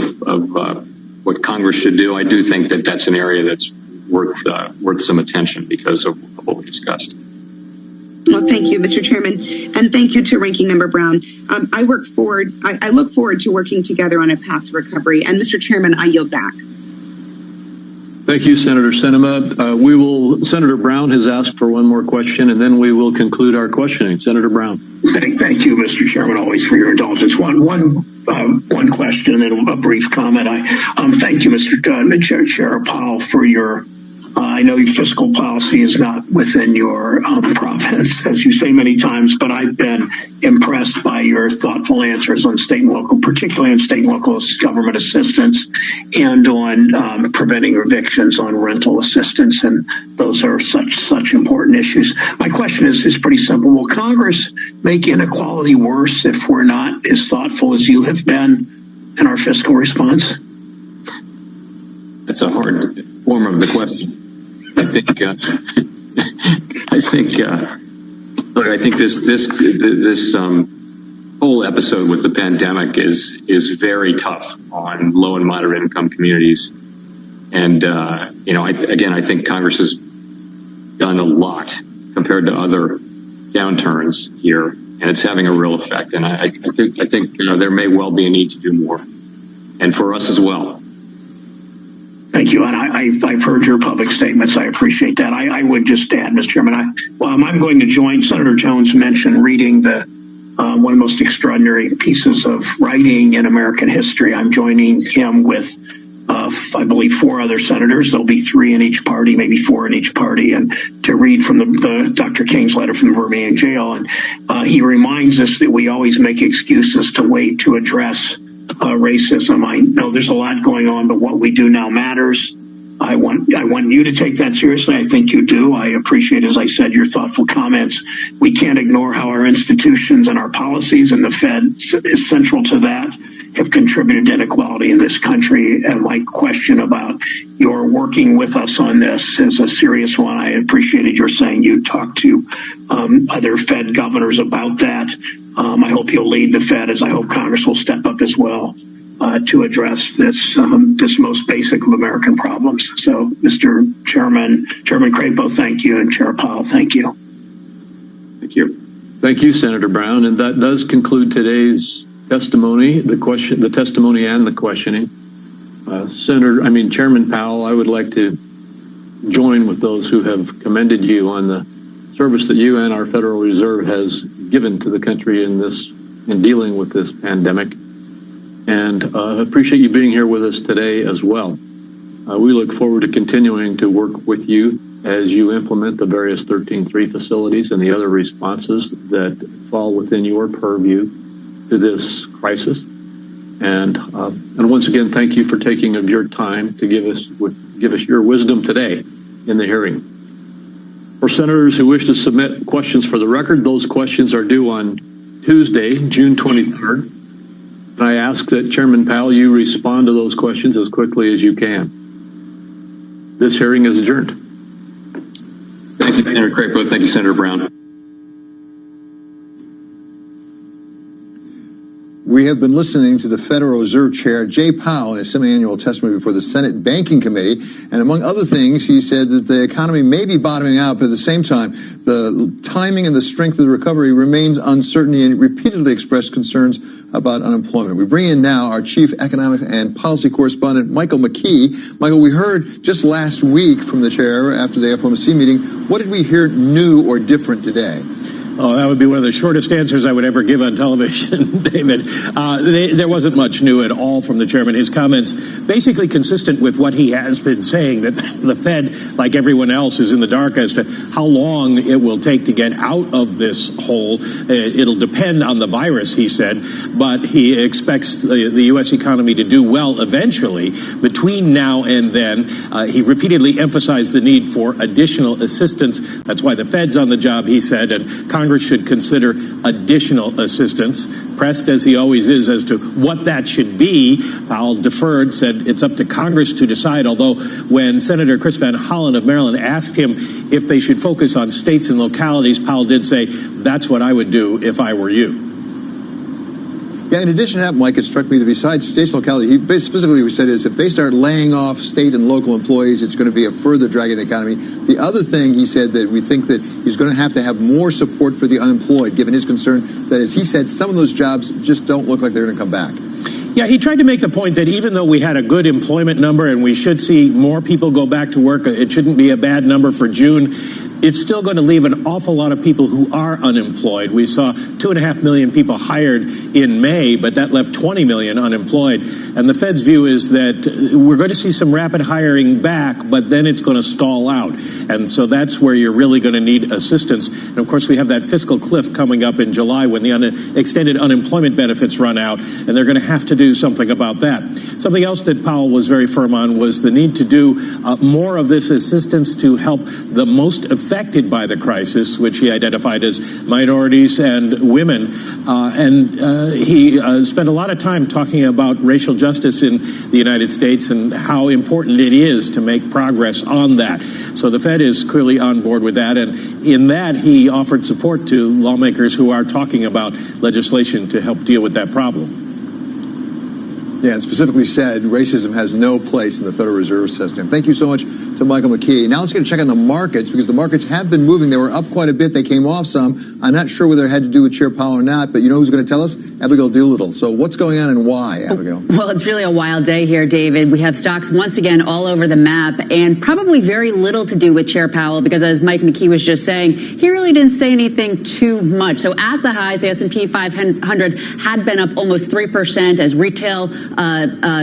what Congress should do, I do think that that's an area that's worth some attention because of what we discussed. Well, thank you, Mr. Chairman, and thank you to Ranking Member Brown. I look forward to working together on a path to recovery. And Mr. Chairman, I yield back. Thank you, Senator Sinema. Senator Brown has asked for one more question, and then we will conclude our questioning. Senator Brown. Thank you, Mr. Chairman, always for your indulgence. One question and then a brief comment. Thank you, Mr. Chair Powell, for your. I know your fiscal policy is not within your province, as you say many times, but I've been impressed by your thoughtful answers on state and local, particularly on state and local government assistance and on preventing evictions on rental assistance. And those are such important issues. My question is pretty simple. Will Congress make inequality worse if we're not as thoughtful as you have been in our fiscal response? That's a hard form of the question. I think this whole episode with the pandemic is very tough on low and moderate income communities, and I think Congress has done a lot compared to other downturns here, and it's having a real effect. And I think there may well be a need to do more, and for us as well. Thank you, and I've heard your public statements. I appreciate that. I would just add, Mr. Chairman, I'm going to join Senator Jones mentioned reading the one of the most extraordinary pieces of writing in American history. I'm joining him with, I believe, 4 other senators. There'll be 3 in each party, maybe 4 in each party, and to read from the Dr. King's letter from the Birmingham jail. And he reminds us that we always make excuses to wait to address racism. I know there's a lot going on, but what we do now matters. I want you to take that seriously. I think you do. I appreciate, as I said, your thoughtful comments. We can't ignore how our institutions and our policies, and the Fed is central to that, have contributed to inequality in this country. And my question about your working with us on this is a serious one. I appreciated your saying you talked to other Fed governors about that. I hope you'll lead the Fed, as I hope Congress will step up as well to address this most basic of American problems. So, Mr. Chairman Crapo, thank you, and Chair Powell, thank you. Thank you. Thank you, Senator Brown, and that does conclude today's testimony, the testimony and the questioning. Chairman Powell, I would like to join with those who have commended you on the service that you and our Federal Reserve has given to the country in dealing with this pandemic, and appreciate you being here with us today as well. We look forward to continuing to work with you as you implement the various 13.3 facilities and the other responses that fall within your purview to this crisis. And once again, thank you for taking of your time to give us your wisdom today in the hearing. For senators who wish to submit questions for the record, those questions are due on Tuesday, June 23rd. And I ask that Chairman Powell, you respond to those questions as quickly as you can. This hearing is adjourned. Thank you, Senator Crapo. Thank you, Senator Brown. We have been listening to the Federal Reserve Chair, Jay Powell, in his semi-annual testimony before the Senate Banking Committee. And among other things, he said that the economy may be bottoming out, but at the same time, the timing and the strength of the recovery remains uncertain, and repeatedly expressed concerns about unemployment. We bring in now our chief economic and policy correspondent, Michael McKee. Michael, we heard just last week from the chair after the FOMC meeting. What did we hear new or different today? Oh, that would be one of the shortest answers I would ever give on television, David. There wasn't much new at all from the chairman. His comments basically consistent with what he has been saying, that the Fed, like everyone else, is in the dark as to how long it will take to get out of this hole. It'll depend on the virus, he said, but he expects the U.S. economy to do well eventually. Between now and then, he repeatedly emphasized the need for additional assistance. That's why the Fed's on the job, he said, and Congress should consider additional assistance. Pressed as he always is as to what that should be, Powell deferred, said it's up to Congress to decide, although when Senator Chris Van Hollen of Maryland asked him if they should focus on states and localities, Powell did say, that's what I would do if I were you. Yeah, in addition to that, Mike, it struck me that besides states and locality, he specifically what he said is if they start laying off state and local employees, it's going to be a further drag in the economy. The other thing he said that we think that he's going to have more support for the unemployed, given his concern that, as he said, some of those jobs just don't look like they're going to come back. Yeah, he tried to make the point that even though we had a good employment number and we should see more people go back to work, it shouldn't be a bad number for June. It's still going to leave an awful lot of people who are unemployed. We saw 2.5 million people hired in May, but that left 20 million unemployed. And the Fed's view is that we're going to see some rapid hiring back, but then it's going to stall out. And so that's where you're really going to need assistance. And of course, we have that fiscal cliff coming up in July when the extended unemployment benefits run out, and they're going to have to do something about that. Something else that Powell was very firm on was the need to do more of this assistance to help the most affected by the crisis, which he identified as minorities and women. He spent a lot of time talking about racial justice in the United States and how important it is to make progress on that. So the Fed is clearly on board with that. And in that, he offered support to lawmakers who are talking about legislation to help deal with that problem. Yeah, and specifically said racism has no place in the Federal Reserve System. Thank you so much to Michael McKee. Now let's get a check on the markets, because the markets have been moving. They were up quite a bit. They came off some. I'm not sure whether it had to do with Chair Powell or not, but you know who's going to tell us? Abigail Doolittle. So what's going on and why, Abigail? Well, it's really a wild day here, David. We have stocks once again all over the map, and probably very little to do with Chair Powell, because as Mike McKee was just saying, he really didn't say anything too much. So at the highs, the S&P 500 had been up almost 3% as retail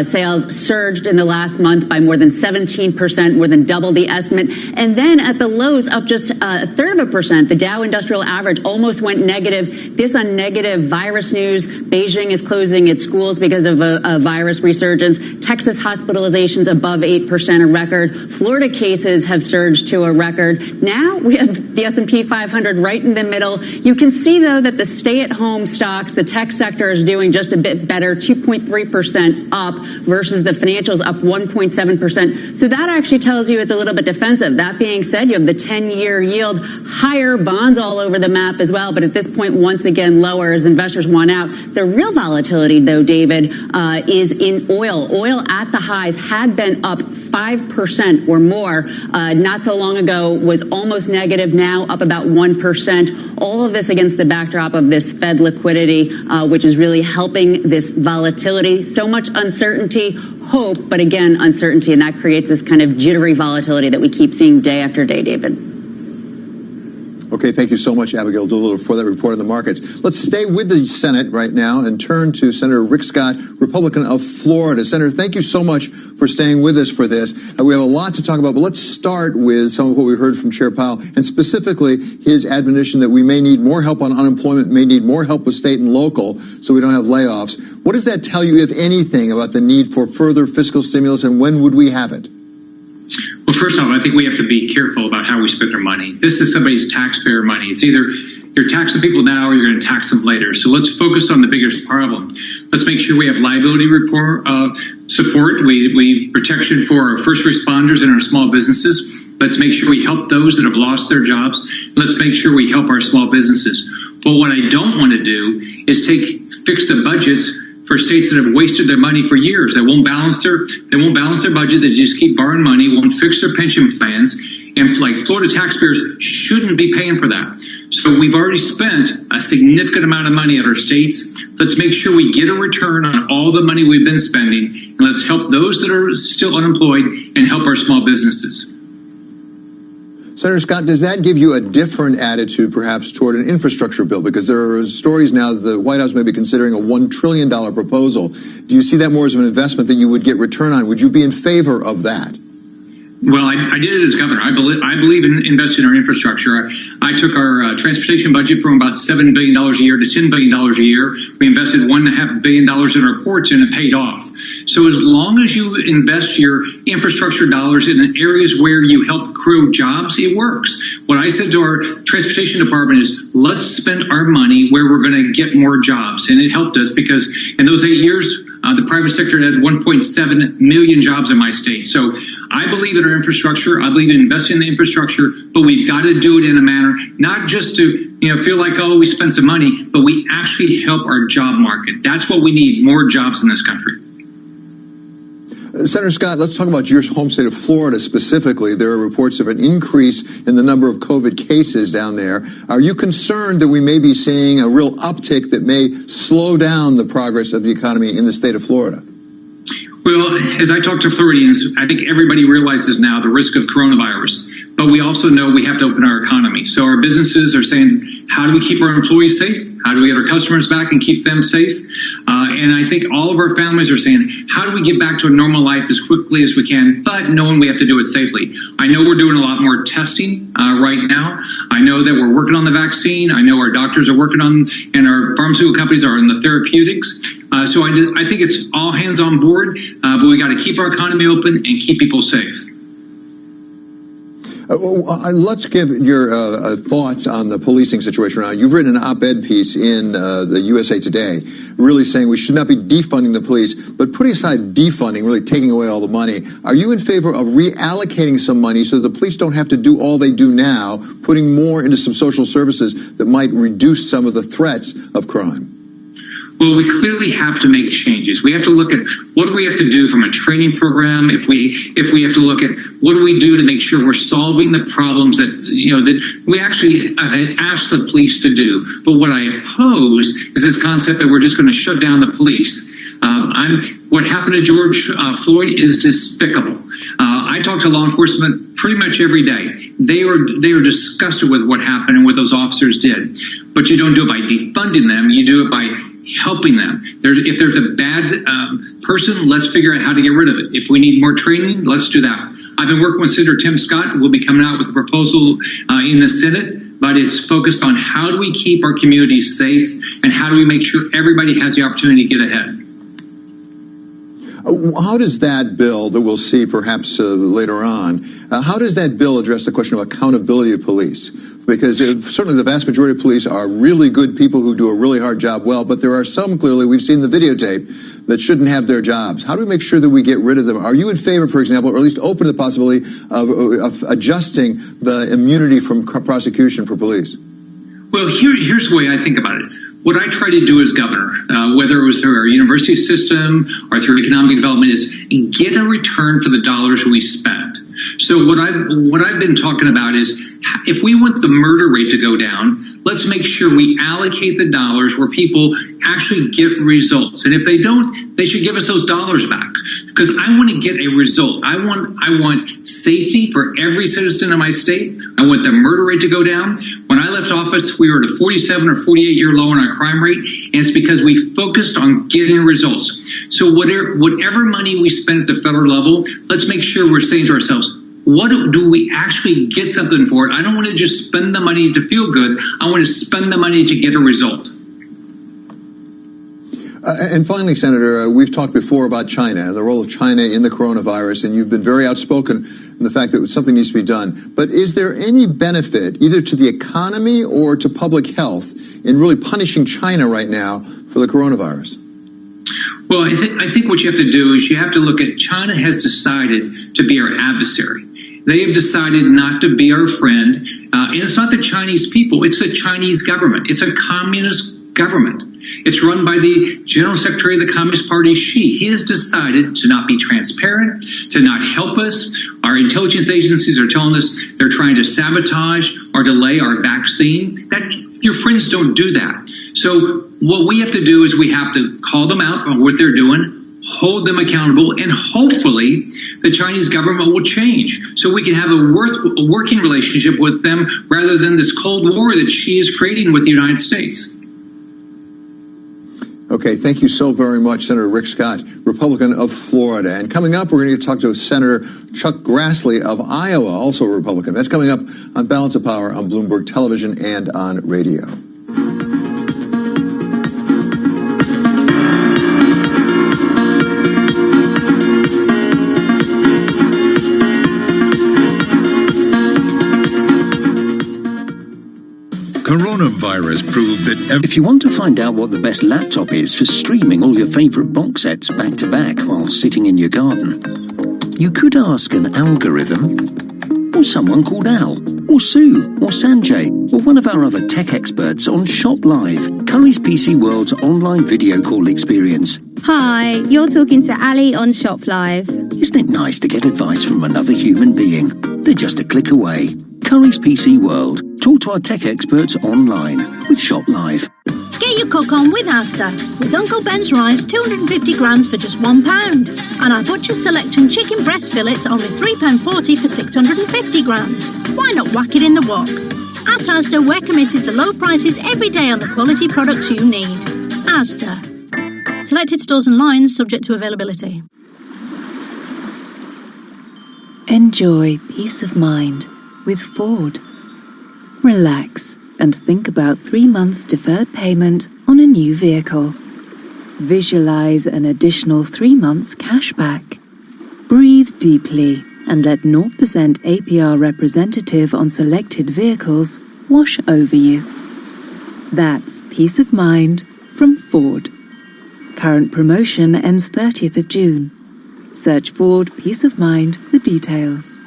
sales surged in the last month by more than 17%, more than double the estimate. And then at the lows, up just 1/3%. The Dow Industrial Average almost went negative. This on negative virus news. Beijing is closing its schools because of a virus resurgence. Texas hospitalizations above 8%, a record. Florida cases have surged to a record. Now we have the S&P 500 right in the middle. You can see, though, that the stay-at-home stocks, the tech sector is doing just a bit better, 2.3% up versus the financials up 1.7%. So that actually tells you it's a little bit defensive. That being said, you have the 10-year yield higher, bonds all over the map as well, but at this point, once again, lower as investors want out. The real volatility, though, David, is in oil. Oil at the highs had been up 5% or more. Not so long ago was almost negative, now up about 1%. All of this against the backdrop of this Fed liquidity, which is really helping this volatility. So much uncertainty, hope, but again, uncertainty, and that creates this kind of jittery volatility that we keep seeing day after day, David. Okay, thank you so much, Abigail Doolittle, for that report on the markets. Let's stay with the Senate right now and turn to Senator Rick Scott, Republican of Florida. Senator, thank you so much for staying with us for this. We have a lot to talk about, but let's start with some of what we heard from Chair Powell, and specifically his admonition that we may need more help on unemployment, may need more help with state and local, so we don't have layoffs. What does that tell you, if anything, about the need for further fiscal stimulus, and when would we have it? Well, first off, I think we have to be careful about how we spend our money. This is somebody's taxpayer money. It's either you're taxing people now or you're going to tax them later. So let's focus on the biggest problem. Let's make sure we have liability support. We protection for our first responders and our small businesses. Let's make sure we help those that have lost their jobs. Let's make sure we help our small businesses. But what I don't want to do is fix the budgets for states that have wasted their money for years. They won't balance their budget. They just keep borrowing money, won't fix their pension plans. And like Florida taxpayers shouldn't be paying for that. So we've already spent a significant amount of money at our states. Let's make sure we get a return on all the money we've been spending. And let's help those that are still unemployed and help our small businesses. Senator Scott, does that give you a different attitude perhaps toward an infrastructure bill? Because there are stories now that the White House may be considering a $1 trillion proposal. Do you see that more as an investment that you would get return on? Would you be in favor of that? Well, I did it as governor. I believe in investing in our infrastructure. I took our transportation budget from about $7 billion a year to $10 billion a year. We invested $1.5 billion in our ports, and it paid off. So as long as you invest your infrastructure dollars in areas where you help create jobs, it works. What I said to our transportation department is, let's spend our money where we're going to get more jobs. And it helped us because in those 8 years, the private sector had 1.7 million jobs in my state. So I believe in our infrastructure. I believe in investing in the infrastructure, but we've got to do it in a manner not just to feel like, oh, we spent some money, but we actually help our job market. That's what we need, more jobs in this country. Senator Scott, let's talk about your home state of Florida specifically. There are reports of an increase in the number of COVID cases down there. Are you concerned that we may be seeing a real uptick that may slow down the progress of the economy in the state of Florida? Well, as I talk to Floridians, I think everybody realizes now the risk of coronavirus, but we also know we have to open our economy. So our businesses are saying, how do we keep our employees safe? How do we get our customers back and keep them safe? And I think all of our families are saying, how do we get back to a normal life as quickly as we can, but knowing we have to do it safely? I know we're doing a lot more testing right now. I know that we're working on the vaccine. I know our doctors are working on, and our pharmaceutical companies are in the therapeutics. So I think it's all hands on board, but we got to keep our economy open and keep people safe. Let's give your thoughts on the policing situation now. You've written an op-ed piece in the USA Today really saying we should not be defunding the police, but putting aside defunding, really taking away all the money, are you in favor of reallocating some money so that the police don't have to do all they do now, putting more into some social services that might reduce some of the threats of crime? Well, we clearly have to make changes. We have to look at what do we have to do from a training program. If we have to look at what do we do to make sure we're solving the problems that that we actually asked the police to do. But what I oppose is this concept that we're just going to shut down the police. What happened to George Floyd is despicable. I talk to law enforcement pretty much every day. They are disgusted with what happened and what those officers did. But you don't do it by defunding them. You do it by helping them. If there's a bad person, let's figure out how to get rid of it. If we need more training, let's do that. I've been working with Senator Tim Scott. We'll be coming out with a proposal in the Senate, but it's focused on how do we keep our communities safe and how do we make sure everybody has the opportunity to get ahead. How does that bill that we'll see perhaps later on, how does that bill address the question of accountability of police? Because certainly the vast majority of police are really good people who do a really hard job well, but there are some, clearly, we've seen the videotape, that shouldn't have their jobs. How do we make sure that we get rid of them? Are you in favor, for example, or at least open to the possibility of adjusting the immunity from prosecution for police? Well, here's the way I think about it. What I try to do as governor, whether it was through our university system or through economic development, is get a return for the dollars we spend. So what I've been talking about is if we want the murder rate to go down, let's make sure we allocate the dollars where people actually get results. And if they don't, they should give us those dollars back. Because I want to get a result. I want safety for every citizen in my state. I want the murder rate to go down. When I left office, we were at a 47 or 48-year low in our crime rate, and it's because we focused on getting results. So whatever money we spend at the federal level, let's make sure we're saying to ourselves, what do we actually get something for it? I don't want to just spend the money to feel good. I want to spend the money to get a result. And finally, Senator, we've talked before about China, the role of China in the coronavirus, and you've been very outspoken and the fact that something needs to be done. But is there any benefit either to the economy or to public health in really punishing China right now for the coronavirus? Well, I think what you have to do is you have to look at China has decided to be our adversary. They have decided not to be our friend. And it's not the Chinese people. It's the Chinese government. It's a communist government. It's run by the General Secretary of the Communist Party, Xi. He has decided to not be transparent, to not help us. Our intelligence agencies are telling us they're trying to sabotage or delay our vaccine. Your friends don't do that. So what we have to do is we have to call them out on what they're doing, hold them accountable, and hopefully the Chinese government will change so we can have a working relationship with them rather than this Cold War that Xi is creating with the United States. Okay, thank you so very much, Senator Rick Scott, Republican of Florida. And coming up, we're going to talk to Senator Chuck Grassley of Iowa, also a Republican. That's coming up on Balance of Power on Bloomberg Television and on radio. Coronavirus proved that if you want to find out what the best laptop is for streaming all your favourite box sets back to back while sitting in your garden, you could ask an algorithm, or someone called Al, or Sue, or Sanjay, or one of our other tech experts on Shop Live, Curry's PC World's online video call experience. Hi, you're talking to Ali on Shop Live. Isn't it nice to get advice from another human being? They're just a click away. Curry's PC World. Talk to our tech experts online with Shop Live. Get your cook on with Asda. With Uncle Ben's rice, 250 grams for just £1. And our Butcher's Selection chicken breast fillets, only £3.40 for 650 grams. Why not whack it in the wok? At Asda, we're committed to low prices every day on the quality products you need. Asda. Selected stores and lines subject to availability. Enjoy peace of mind with Ford. Relax and think about 3 months deferred payment on a new vehicle. Visualize an additional 3 months cash back. Breathe deeply and let 0% APR representative on selected vehicles wash over you. That's peace of mind from Ford. Current promotion ends 30th of June. Search Ford Peace of Mind for details.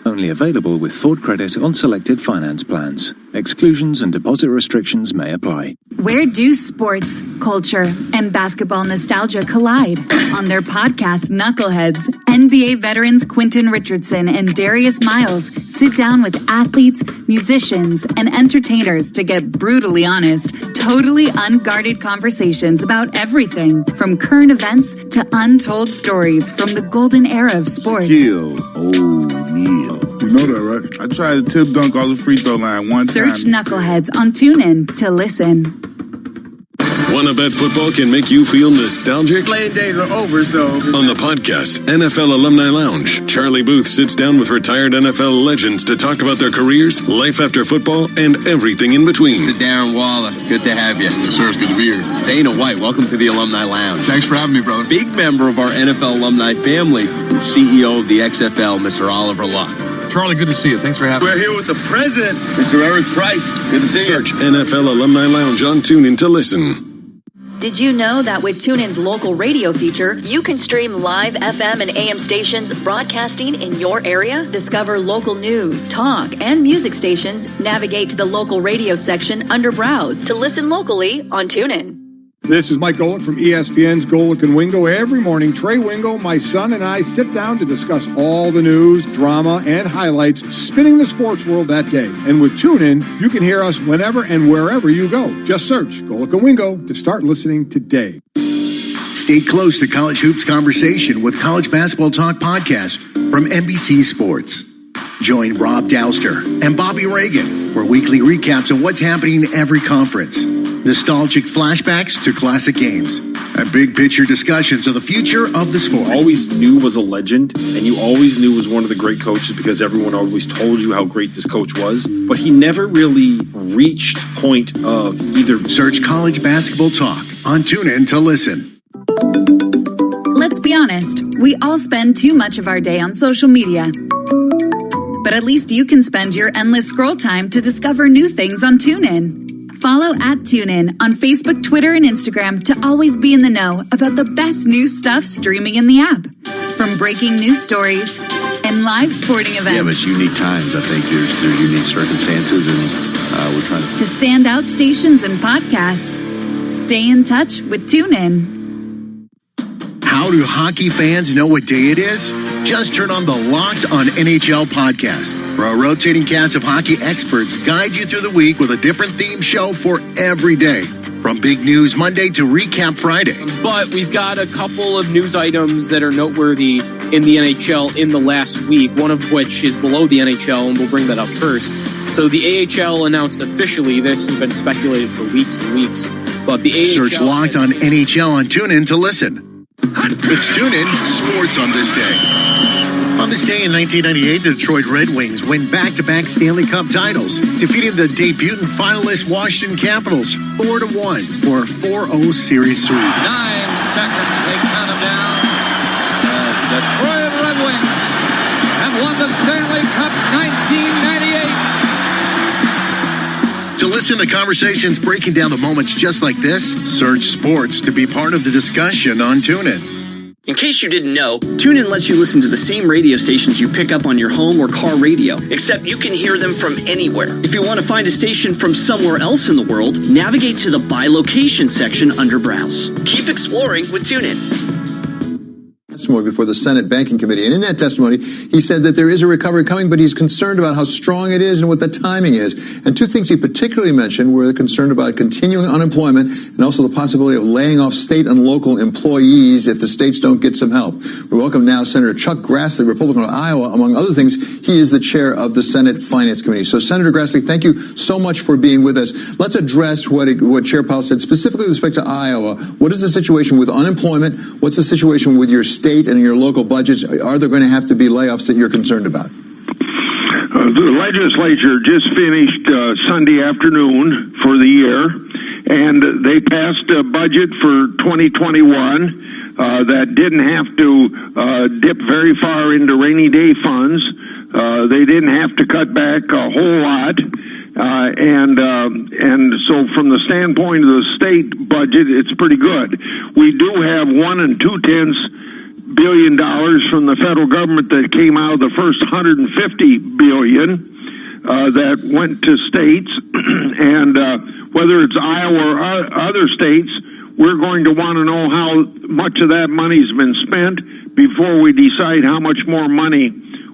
Only available with Ford credit on selected finance plans. Exclusions and deposit restrictions may apply. Where do sports, culture, and basketball nostalgia collide? On their podcast, Knuckleheads, NBA veterans Quentin Richardson and Darius Miles sit down with athletes, musicians, and entertainers to get brutally honest, totally unguarded conversations about everything from current events to untold stories from the golden era of sports. You know that, right? I tried to tip dunk all the free throw line one time. Search Knuckleheads on TuneIn to listen. Wanna bet football can make you feel nostalgic? Playing days are over, so... On the podcast, NFL Alumni Lounge, Charlie Booth sits down with retired NFL legends to talk about their careers, life after football, and everything in between. Mr. Darren Waller, good to have you. Yes, sir, it's good to be here. Dana White, welcome to the Alumni Lounge. Thanks for having me, brother. Big member of our NFL alumni family, the CEO of the XFL, Mr. Oliver Luck. Charlie, good to see you. Thanks for having me. We're here with the president, Mr. Eric Price. Good to see you. Search NFL Alumni Lounge on TuneIn to listen. Did you know that with TuneIn's local radio feature, you can stream live FM and AM stations broadcasting in your area? Discover local news, talk, and music stations. Navigate to the local radio section under Browse to listen locally on TuneIn. This is Mike Golick from ESPN's Golick and Wingo. Every morning, Trey Wingo, my son, and I sit down to discuss all the news, drama, and highlights spinning the sports world that day. And with TuneIn, you can hear us whenever and wherever you go. Just search Golick and Wingo to start listening today. Stay close to College Hoops Conversation with College Basketball Talk Podcast from NBC Sports. Join Rob Dowster and Bobby Reagan for weekly recaps of what's happening in every conference. Nostalgic flashbacks to classic games and big picture discussions of the future of the sport. Always knew was a legend, and you always knew was one of the great coaches because everyone always told you how great this coach was, but he never really reached point of either. Search College Basketball Talk on TuneIn to listen. Let's be be honest, we all spend too much of our day on social media. But at least you can spend your endless scroll time to discover new things on TuneIn. Follow @TuneIn on Facebook, Twitter, and Instagram to always be in the know about the best new stuff streaming in the app. From breaking news stories and live sporting events. Yeah, but it's unique times. I think there's unique circumstances, and we're trying to standout stations and podcasts. Stay in touch with TuneIn. How do hockey fans know what day it is? Just turn on the Locked on NHL podcast, where our rotating cast of hockey experts guide you through the week with a different theme show for every day. From big news Monday to recap Friday. But we've got a couple of news items that are noteworthy in the NHL in the last week, one of which is below the NHL, and we'll bring that up first. So the AHL announced officially, this has been speculated for weeks and weeks, but the AHL... Search Locked on NHL on TuneIn to listen. It's TuneIn Sports on this day. On this day in 1998, the Detroit Red Wings win back-to-back Stanley Cup titles, defeating the debutant finalist Washington Capitals 4-1 for a 4-0 series sweep. 9 seconds, they count them down. The Detroit Red Wings have won the Stanley Cup 1998. To listen to conversations breaking down the moments just like this, search Sports to be part of the discussion on TuneIn. In case you didn't know, TuneIn lets you listen to the same radio stations you pick up on your home or car radio, except you can hear them from anywhere. If you want to find a station from somewhere else in the world, navigate to the By Location section under Browse. Keep exploring with TuneIn. Testimony before the Senate Banking Committee. And in that testimony, he said that there is a recovery coming, but he's concerned about how strong it is and what the timing is. And two things he particularly mentioned were the concern about continuing unemployment and also the possibility of laying off state and local employees if the states don't get some help. We welcome now Senator Chuck Grassley, Republican of Iowa. Among other things, he is the chair of the Senate Finance Committee. So, Senator Grassley, thank you so much for being with us. Let's address what Chair Powell said, specifically with respect to Iowa. What is the situation with unemployment? What's the situation with your state and your local budgets? Are there going to have to be layoffs that you're concerned about? The legislature just finished Sunday afternoon for the year, and they passed a budget for 2021 that didn't have to dip very far into rainy day funds. They didn't have to cut back a whole lot. And so from the standpoint of the state budget, it's pretty good. We do have $1 2/10 billion from the federal government that came out of the first $150 billion that went to states, and whether it's Iowa or other states, we're going to want to know how much of that money's been spent before we decide how much more money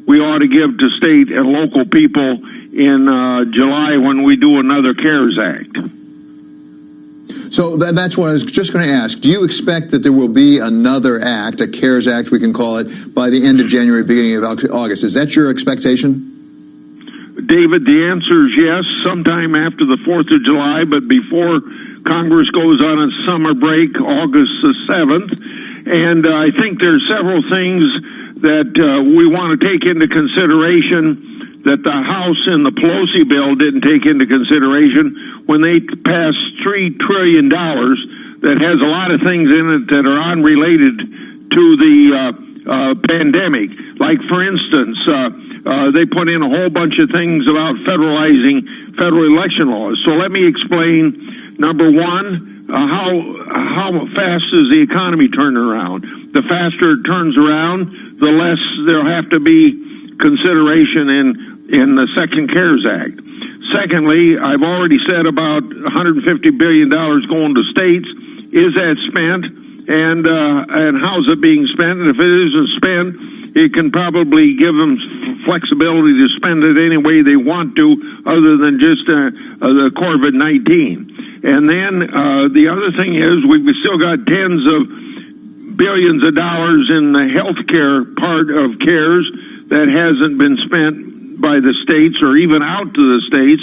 we ought to give to state and local people in July when we do another CARES Act. So that's what I was just going to ask. Do you expect that there will be another act, a CARES Act we can call it, by the end of January, beginning of August? Is that your expectation? David, the answer is yes, sometime after the 4th of July, but before Congress goes on its summer break, August the 7th. And I think there's several things that we want to take into consideration that the House in the Pelosi bill didn't take into consideration when they passed $3 trillion that has a lot of things in it that are unrelated to the pandemic. Like, for instance, they put in a whole bunch of things about federalizing federal election laws. So let me explain, number one, how fast is the economy turning around? The faster it turns around, the less there'll have to be consideration in the second CARES Act. Secondly, I've already said about $150 billion going to states. Is that spent? And how's it being spent? And if it isn't spent, it can probably give them flexibility to spend it any way they want to, other than just the COVID-19. And then the other thing is we've still got tens of billions of dollars in the healthcare part of CARES that hasn't been spent by the states or even out to the states.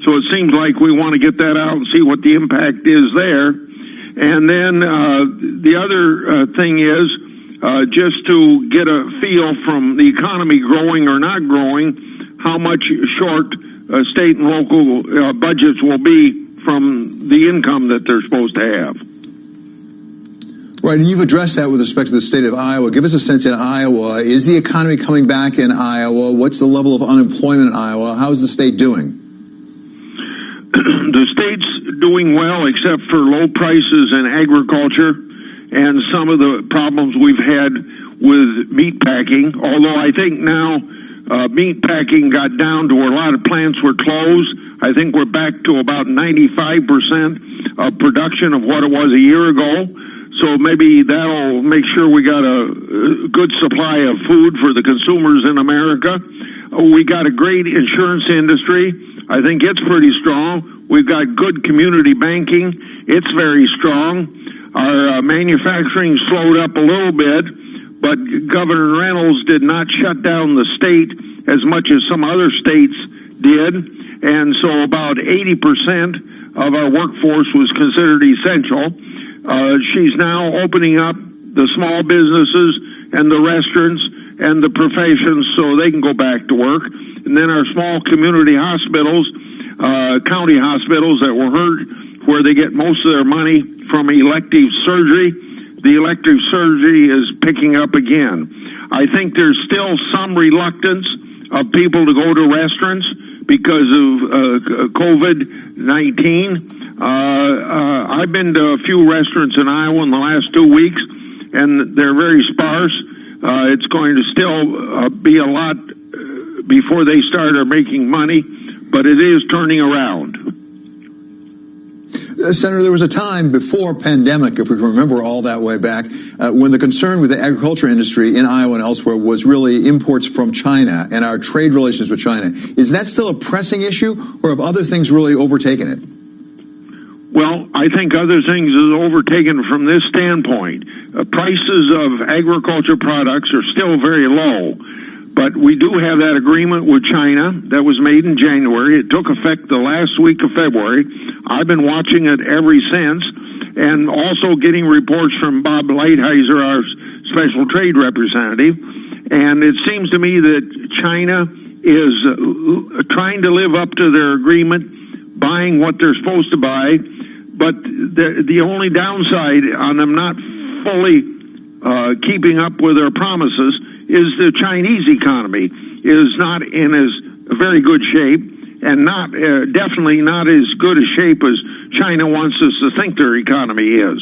So it seems like we want to get that out and see what the impact is there. And then the other thing is just to get a feel from the economy growing or not growing, how much short state and local budgets will be from the income that they're supposed to have. Right, and you've addressed that with respect to the state of Iowa. Give us a sense in Iowa. Is the economy coming back in Iowa? What's the level of unemployment in Iowa? How's the state doing? The state's doing well, except for low prices in agriculture and some of the problems we've had with meat packing. Although I think now meat packing got down to where a lot of plants were closed. I think we're back to about 95% of production of what it was a year ago. So maybe that'll make sure we got a good supply of food for the consumers in America. We got a great insurance industry. I think it's pretty strong. We've got good community banking. It's very strong. Our manufacturing slowed up a little bit, but Governor Reynolds did not shut down the state as much as some other states did. And so about 80% of our workforce was considered essential. She's now opening up the small businesses and the restaurants and the professions so they can go back to work. And then our small community hospitals, county hospitals that were hurt, where they get most of their money from elective surgery, the elective surgery is picking up again. I think there's still some reluctance of people to go to restaurants because of COVID-19. I've been to a few restaurants in Iowa in the last 2 weeks, and they're very sparse. It's going to still be a lot before they start making money, but it is turning around. Senator, there was a time before pandemic, if we can remember all that way back, when the concern with the agriculture industry in Iowa and elsewhere was really imports from China and our trade relations with China. Is that still a pressing issue, or have other things really overtaken it? Well, I think other things is overtaken from this standpoint. Prices of agriculture products are still very low, but we do have that agreement with China that was made in January. It took effect the last week of February. I've been watching it ever since, and also getting reports from Bob Lighthizer, our special trade representative. And it seems to me that China is trying to live up to their agreement, buying what they're supposed to buy. But the only downside on them not fully keeping up with their promises is the Chinese economy is not in as very good shape, and not definitely not as good a shape as China wants us to think their economy is.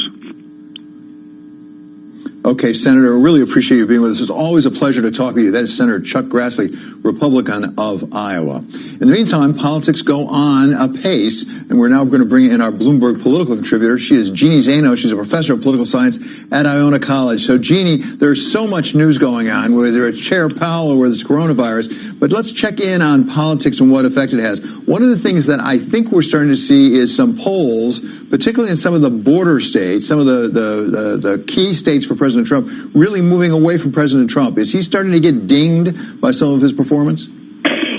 Okay, Senator, really appreciate you being with us. It's always a pleasure to talk with you. That is Senator Chuck Grassley, Republican of Iowa. In the meantime, politics go on apace, and we're now going to bring in our Bloomberg political contributor. She is Jeannie Zaino. She's a professor of political science at Iona College. So, Jeannie, there's so much news going on, whether it's Chair Powell or whether it's coronavirus, but let's check in on politics and what effect it has. One of the things that I think we're starting to see is some polls, particularly in some of the border states, some of the key states for President Trump, really moving away from President Trump. Is he starting to get dinged by some of his performance?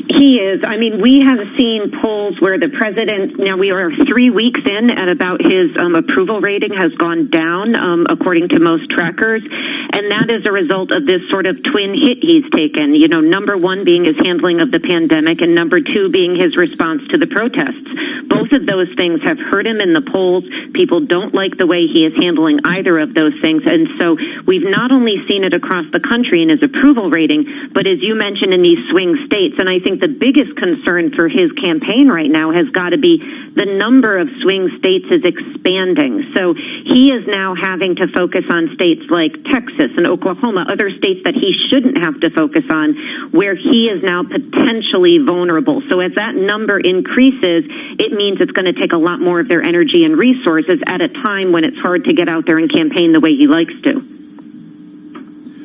He is. I mean, we have seen polls where the president, now we are 3 weeks in, at about his approval rating has gone down, according to most trackers. And that is a result of this sort of twin hit he's taken. You know, number one being his handling of the pandemic, and number two being his response to the protests. Both of those things have hurt him in the polls. People don't like the way he is handling either of those things. And so we've not only seen it across the country in his approval rating, but as you mentioned, in these swing states. And I think the biggest concern for his campaign right now has got to be the number of swing states is expanding. So he is now having to focus on states like Texas and Oklahoma, other states that he shouldn't have to focus on, where he is now potentially vulnerable. So as that number increases, it means it's going to take a lot more of their energy and resources at a time when it's hard to get out there and campaign the way he likes to.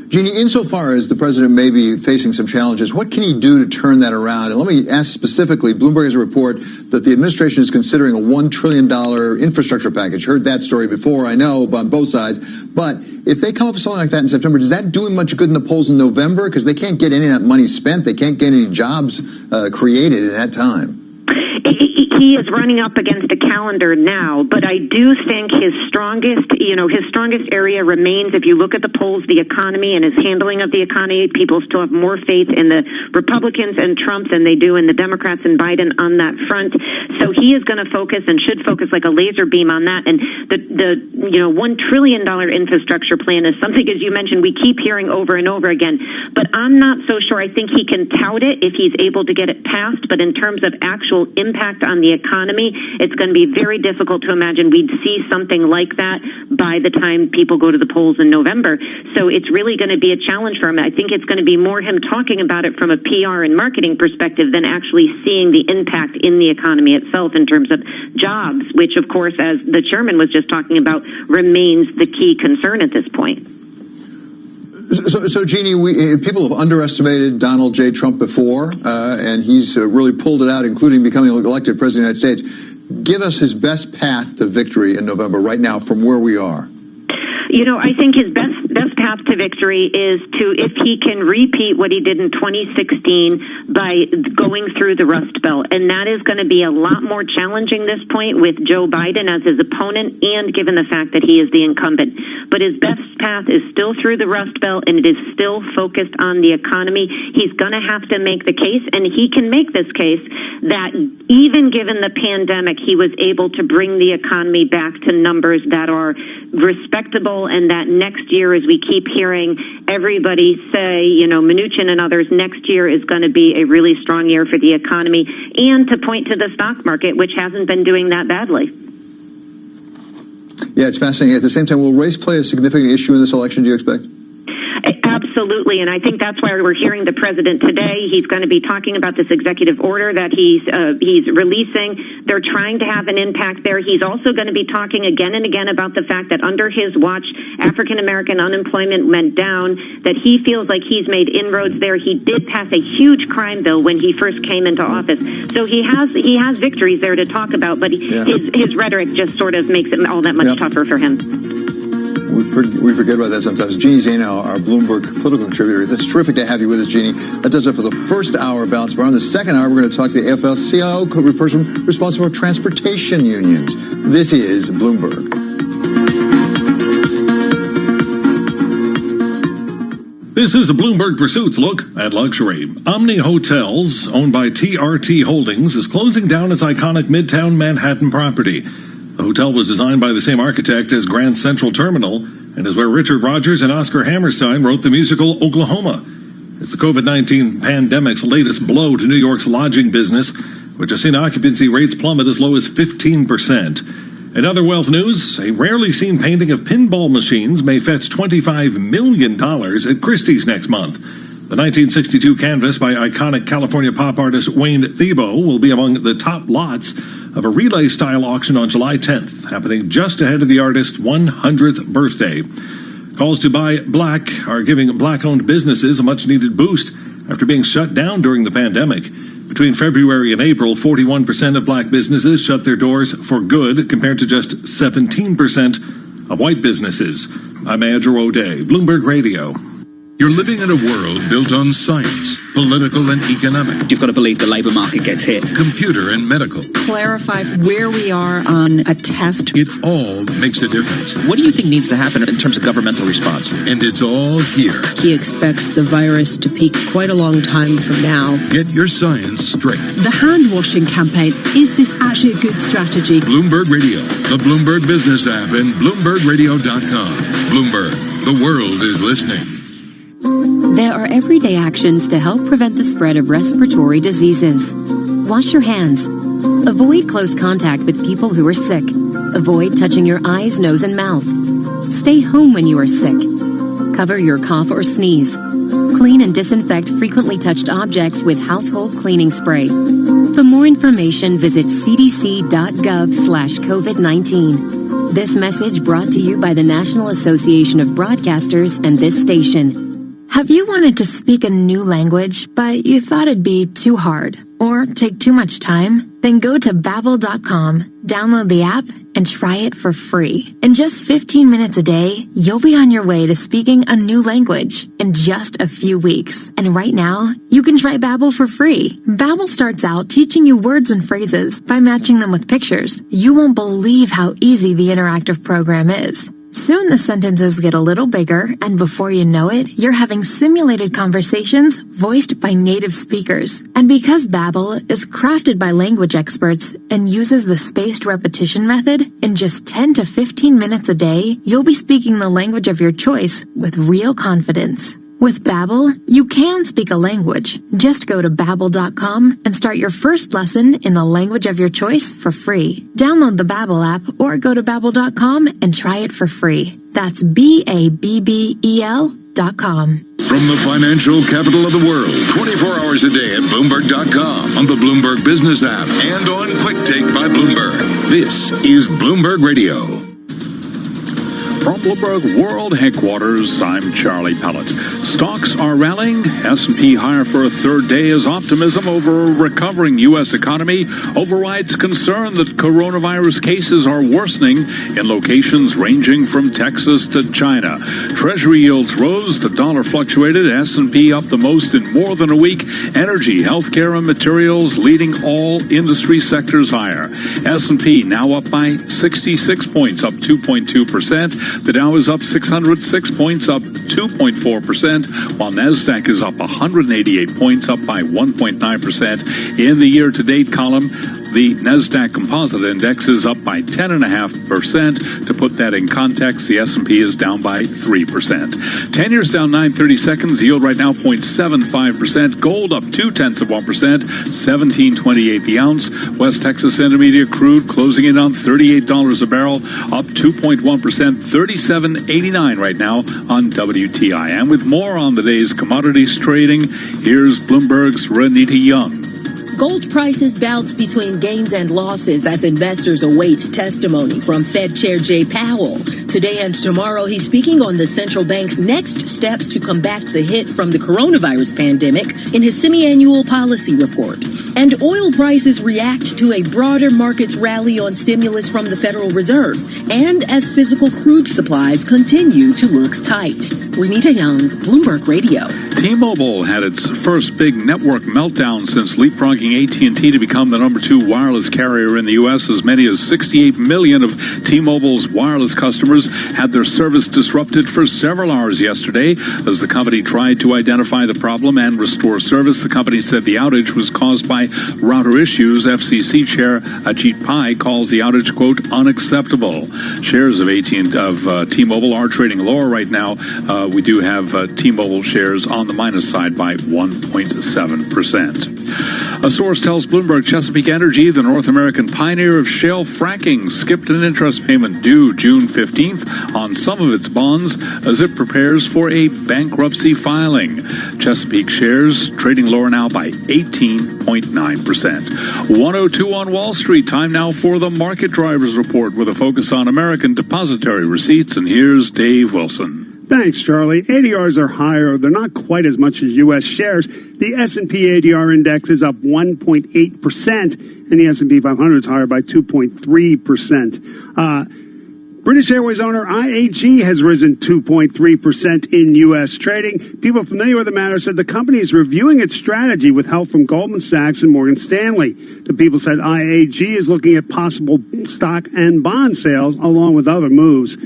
Jeannie, insofar as the president may be facing some challenges, what can he do to turn that around? And let me ask specifically, Bloomberg has a report that the administration is considering a $1 trillion infrastructure package. Heard that story before, I know, on both sides. But if they come up with something like that in September, does that do him much good in the polls in November? Because they can't get any of that money spent. They can't get any jobs created in that time. he is running up against a calendar now, but I do think his strongest area remains, if you look at the polls, the economy and his handling of the economy. People still have more faith in the Republicans and Trump than they do in the Democrats and Biden on that front. So he is going to focus and should focus like a laser beam on that. And the $1 trillion infrastructure plan is something, as you mentioned, we keep hearing over and over again. But I'm not so sure. I think he can tout it if he's able to get it passed. But in terms of actual impact on the economy, it's going to be very difficult to imagine we'd see something like that by the time people go to the polls in November. So it's really going to be a challenge for him. I think it's going to be more him talking about it from a PR and marketing perspective than actually seeing the impact in the economy itself in terms of jobs, which, of course, as the chairman was just talking about, remains the key concern at this point. So Jeannie, people have underestimated Donald J. Trump before, and he's really pulled it out, including becoming elected president of the United States. Give us his best path to victory in November right now from where we are. I think his best path to victory is if he can repeat what he did in 2016 by going through the Rust Belt. And that is going to be a lot more challenging this point with Joe Biden as his opponent and given the fact that he is the incumbent. But his best path is still through the Rust Belt, and it is still focused on the economy. He's going to have to make the case, and he can make this case, that even given the pandemic, he was able to bring the economy back to numbers that are respectable, and that next year, as we keep hearing everybody say, Mnuchin and others, next year is going to be a really strong year for the economy, and to point to the stock market, which hasn't been doing that badly. Yeah, it's fascinating. At the same time, will race play a significant issue in this election, do you expect? Absolutely, and I think that's why we're hearing the president today. He's going to be talking about this executive order that he's releasing. They're trying to have an impact there. He's also going to be talking again and again about the fact that under his watch, African-American unemployment went down, that he feels like he's made inroads there. He did pass a huge crime bill when he first came into office. So he has victories there to talk about, but his rhetoric just sort of makes it all that much tougher for him. We forget about that sometimes. Jeannie Zaino, our Bloomberg political contributor. It's terrific to have you with us, Jeannie. That does it for the first hour of Balance Bar. In the second hour, we're going to talk to the AFL-CIO, person responsible for transportation unions. This is Bloomberg. This is a Bloomberg Pursuits look at luxury. Omni Hotels, owned by TRT Holdings, is closing down its iconic Midtown Manhattan property. The hotel was designed by the same architect as Grand Central Terminal and is where Richard Rodgers and Oscar Hammerstein wrote the musical Oklahoma. It's the COVID-19 pandemic's latest blow to New York's lodging business, which has seen occupancy rates plummet as low as 15%. In other wealth news, a rarely seen painting of pinball machines may fetch $25 million at Christie's next month. The 1962 canvas by iconic California pop artist Wayne Thiebaud will be among the top lots of a relay-style auction on July 10th, happening just ahead of the artist's 100th birthday. Calls to buy black are giving black-owned businesses a much-needed boost after being shut down during the pandemic. Between February and April, 41% of black businesses shut their doors for good, compared to just 17% of white businesses. I'm Andrew O'Day, Bloomberg Radio. You're living in a world built on science, political and economic. You've got to believe the labour market gets hit. Computer and medical. Clarify where we are on a test. It all makes a difference. What do you think needs to happen in terms of governmental response? And it's all here. He expects the virus to peak quite a long time from now. Get your science straight. The hand-washing campaign, is this actually a good strategy? Bloomberg Radio, the Bloomberg Business app, and BloombergRadio.com. Bloomberg, the world is listening. There are everyday actions to help prevent the spread of respiratory diseases. Wash your hands. Avoid close contact with people who are sick. Avoid touching your eyes, nose, and mouth. Stay home when you are sick. Cover your cough or sneeze. Clean and disinfect frequently touched objects with household cleaning spray. For more information, visit cdc.gov/COVID-19. This message brought to you by the National Association of Broadcasters and this station. Have you wanted to speak a new language, but you thought it'd be too hard or take too much time? Then go to Babbel.com. Download the app and try it for free. In just 15 minutes a day, you'll be on your way to speaking a new language in just a few weeks. And right now, you can try Babbel for free. Babbel starts out teaching you words and phrases by matching them with pictures. You won't believe how easy the interactive program is. Soon the sentences get a little bigger, and before you know it, you're having simulated conversations voiced by native speakers. And because Babbel is crafted by language experts and uses the spaced repetition method, in just 10 to 15 minutes a day, you'll be speaking the language of your choice with real confidence. With Babbel, you can speak a language. Just go to Babbel.com and start your first lesson in the language of your choice for free. Download the Babbel app or go to Babbel.com and try it for free. That's Babbel.com. From the financial capital of the world, 24 hours a day at Bloomberg.com, on the Bloomberg Business app, and on Quick Take by Bloomberg. This is Bloomberg Radio. From Bloomberg World Headquarters, I'm Charlie Pellet. Stocks are rallying. S&P higher for a third day as optimism over a recovering U.S. economy overrides concern that coronavirus cases are worsening in locations ranging from Texas to China. Treasury yields rose. The dollar fluctuated. S&P up the most in more than a week. Energy, healthcare, and materials leading all industry sectors higher. S&P now up by 66 points, up 2.2%. The Dow is up 606 points, up 2.4%, while NASDAQ is up 188 points, up by 1.9%. In the year-to-date column, the NASDAQ Composite Index is up by 10.5%. To put that in context, the S&P is down by 3%. 10 years down 9.30. Yield right now 0.75%. Gold up 0.2%, $17.28 the ounce. West Texas Intermediate crude closing in on $38 a barrel, up 2.1%, $37.89 right now on WTI. And with more on the day's commodities trading, here's Bloomberg's Renita Young. Gold prices bounce between gains and losses as investors await testimony from Fed Chair Jay Powell. Today and tomorrow, he's speaking on the central bank's next steps to combat the hit from the coronavirus pandemic in his semi-annual policy report. And oil prices react to a broader markets rally on stimulus from the Federal Reserve, and as physical crude supplies continue to look tight. Renita Young, Bloomberg Radio. T-Mobile had its first big network meltdown since leapfrogging AT&T to become the number 2 wireless carrier in the U.S. As many as 68 million of T-Mobile's wireless customers had their service disrupted for several hours yesterday. As the company tried to identify the problem and restore service, the company said the outage was caused by router issues. FCC Chair Ajit Pai calls the outage, quote, unacceptable. Shares of T-Mobile are trading lower right now. We do have T-Mobile shares on the minus side by 1.7%. A source tells Bloomberg Chesapeake Energy, the North American pioneer of shale fracking, skipped an interest payment due June 15th on some of its bonds as it prepares for a bankruptcy filing. Chesapeake shares trading lower now by 18.9%. 102 on Wall Street. Time now for the Market Drivers Report with a focus on American depository receipts. And here's Dave Wilson. Thanks, Charlie. ADRs are higher. They're not quite as much as U.S. shares. The S&P ADR index is up 1.8%, and the S&P 500 is higher by 2.3%. British Airways owner IAG has risen 2.3% in U.S. trading. People familiar with the matter said the company is reviewing its strategy with help from Goldman Sachs and Morgan Stanley. The people said IAG is looking at possible stock and bond sales along with other moves.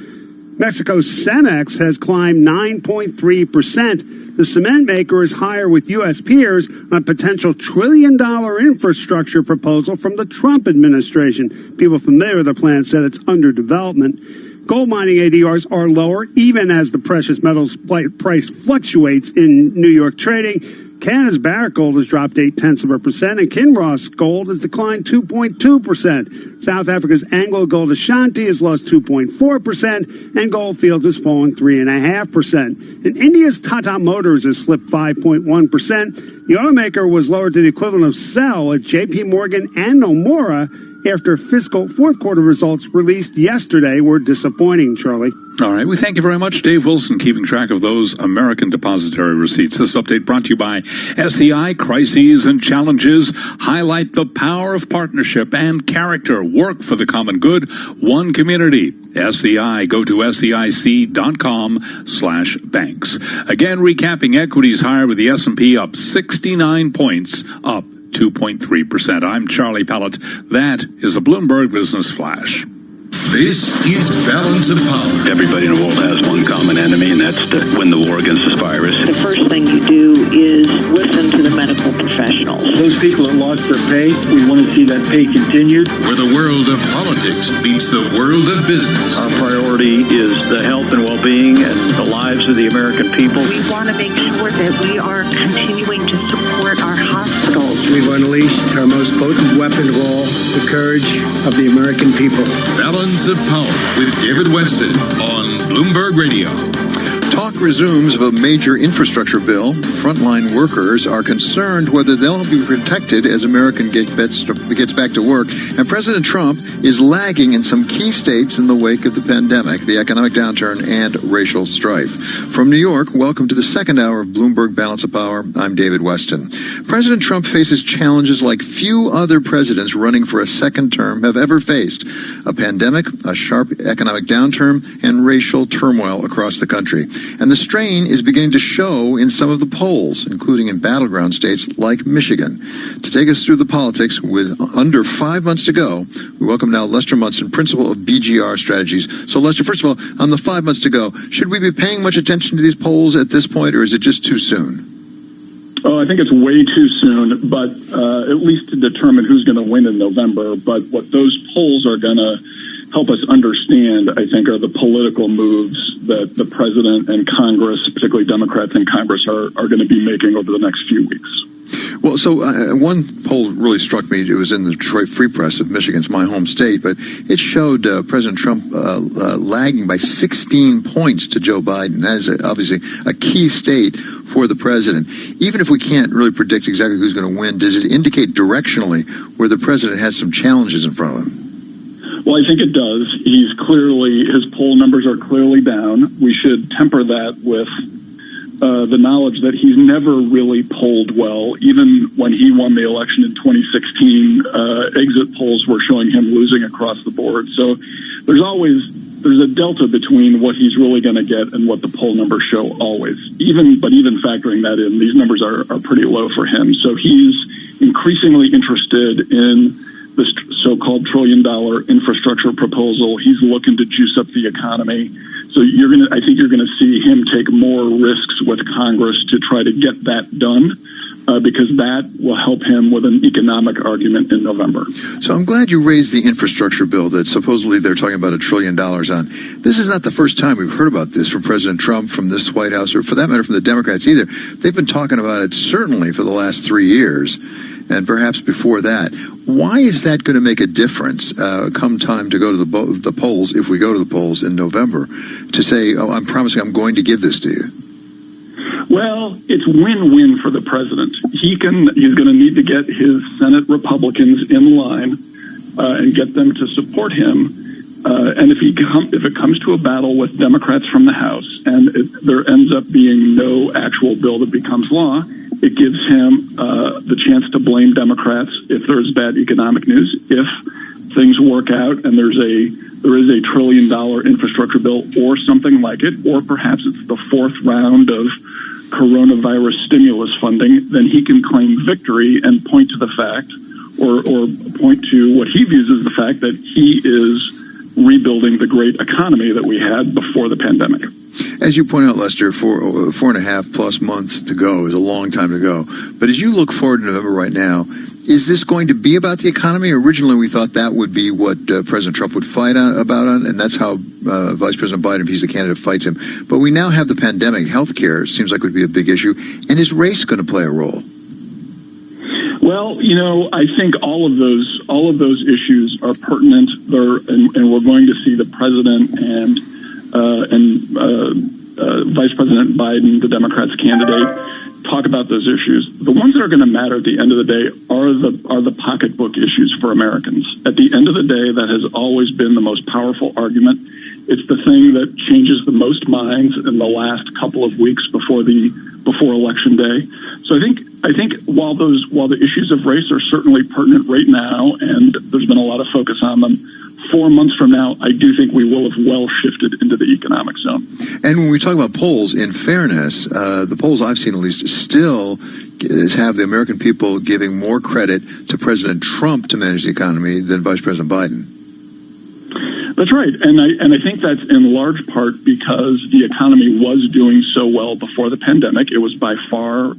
Mexico's Cemex has climbed 9.3%. The cement maker is higher with U.S. peers on a potential $1 trillion infrastructure proposal from the Trump administration. People familiar with the plan said it's under development. Gold mining ADRs are lower, even as the precious metals price fluctuates in New York trading. Canada's Barrick Gold has dropped 0.8%, and Kinross Gold has declined 2.2%. South Africa's Anglo Gold Ashanti has lost 2.4%, and Gold Fields has fallen 3.5%. And India's Tata Motors has slipped 5.1%. The automaker was lowered to the equivalent of sell at J.P. Morgan and Nomura after fiscal fourth quarter results released yesterday were disappointing, Charlie. All right. We thank you very much, Dave Wilson, keeping track of those American depository receipts. This update brought to you by SEI. Crises and challenges highlight the power of partnership and character. Work for the common good. One community. SEI. Go to SEIC.com/banks. Again, recapping equities higher with the S&P up 69 points, up 2.3%. I'm Charlie Pellett. That is a Bloomberg Business Flash. This is Balance of Power. Everybody in the world has one common enemy, and that's to win the war against this virus. The first thing you do is listen to the medical professionals. Those people that lost their pay, we want to see that pay continued. Where the world of politics meets the world of business. Our priority is the health and well-being and the lives of the American people. We want to make sure that we are continuing to support our hospitals. We've unleashed our most potent weapon of all, the courage of the American people. Balance of Power with David Weston on Bloomberg Radio. Talk resumes of a major infrastructure bill. Frontline workers are concerned whether they'll be protected as America gets back to work. And President Trump is lagging in some key states in the wake of the pandemic, the economic downturn, and racial strife. From New York, welcome to the second hour of Bloomberg Balance of Power. I'm David Weston. President Trump faces challenges like few other presidents running for a second term have ever faced. A pandemic, a sharp economic downturn, and racial turmoil across the country. And the strain is beginning to show in some of the polls, including in battleground states like Michigan. To take us through the politics with under 5 months to go, we welcome now Lester Munson, principal of BGR Strategies. So, Lester, first of all, on the 5 months to go, should we be paying much attention to these polls at this point, or is it just too soon? Oh, I think it's way too soon, but at least to determine who's going to win in November. But what those polls are going to help us understand, I think, are the political moves that the president and Congress, particularly Democrats in Congress, are going to be making over the next few weeks. Well, so one poll really struck me. It was in the Detroit Free Press of Michigan. It's my home state, but it showed President Trump lagging by 16 points to Joe Biden. That is obviously a key state for the president. Even if we can't really predict exactly who's going to win, does it indicate directionally where the president has some challenges in front of him? Well, I think it does. His poll numbers are clearly down. We should temper that with the knowledge that he's never really polled well. Even when he won the election in 2016, exit polls were showing him losing across the board. So there's a delta between what he's really going to get and what the poll numbers show always. Even factoring that in, these numbers are pretty low for him. So he's increasingly interested in this so-called $1 trillion infrastructure proposal. He's looking to juice up the economy. So I think you're going to see him take more risks with Congress to try to get that done, because that will help him with an economic argument in November. So I'm glad you raised the infrastructure bill that supposedly they're talking about $1 trillion on. This is not the first time we've heard about this from President Trump, from this White House, or for that matter from the Democrats either. They've been talking about it certainly for the last 3 years, and perhaps before that. Why is that going to make a difference come time to go to the polls, if we go to the polls in November, to say, oh, I'm promising I'm going to give this to you? Well, it's win-win for the president. He's going to need to get his Senate Republicans in line and get them to support him. And if it comes to a battle with Democrats from the House and there ends up being no actual bill that becomes law, it gives him the chance to blame Democrats if there's bad economic news. If things work out and there is a $1 trillion infrastructure bill or something like it, or perhaps it's the fourth round of coronavirus stimulus funding, then he can claim victory and point to the fact, or point to what he views as the fact that he is rebuilding the great economy that we had before the pandemic. As you point out, Lester, 4.5 plus months to go is a long time to go. But as you look forward to November right now, is this going to be about the economy? Originally, we thought that would be what President Trump would fight about, and that's how Vice President Biden, if he's the candidate, fights him. But we now have the pandemic. Healthcare seems like would be a big issue. And is race going to play a role? Well, I think all of those issues are pertinent. And we're going to see the president and Vice President Biden, the Democrats' candidate, talk about those issues. The ones that are going to matter at the end of the day are the pocketbook issues for Americans. At the end of the day, that has always been the most powerful argument. It's the thing that changes the most minds in the last couple of weeks before Election Day. So I think while the issues of race are certainly pertinent right now, and there's been a lot of focus on them, 4 months from now, I do think we will have well shifted into the economic zone. And when we talk about polls, in fairness, the polls I've seen at least still have the American people giving more credit to President Trump to manage the economy than Vice President Biden. That's right, and I think that's in large part because the economy was doing so well before the pandemic. It was by far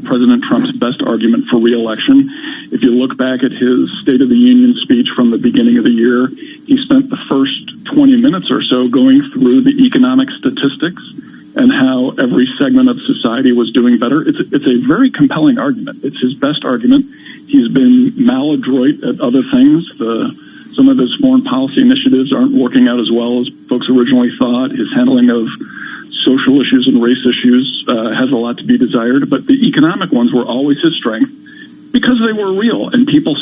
President Trump's best argument for re-election. If you look back at his State of the Union speech from the beginning of the year, he spent the first 20 minutes or so going through the economic statistics and how every segment of society was doing better. It's a very compelling argument. It's his best argument. He's been maladroit at other things. Some of his foreign policy initiatives aren't working out as well as folks originally thought. His handling of social issues and race issues has a lot to be desired. But the economic ones were always his strength because they were real. And people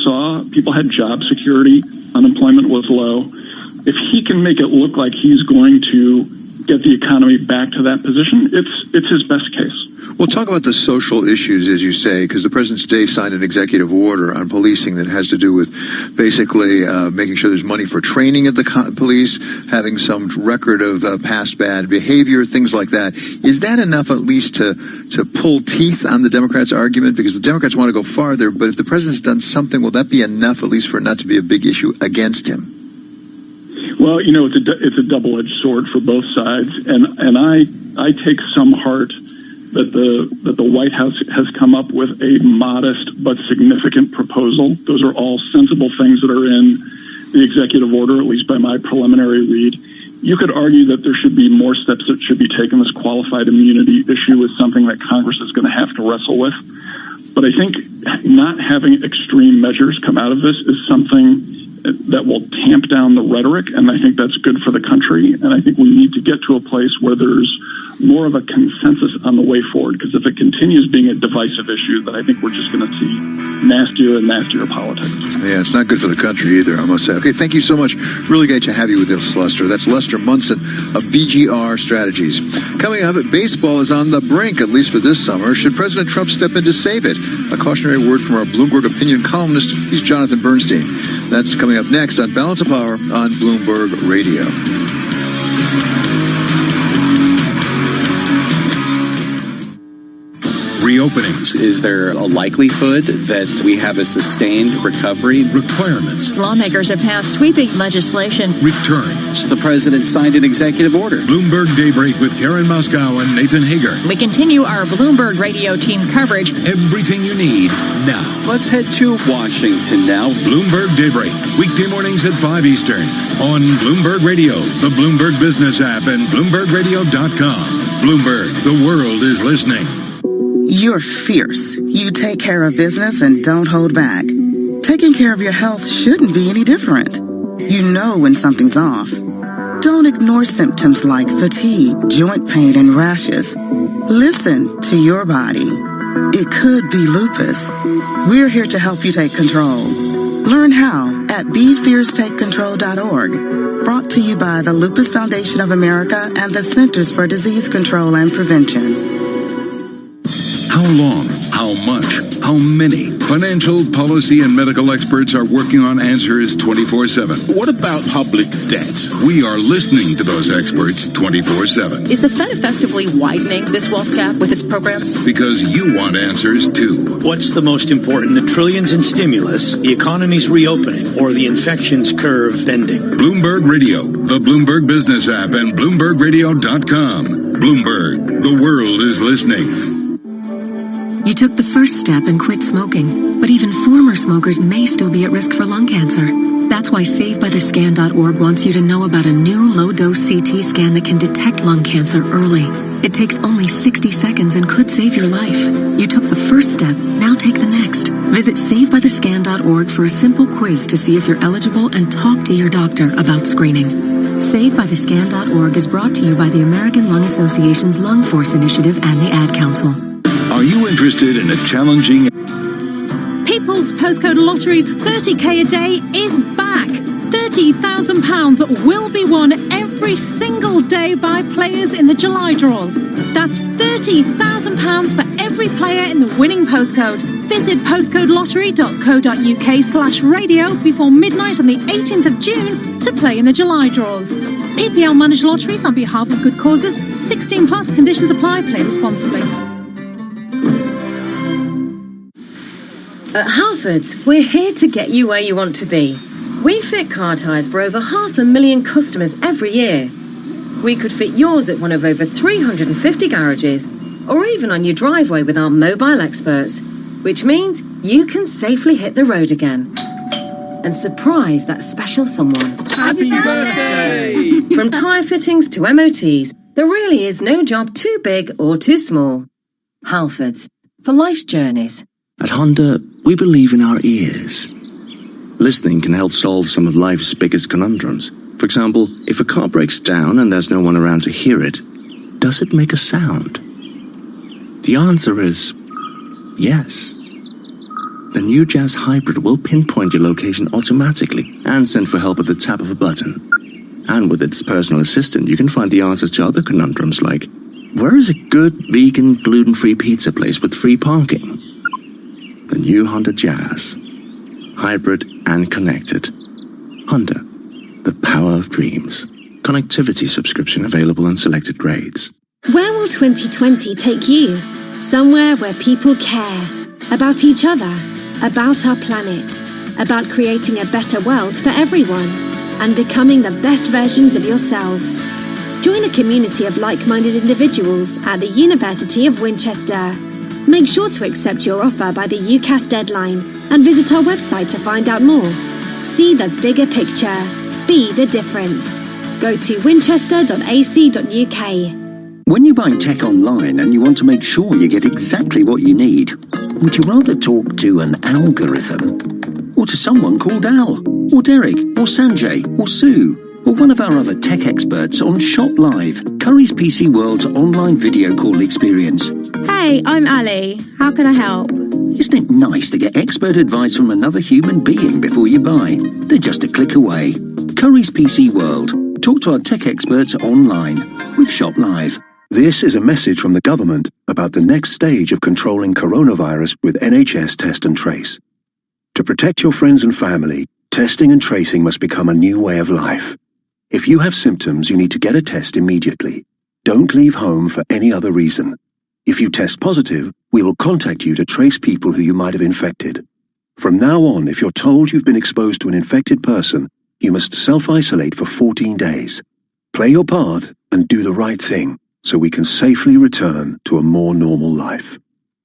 had job security. Unemployment was low. If he can make it look like he's going to get the economy back to that position, it's his best case. Well, talk about the social issues, as you say, because the President today signed an executive order on policing that has to do with basically making sure there's money for training at the police, having some record of past bad behavior, things like that. Is that enough at least to pull teeth on the Democrats' argument? Because the Democrats want to go farther, but if the President's done something, will that be enough at least for it not to be a big issue against him? Well, it's a double-edged sword for both sides, and I take some heart that the White House has come up with a modest but significant proposal. Those are all sensible things that are in the executive order, at least by my preliminary read. You could argue that there should be more steps that should be taken. This qualified immunity issue is something that Congress is going to have to wrestle with. But I think not having extreme measures come out of this is something that will tamp down the rhetoric, and I think that's good for the country. And I think we need to get to a place where there's more of a consensus on the way forward, because if it continues being a divisive issue, then I think we're just going to see nastier and nastier politics. Yeah, it's not good for the country either, I must say. Okay, thank you so much. Really great to have you with us, Lester. That's Lester Munson of BGR Strategies. Coming up, baseball is on the brink, at least for this summer. Should President Trump step in to save it? A cautionary word from our Bloomberg opinion columnist. He's Jonathan Bernstein. That's coming up next on Balance of Power on Bloomberg Radio. Reopenings. Is there a likelihood that we have a sustained recovery? Requirements. Lawmakers have passed sweeping legislation. Returns. The president signed an executive order. Bloomberg Daybreak with Karen Moscow and Nathan Hager. We continue our Bloomberg Radio team coverage. Everything you need now. Let's head to Washington now. Bloomberg Daybreak. Weekday mornings at 5 Eastern. On Bloomberg Radio, the Bloomberg Business app, and BloombergRadio.com. Bloomberg, the world is listening. You're fierce. You take care of business and don't hold back. Taking care of your health shouldn't be any different. You know when something's off. Don't ignore symptoms like fatigue, joint pain, and rashes. Listen to your body. It could be lupus. We're here to help you take control. Learn how at BeFierceTakeControl.org. Brought to you by the Lupus Foundation of America and the Centers for Disease Control and Prevention. How long? How much? How many? Financial, policy, and medical experts are working on answers 24/7. What about public debt? We are listening to those experts 24/7. Is the Fed effectively widening this wealth gap with its programs? Because you want answers too. What's the most important, the trillions in stimulus, the economy's reopening, or the infections curve bending? Bloomberg Radio, the Bloomberg Business app, and BloombergRadio.com. Bloomberg, the world is listening. You took the first step and quit smoking, but even former smokers may still be at risk for lung cancer. That's why SaveByTheScan.org wants you to know about a new low-dose CT scan that can detect lung cancer early. It takes only 60 seconds and could save your life. You took the first step, now take the next. Visit SaveByTheScan.org for a simple quiz to see if you're eligible and talk to your doctor about screening. SaveByTheScan.org is brought to you by the American Lung Association's Lung Force Initiative and the Ad Council. Are you interested in a challenging... People's Postcode Lottery's 30k a day is back. £30,000 will be won every every single day by players in the July draws. That's £30,000 for every player in the winning postcode. Visit postcodelottery.co.uk/radio before midnight on the 18th of June to play in the July draws. EPL managed lotteries on behalf of good causes. 16 plus conditions apply. Play responsibly. At Halfords, we're here to get you where you want to be. We fit car tyres for over 500,000 customers every year. We could fit yours at one of over 350 garages, or even on your driveway with our mobile experts, which means you can safely hit the road again and surprise that special someone. Happy birthday! From tyre fittings to MOTs, there really is no job too big or too small. Halfords, for life's journeys. At Honda, we believe in our ears. Listening can help solve some of life's biggest conundrums. For example, if a car breaks down and there's no one around to hear it, does it make a sound? The answer is yes. The new Jazz Hybrid will pinpoint your location automatically and send for help at the tap of a button. And with its personal assistant, you can find the answers to other conundrums like, where is a good vegan gluten-free pizza place with free parking? The new Honda Jazz. Hybrid and connected. Honda. The power of dreams. Connectivity subscription available in selected grades. Where will 2020 take you? Somewhere where people care. About each other. About our planet. About creating a better world for everyone. And becoming the best versions of yourselves. Join a community of like-minded individuals at the University of Winchester. Make sure to accept your offer by the UCAS deadline and visit our website to find out more. See the bigger picture. Be the difference. Go to winchester.ac.uk. When you're buying tech online and you want to make sure you get exactly what you need, would you rather talk to an algorithm? Or to someone called Al? Or Derek? Or Sanjay? Or Sue? Or one of our other tech experts on Shop Live, Curry's PC World's online video call experience? Hey, I'm Ali. How can I help? Isn't it nice to get expert advice from another human being before you buy? They're just a click away. Curry's PC World. Talk to our tech experts online with Shop Live. This is a message from the government about the next stage of controlling coronavirus with NHS Test and Trace. To protect your friends and family, testing and tracing must become a new way of life. If you have symptoms, you need to get a test immediately. Don't leave home for any other reason. If you test positive, we will contact you to trace people who you might have infected. From now on, if you're told you've been exposed to an infected person, you must self-isolate for 14 days. Play your part and do the right thing so we can safely return to a more normal life.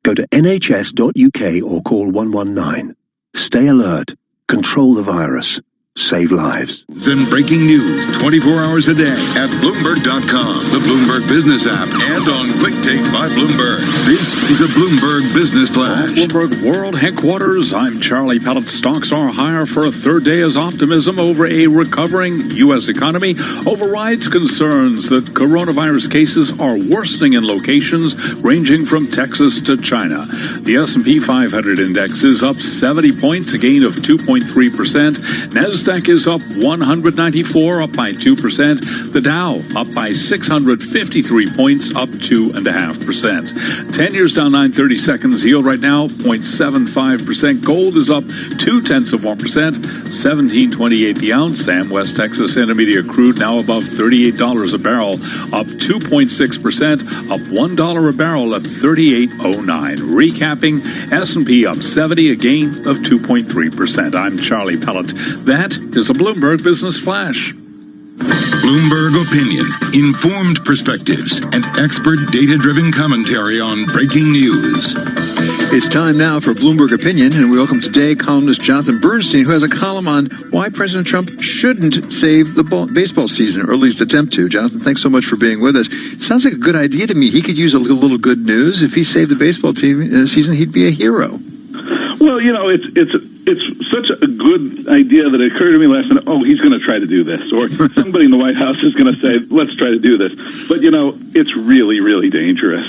Go to nhs.uk or call 119. Stay alert. Control the virus. Save lives. Then breaking news 24 hours a day at Bloomberg.com, the Bloomberg Business app, and on Quick Take by Bloomberg. This is a Bloomberg Business Flash. Bloomberg World Headquarters, I'm Charlie Pellet. Stocks are higher for a third day as optimism over a recovering U.S. economy overrides concerns that coronavirus cases are worsening in locations ranging from Texas to China. The S&P 500 index is up 70 points, a gain of 2.3%. NASDAQ is up 194, up by 2%. The Dow up by 653 points, up 2.5%. 10 years down 930 seconds. Yield right now 0.75%. Gold is up 0.2%. 17.28 the ounce. Sam West Texas Intermediate crude now above $38 a barrel, up 2.6%, up $1 a barrel at 38.09. Recapping, S&P up 70, a gain of 2.3%. I'm Charlie Pellet. That is a Bloomberg Business Flash. Bloomberg Opinion, informed perspectives, and expert data-driven commentary on breaking news. It's time now for Bloomberg Opinion, and we welcome today columnist Jonathan Bernstein, who has a column on why President Trump shouldn't save the baseball season, or at least attempt to. Jonathan, thanks so much for being with us. It sounds like a good idea to me. He could use a little good news. If he saved the baseball team season, he'd be a hero. Well, you know, it's such a good idea that it occurred to me last night, oh, he's going to try to do this, or somebody in the White House is going to say, let's try to do this. But, you know, it's really, really dangerous.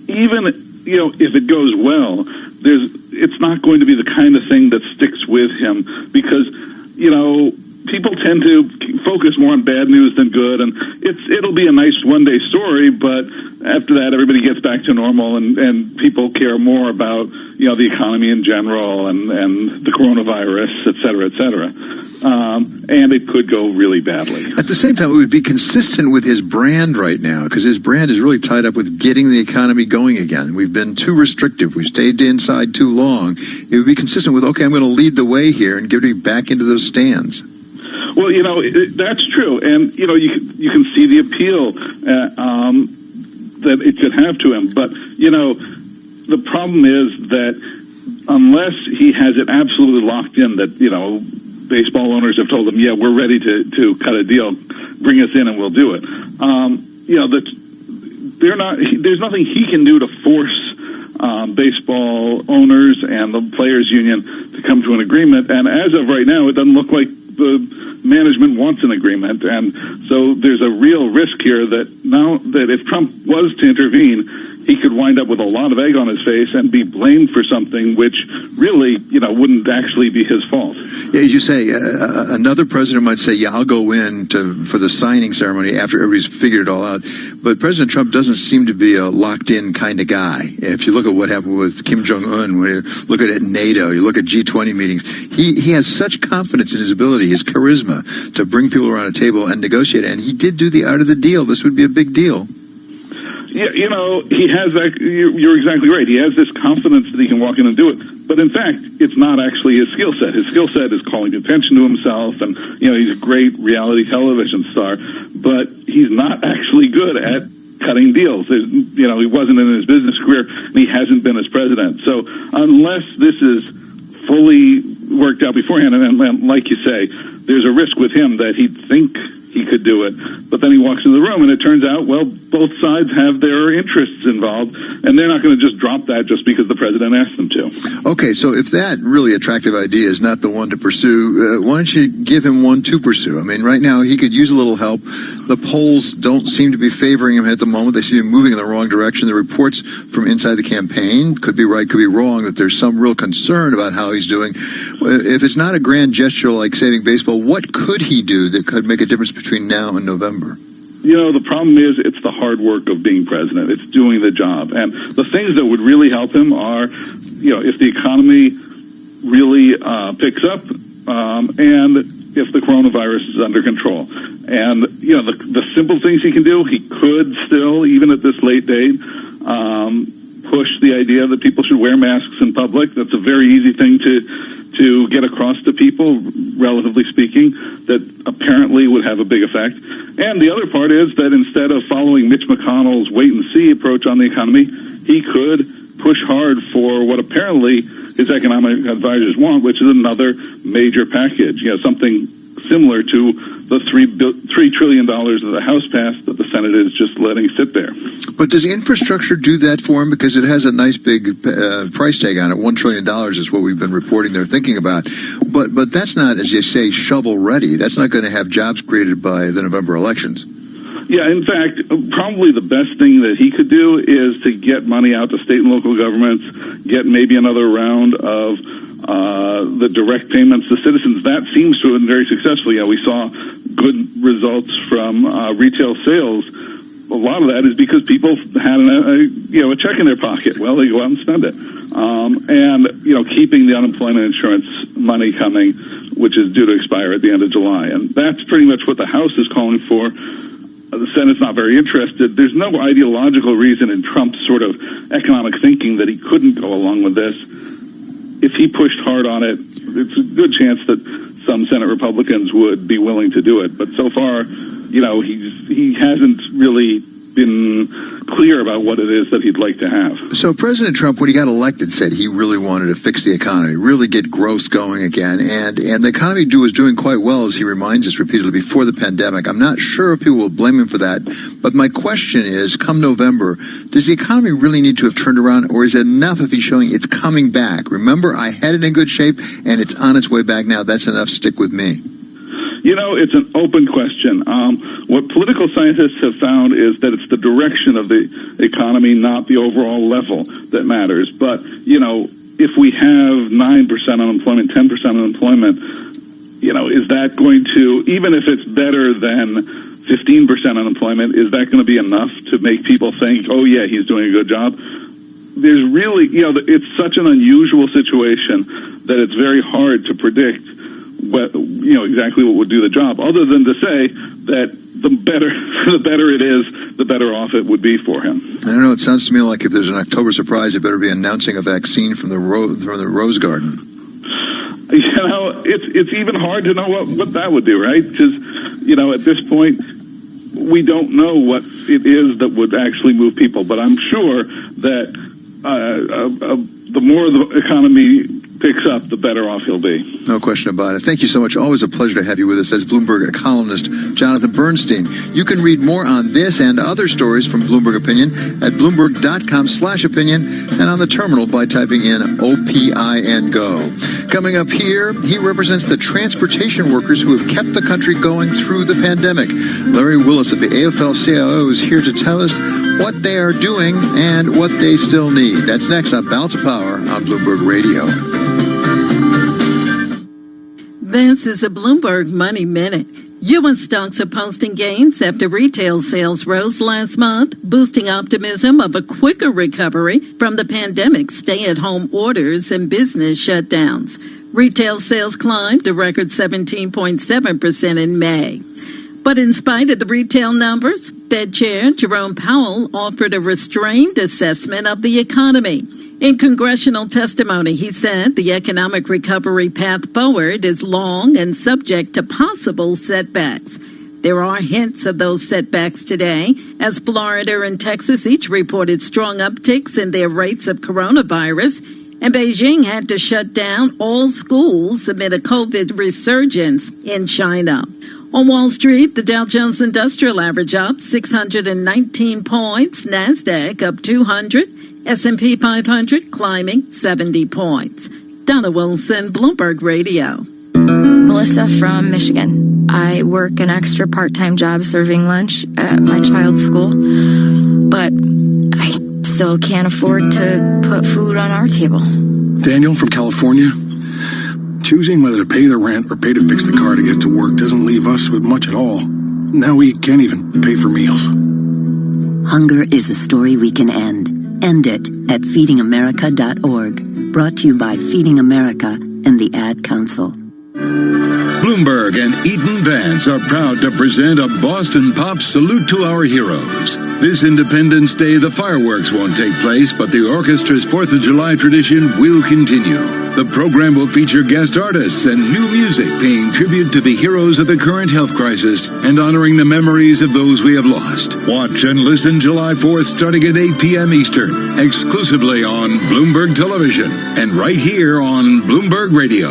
Even, you know, if it goes well, it's not going to be the kind of thing that sticks with him because, you know, people tend to focus more on bad news than good, and it'll be a nice one-day story, but after that, everybody gets back to normal, and people care more about the economy in general and the coronavirus, et cetera, et cetera. And it could go really badly. At the same time, it would be consistent with his brand right now, because his brand is really tied up with getting the economy going again. We've been too restrictive. We've stayed inside too long. It would be consistent with, okay, I'm going to lead the way here and get me back into those stands. Well, that's true. And, you can see the appeal that it could have to him. But, the problem is that unless he has it absolutely locked in that, baseball owners have told him, yeah, we're ready to cut a deal, bring us in and we'll do it. There's nothing he can do to force baseball owners and the players union to come to an agreement. And as of right now, it doesn't look like the management wants an agreement. And so there's a real risk here that now that if Trump was to intervene, he could wind up with a lot of egg on his face and be blamed for something which really, wouldn't actually be his fault. Yeah, as you say, another president might say, yeah, I'll go in for the signing ceremony after everybody's figured it all out. But President Trump doesn't seem to be a locked-in kind of guy. If you look at what happened with Kim Jong-un, when you look at NATO, you look at G20 meetings, he has such confidence in his ability, his charisma, to bring people around a table and negotiate. And he did do the art of the deal. This would be a big deal. Yeah, he has that. You're exactly right. He has this confidence that he can walk in and do it. But in fact, it's not actually his skill set. His skill set is calling attention to himself, and he's a great reality television star. But he's not actually good at cutting deals. He wasn't in his business career, and he hasn't been as president. So unless this is fully worked out beforehand, and like you say, there's a risk with him that he'd think he could do it, but then he walks in the room and it turns out, well, both sides have their interests involved, and they're not going to just drop that just because the president asked them to. Okay, so if that really attractive idea is not the one to pursue, why don't you give him one to pursue? I mean, right now he could use a little help. The polls don't seem to be favoring him at the moment. They seem to be moving in the wrong direction. The reports from inside the campaign, could be right, could be wrong, that there's some real concern about how he's doing. If it's not a grand gesture like saving baseball, what could he do that could make a difference between now and November? The problem is it's the hard work of being president. It's doing the job. And the things that would really help him are, if the economy really picks up and if the coronavirus is under control. And, the simple things he can do, he could still, even at this late date, push the idea that people should wear masks in public. That's a very easy thing to get across to people, relatively speaking, that apparently would have a big effect. And the other part is that instead of following Mitch McConnell's wait-and-see approach on the economy, he could push hard for what apparently his economic advisors want, which is another major package, something similar to the $3 trillion that the House passed that the Senate is just letting sit there. But does infrastructure do that for him? Because it has a nice big price tag on it. $1 trillion is what we've been reporting they're thinking about. But that's not, as you say, shovel ready. That's not going to have jobs created by the November elections. Yeah, in fact, probably the best thing that he could do is to get money out to state and local governments, get maybe another round of the direct payments to citizens. That seems to have been very successful. Yeah, we saw good results from retail sales. A lot of that is because people had a check in their pocket. Well, they go out and spend it. And keeping the unemployment insurance money coming, which is due to expire at the end of July. And that's pretty much what the House is calling for. The Senate's not very interested. There's no ideological reason in Trump's sort of economic thinking that he couldn't go along with this. If he pushed hard on it, it's a good chance that some Senate Republicans would be willing to do it. But so far, he hasn't really been clear about what it is that he'd like to have. So President Trump, when he got elected, said he really wanted to fix the economy, really get growth going again. And the economy was doing quite well, as he reminds us repeatedly, before the pandemic. I'm not sure if people will blame him for that. But my question is, come November, does the economy really need to have turned around, or is it enough if he's showing it's coming back? Remember, I had it in good shape, and it's on its way back now. That's enough. Stick with me. It's an open question. What political scientists have found is that it's the direction of the economy, not the overall level, that matters. But, if we have 9% unemployment, 10% unemployment, is that going to, even if it's better than 15% unemployment, is that going to be enough to make people think, oh yeah, he's doing a good job? There's really, it's such an unusual situation that it's very hard to predict exactly what would do the job, other than to say that the better it is, the better off it would be for him. I don't know. It sounds to me like if there's an October surprise, it better be announcing a vaccine from the Rose Garden. It's even hard to know what that would do, right? Because at this point, we don't know what it is that would actually move people. But I'm sure that the more the economy picks up, the better off he'll be. No question about it. Thank you so much. Always a pleasure to have you with us as Bloomberg columnist Jonathan Bernstein. You can read more on this and other stories from Bloomberg Opinion at Bloomberg.com/opinion and on the terminal by typing in OPIN GO. Coming up here, he represents the transportation workers who have kept the country going through the pandemic. Larry Willis of the AFL-CIO is here to tell us what they are doing and what they still need. That's next on Balance of Power on Bloomberg Radio. This is a Bloomberg Money Minute. U.S. stocks are posting gains after retail sales rose last month, boosting optimism of a quicker recovery from the pandemic's stay-at-home orders and business shutdowns. Retail sales climbed a record 17.7% in May. But in spite of the retail numbers, Fed Chair Jerome Powell offered a restrained assessment of the economy. In congressional testimony, he said the economic recovery path forward is long and subject to possible setbacks. There are hints of those setbacks today, as Florida and Texas each reported strong upticks in their rates of coronavirus, and Beijing had to shut down all schools amid a COVID resurgence in China. On Wall Street, the Dow Jones Industrial Average up 619 points, NASDAQ up 200, S&P 500 climbing 70 points. Donna Wilson, Bloomberg Radio. Melissa from Michigan. I work an extra part-time job serving lunch at my child's school, but I still can't afford to put food on our table. Daniel from California. Choosing whether to pay the rent or pay to fix the car to get to work doesn't leave us with much at all. Now we can't even pay for meals. Hunger is a story we can end. End it at feedingamerica.org. Brought to you by Feeding America and the Ad Council. Bloomberg and Eaton Vance are proud to present a Boston Pop salute to our heroes. This Independence Day, the fireworks won't take place, but the orchestra's 4th of July tradition will continue. The program will feature guest artists and new music paying tribute to the heroes of the current health crisis and honoring the memories of those we have lost. Watch and listen July 4th starting at 8 p.m. Eastern, exclusively on Bloomberg Television and right here on Bloomberg Radio.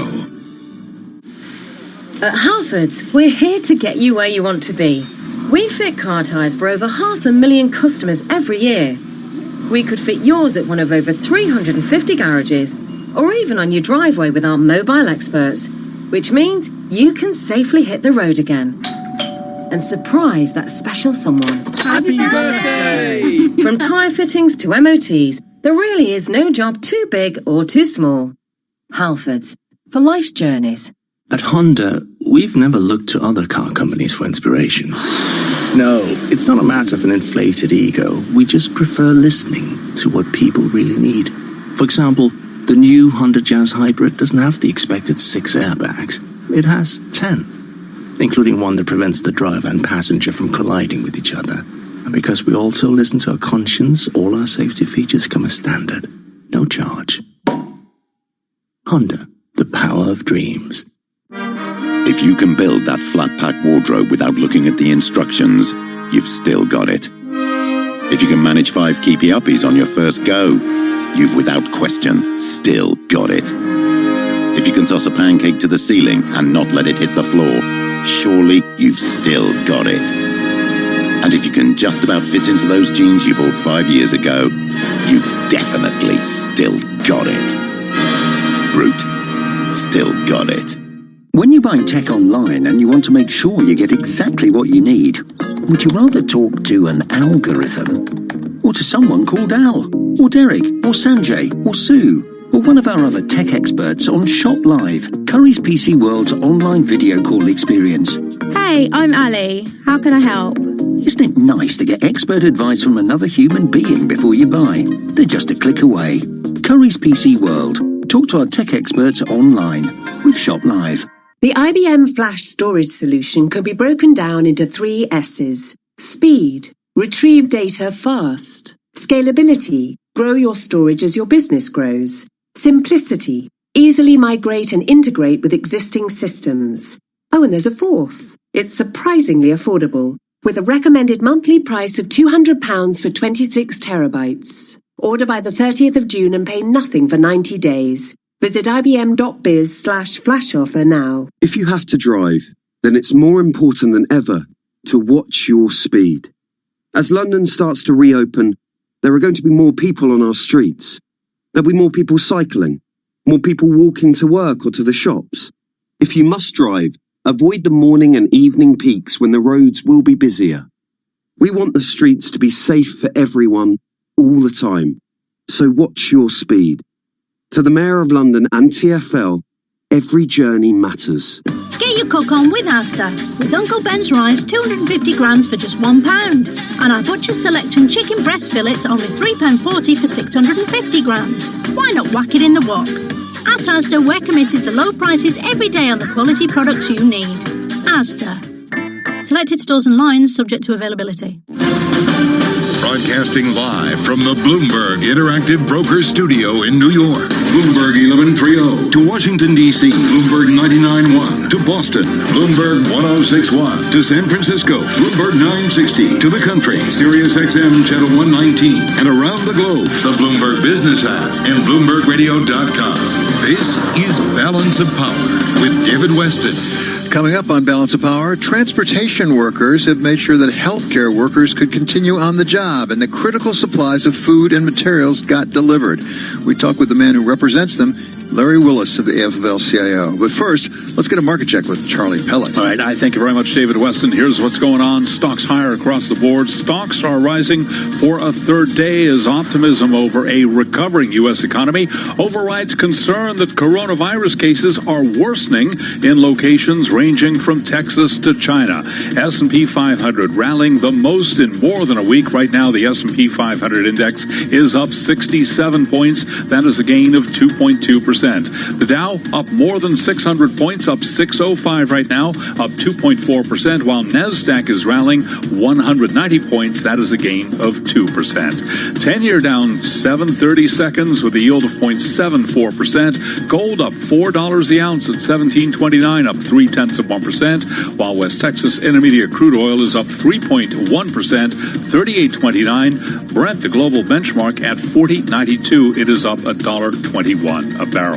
At Halfords, we're here to get you where you want to be. We fit car tyres for over 500,000 customers every year. We could fit yours at one of over 350 garages, or even on your driveway with our mobile experts, which means you can safely hit the road again and surprise that special someone. Happy birthday! From tyre fittings to MOTs, there really is no job too big or too small. Halfords, for life's journeys. At Honda, we've never looked to other car companies for inspiration. No, it's not a matter of an inflated ego. We just prefer listening to what people really need. For example, the new Honda Jazz Hybrid doesn't have the expected 6 airbags. It has 10, including one that prevents the driver and passenger from colliding with each other. And because we also listen to our conscience, all our safety features come as standard. No charge. Honda, the power of dreams. If you can build that flat-pack wardrobe without looking at the instructions, you've still got it. If you can manage 5 keepy-uppies on your first go, you've without question still got it. If you can toss a pancake to the ceiling and not let it hit the floor, surely you've still got it. And if you can just about fit into those jeans you bought 5 years ago, you've definitely still got it. Brute, still got it. When you buy tech online and you want to make sure you get exactly what you need, would you rather talk to an algorithm or to someone called Al, or Derek, or Sanjay, or Sue? or one of our other tech experts on Shop Live, Curry's PC World's online video call experience. Hey, I'm Ali. How can I help? Isn't it nice to get expert advice from another human being before you buy? They're just a click away. Curry's PC World. Talk to our tech experts online with Shop Live. The IBM Flash storage solution can be broken down into 3 S's. Speed. Retrieve data fast. Scalability. Grow your storage as your business grows. Simplicity. Easily migrate and integrate with existing systems. Oh, and there's a 4th. It's surprisingly affordable, with a recommended monthly price of £200 for 26 terabytes. Order by the 30th of June and pay nothing for 90 days. Visit ibm.biz/flash offer now. If you have to drive, then it's more important than ever to watch your speed. As London starts to reopen, there are going to be more people on our streets. There'll be more people cycling, more people walking to work or to the shops. If you must drive, avoid the morning and evening peaks when the roads will be busier. We want the streets to be safe for everyone, all the time. So watch your speed. To the Mayor of London and TfL, every journey matters. Get your cook on with Asda, with Uncle Ben's rice 250 grams for just £1, and our Butcher's Selection chicken breast fillets only £3.40 for 650 grams. Why not whack it in the wok? At Asda, we're committed to low prices every day on the quality products you need. Asda. Selected stores and lines subject to availability. Broadcasting live from the Bloomberg Interactive Broker Studio in New York. Bloomberg 1130 to Washington, D.C. Bloomberg 99.1 to Boston. Bloomberg 1061 to San Francisco. Bloomberg 960 to the country. Sirius XM Channel 119 and around the globe. The Bloomberg Business app and BloombergRadio.com. This is Balance of Power with David Weston. Coming up on Balance of Power, transportation workers have made sure that healthcare workers could continue on the job and the critical supplies of food and materials got delivered. We talk with the man who represents them, Larry Willis of the AFL-CIO. But first, let's get a market check with Charlie Pellet. All right, I thank you very much, David Weston. Here's what's going on. Stocks higher across the board. Stocks are rising for a third day as optimism over a recovering U.S. economy overrides concern that coronavirus cases are worsening in locations ranging from Texas to China. S&P 500 rallying the most in more than a week. Right now, the S&P 500 index is up 67 points. That is a gain of 2.2%. The Dow up more than 600 points, up 605 right now, up 2.4%, while NASDAQ is rallying 190 points. That is a gain of 2%. 10-year down 7/30 seconds with a yield of 0.74%. Gold up $4 the ounce at $17.29, up 0.3%, while West Texas Intermediate crude oil is up 3.1%, $38.29. Brent, the global benchmark, at $40.92. It is up $1.21 a barrel.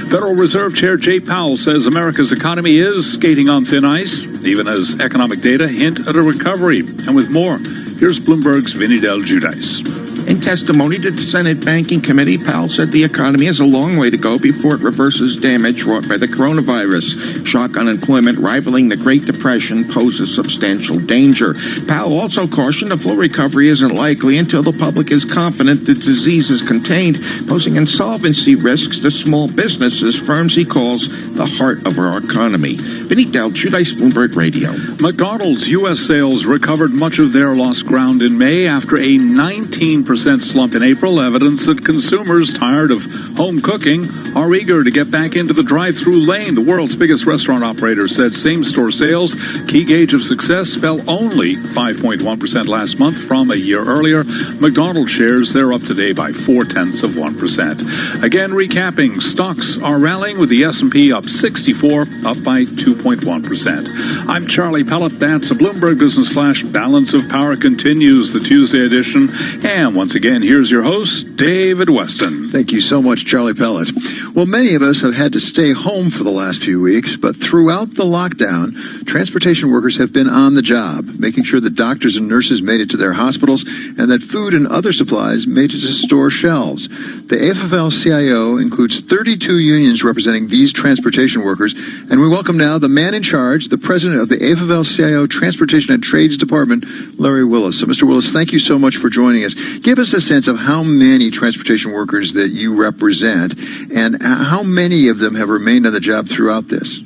Federal Reserve Chair Jay Powell says America's economy is skating on thin ice, even as economic data hint at a recovery. And with more, here's Bloomberg's Vinny Del Giudice. In testimony to the Senate Banking Committee, Powell said the economy has a long way to go before it reverses damage wrought by the coronavirus. Shock unemployment rivaling the Great Depression poses substantial danger. Powell also cautioned a full recovery isn't likely until the public is confident the disease is contained, posing insolvency risks to small businesses, firms he calls the heart of our economy. Vinny Del Giudice, Bloomberg Radio. McDonald's U.S. sales recovered much of their lost ground in May after a 19% slump in April, evidence that consumers tired of home cooking are eager to get back into the drive-through lane. The world's biggest restaurant operator said same-store sales, key gauge of success, fell only 5.1% last month from a year earlier. McDonald's shares, they're up today by 0.4%. Again, recapping, stocks are rallying with the S&P up 64, up by 2.1%. I'm Charlie Pellet. That's a Bloomberg Business Flash. Balance of Power continues, the Tuesday edition. And once again, here's your host, David Weston. Thank you so much, Charlie Pellet. Well, many of us have had to stay home for the last few weeks, but throughout the lockdown, transportation workers have been on the job, making sure that doctors and nurses made it to their hospitals and that food and other supplies made it to store shelves. The AFL-CIO includes 32 unions representing these transportation workers, and we welcome now the man in charge, the president of the AFL-CIO Transportation and Trades Department, Larry Willis. So, Mr. Willis, thank you so much for joining us. Give give us a sense of how many transportation workers that you represent and how many of them have remained on the job throughout this.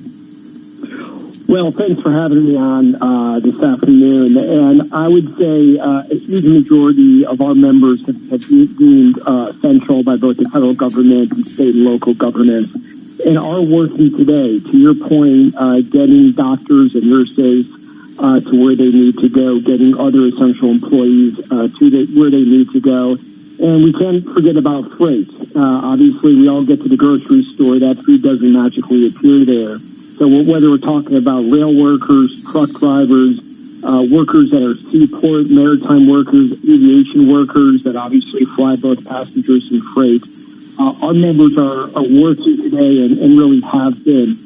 Well, thanks for having me on this afternoon. And I would say a huge majority of our members have been deemed essential by both the federal government and state and local governments and are working today. To your point, getting doctors and nurses to where they need to go, getting other essential employees to where they need to go. And we can't forget about freight. Obviously, we all get to the grocery store. That food doesn't magically appear there. So whether we're talking about rail workers, truck drivers, workers that are seaport, maritime workers, aviation workers that obviously fly both passengers and freight, our members are working today and really have been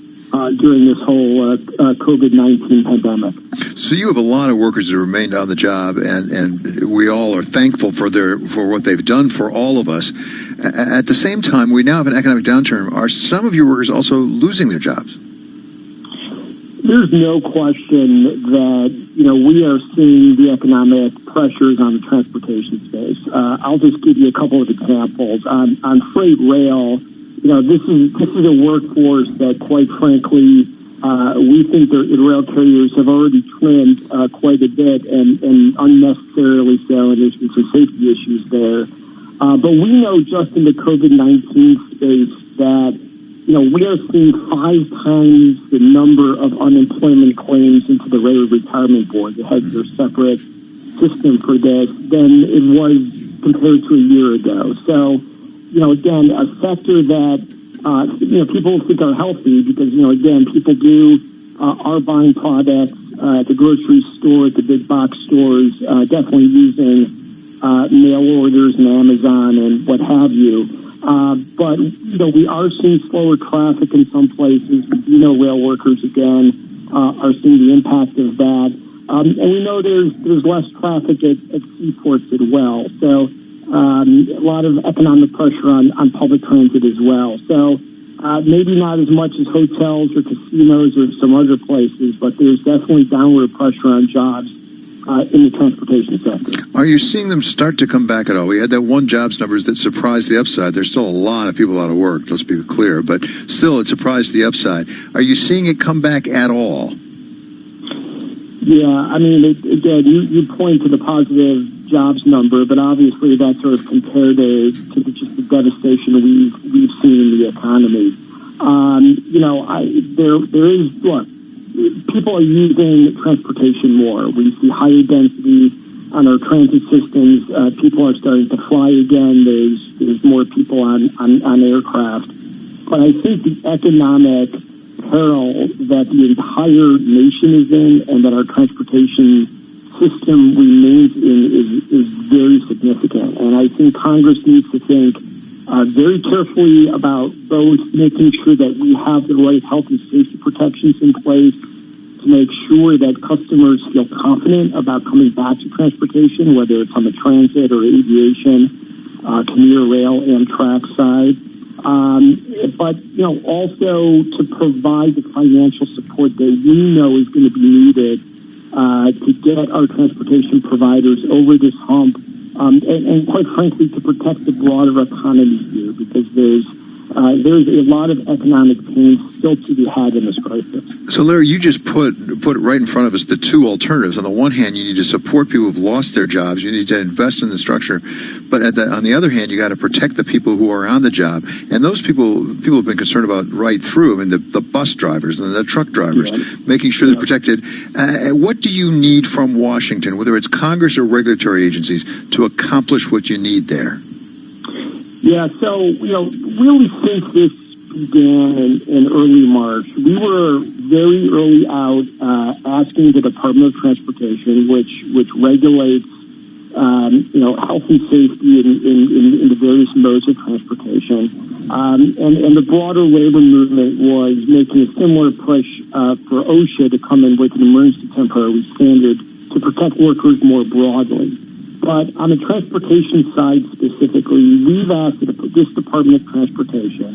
during this whole COVID-19 pandemic. So you have a lot of workers that remained on the job, and we all are thankful for what they've done for all of us. At the same time, we now have an economic downturn. Are some of your workers also losing their jobs? There's no question that, we are seeing the economic pressures on the transportation space. I'll just give you a couple of examples. On freight rail, this is a workforce that, quite frankly, we think the rail carriers have already trimmed quite a bit and unnecessarily so, and there's been some safety issues there. But we know just in the COVID-19 space that we are seeing 5 times the number of unemployment claims into the Railroad Retirement Board. They had their separate system for this than it was compared to a year ago. So, again, a sector that, people think are healthy because, again, people are buying products at the grocery store, at the big box stores, definitely using mail orders and Amazon and what have you. But, we are seeing slower traffic in some places. We know rail workers, again, are seeing the impact of that. And we know there's less traffic at seaports as well. So a lot of economic pressure on public transit as well. So maybe not as much as hotels or casinos or some other places, but there's definitely downward pressure on jobs in the transportation sector. Are you seeing them start to come back at all? We had that one jobs numbers that surprised the upside. There's still a lot of people out of work, let's be clear, but still it surprised the upside. Are you seeing it come back at all? Yeah, I mean, again, you point to the positive jobs number, but obviously that's sort of compared to just the devastation we've seen in the economy. There is, look, people are using transportation more. We see higher density on our transit systems. People are starting to fly again. There's more people on aircraft. But I think the economic peril that the entire nation is in and that our transportation system remains in is very significant. And I think Congress needs to think very carefully about both making sure that we have the right health and safety protections in place to make sure that customers feel confident about coming back to transportation, whether it's on the transit or aviation, commuter rail, Amtrak side. But, also to provide the financial support that we know is going to be needed to get our transportation providers over this hump, and quite frankly, to protect the broader economy here, because there's a lot of economic pain still to be had in this crisis. So, Larry, you just put right in front of us the two alternatives. On the one hand, you need to support people who've lost their jobs. You need to invest in the structure. But on the other hand, you got to protect the people who are on the job. And those people have been concerned about right through. I mean, the bus drivers and the truck drivers, making sure they're protected. What do you need from Washington, whether it's Congress or regulatory agencies, to accomplish what you need there? Yeah, so, really since this began in early March, we were very early out asking the Department of Transportation, which regulates, health and safety in the various modes of transportation. And the broader labor movement was making a similar push for OSHA to come in with an emergency temporary standard to protect workers more broadly. But on the transportation side specifically, we've asked this Department of Transportation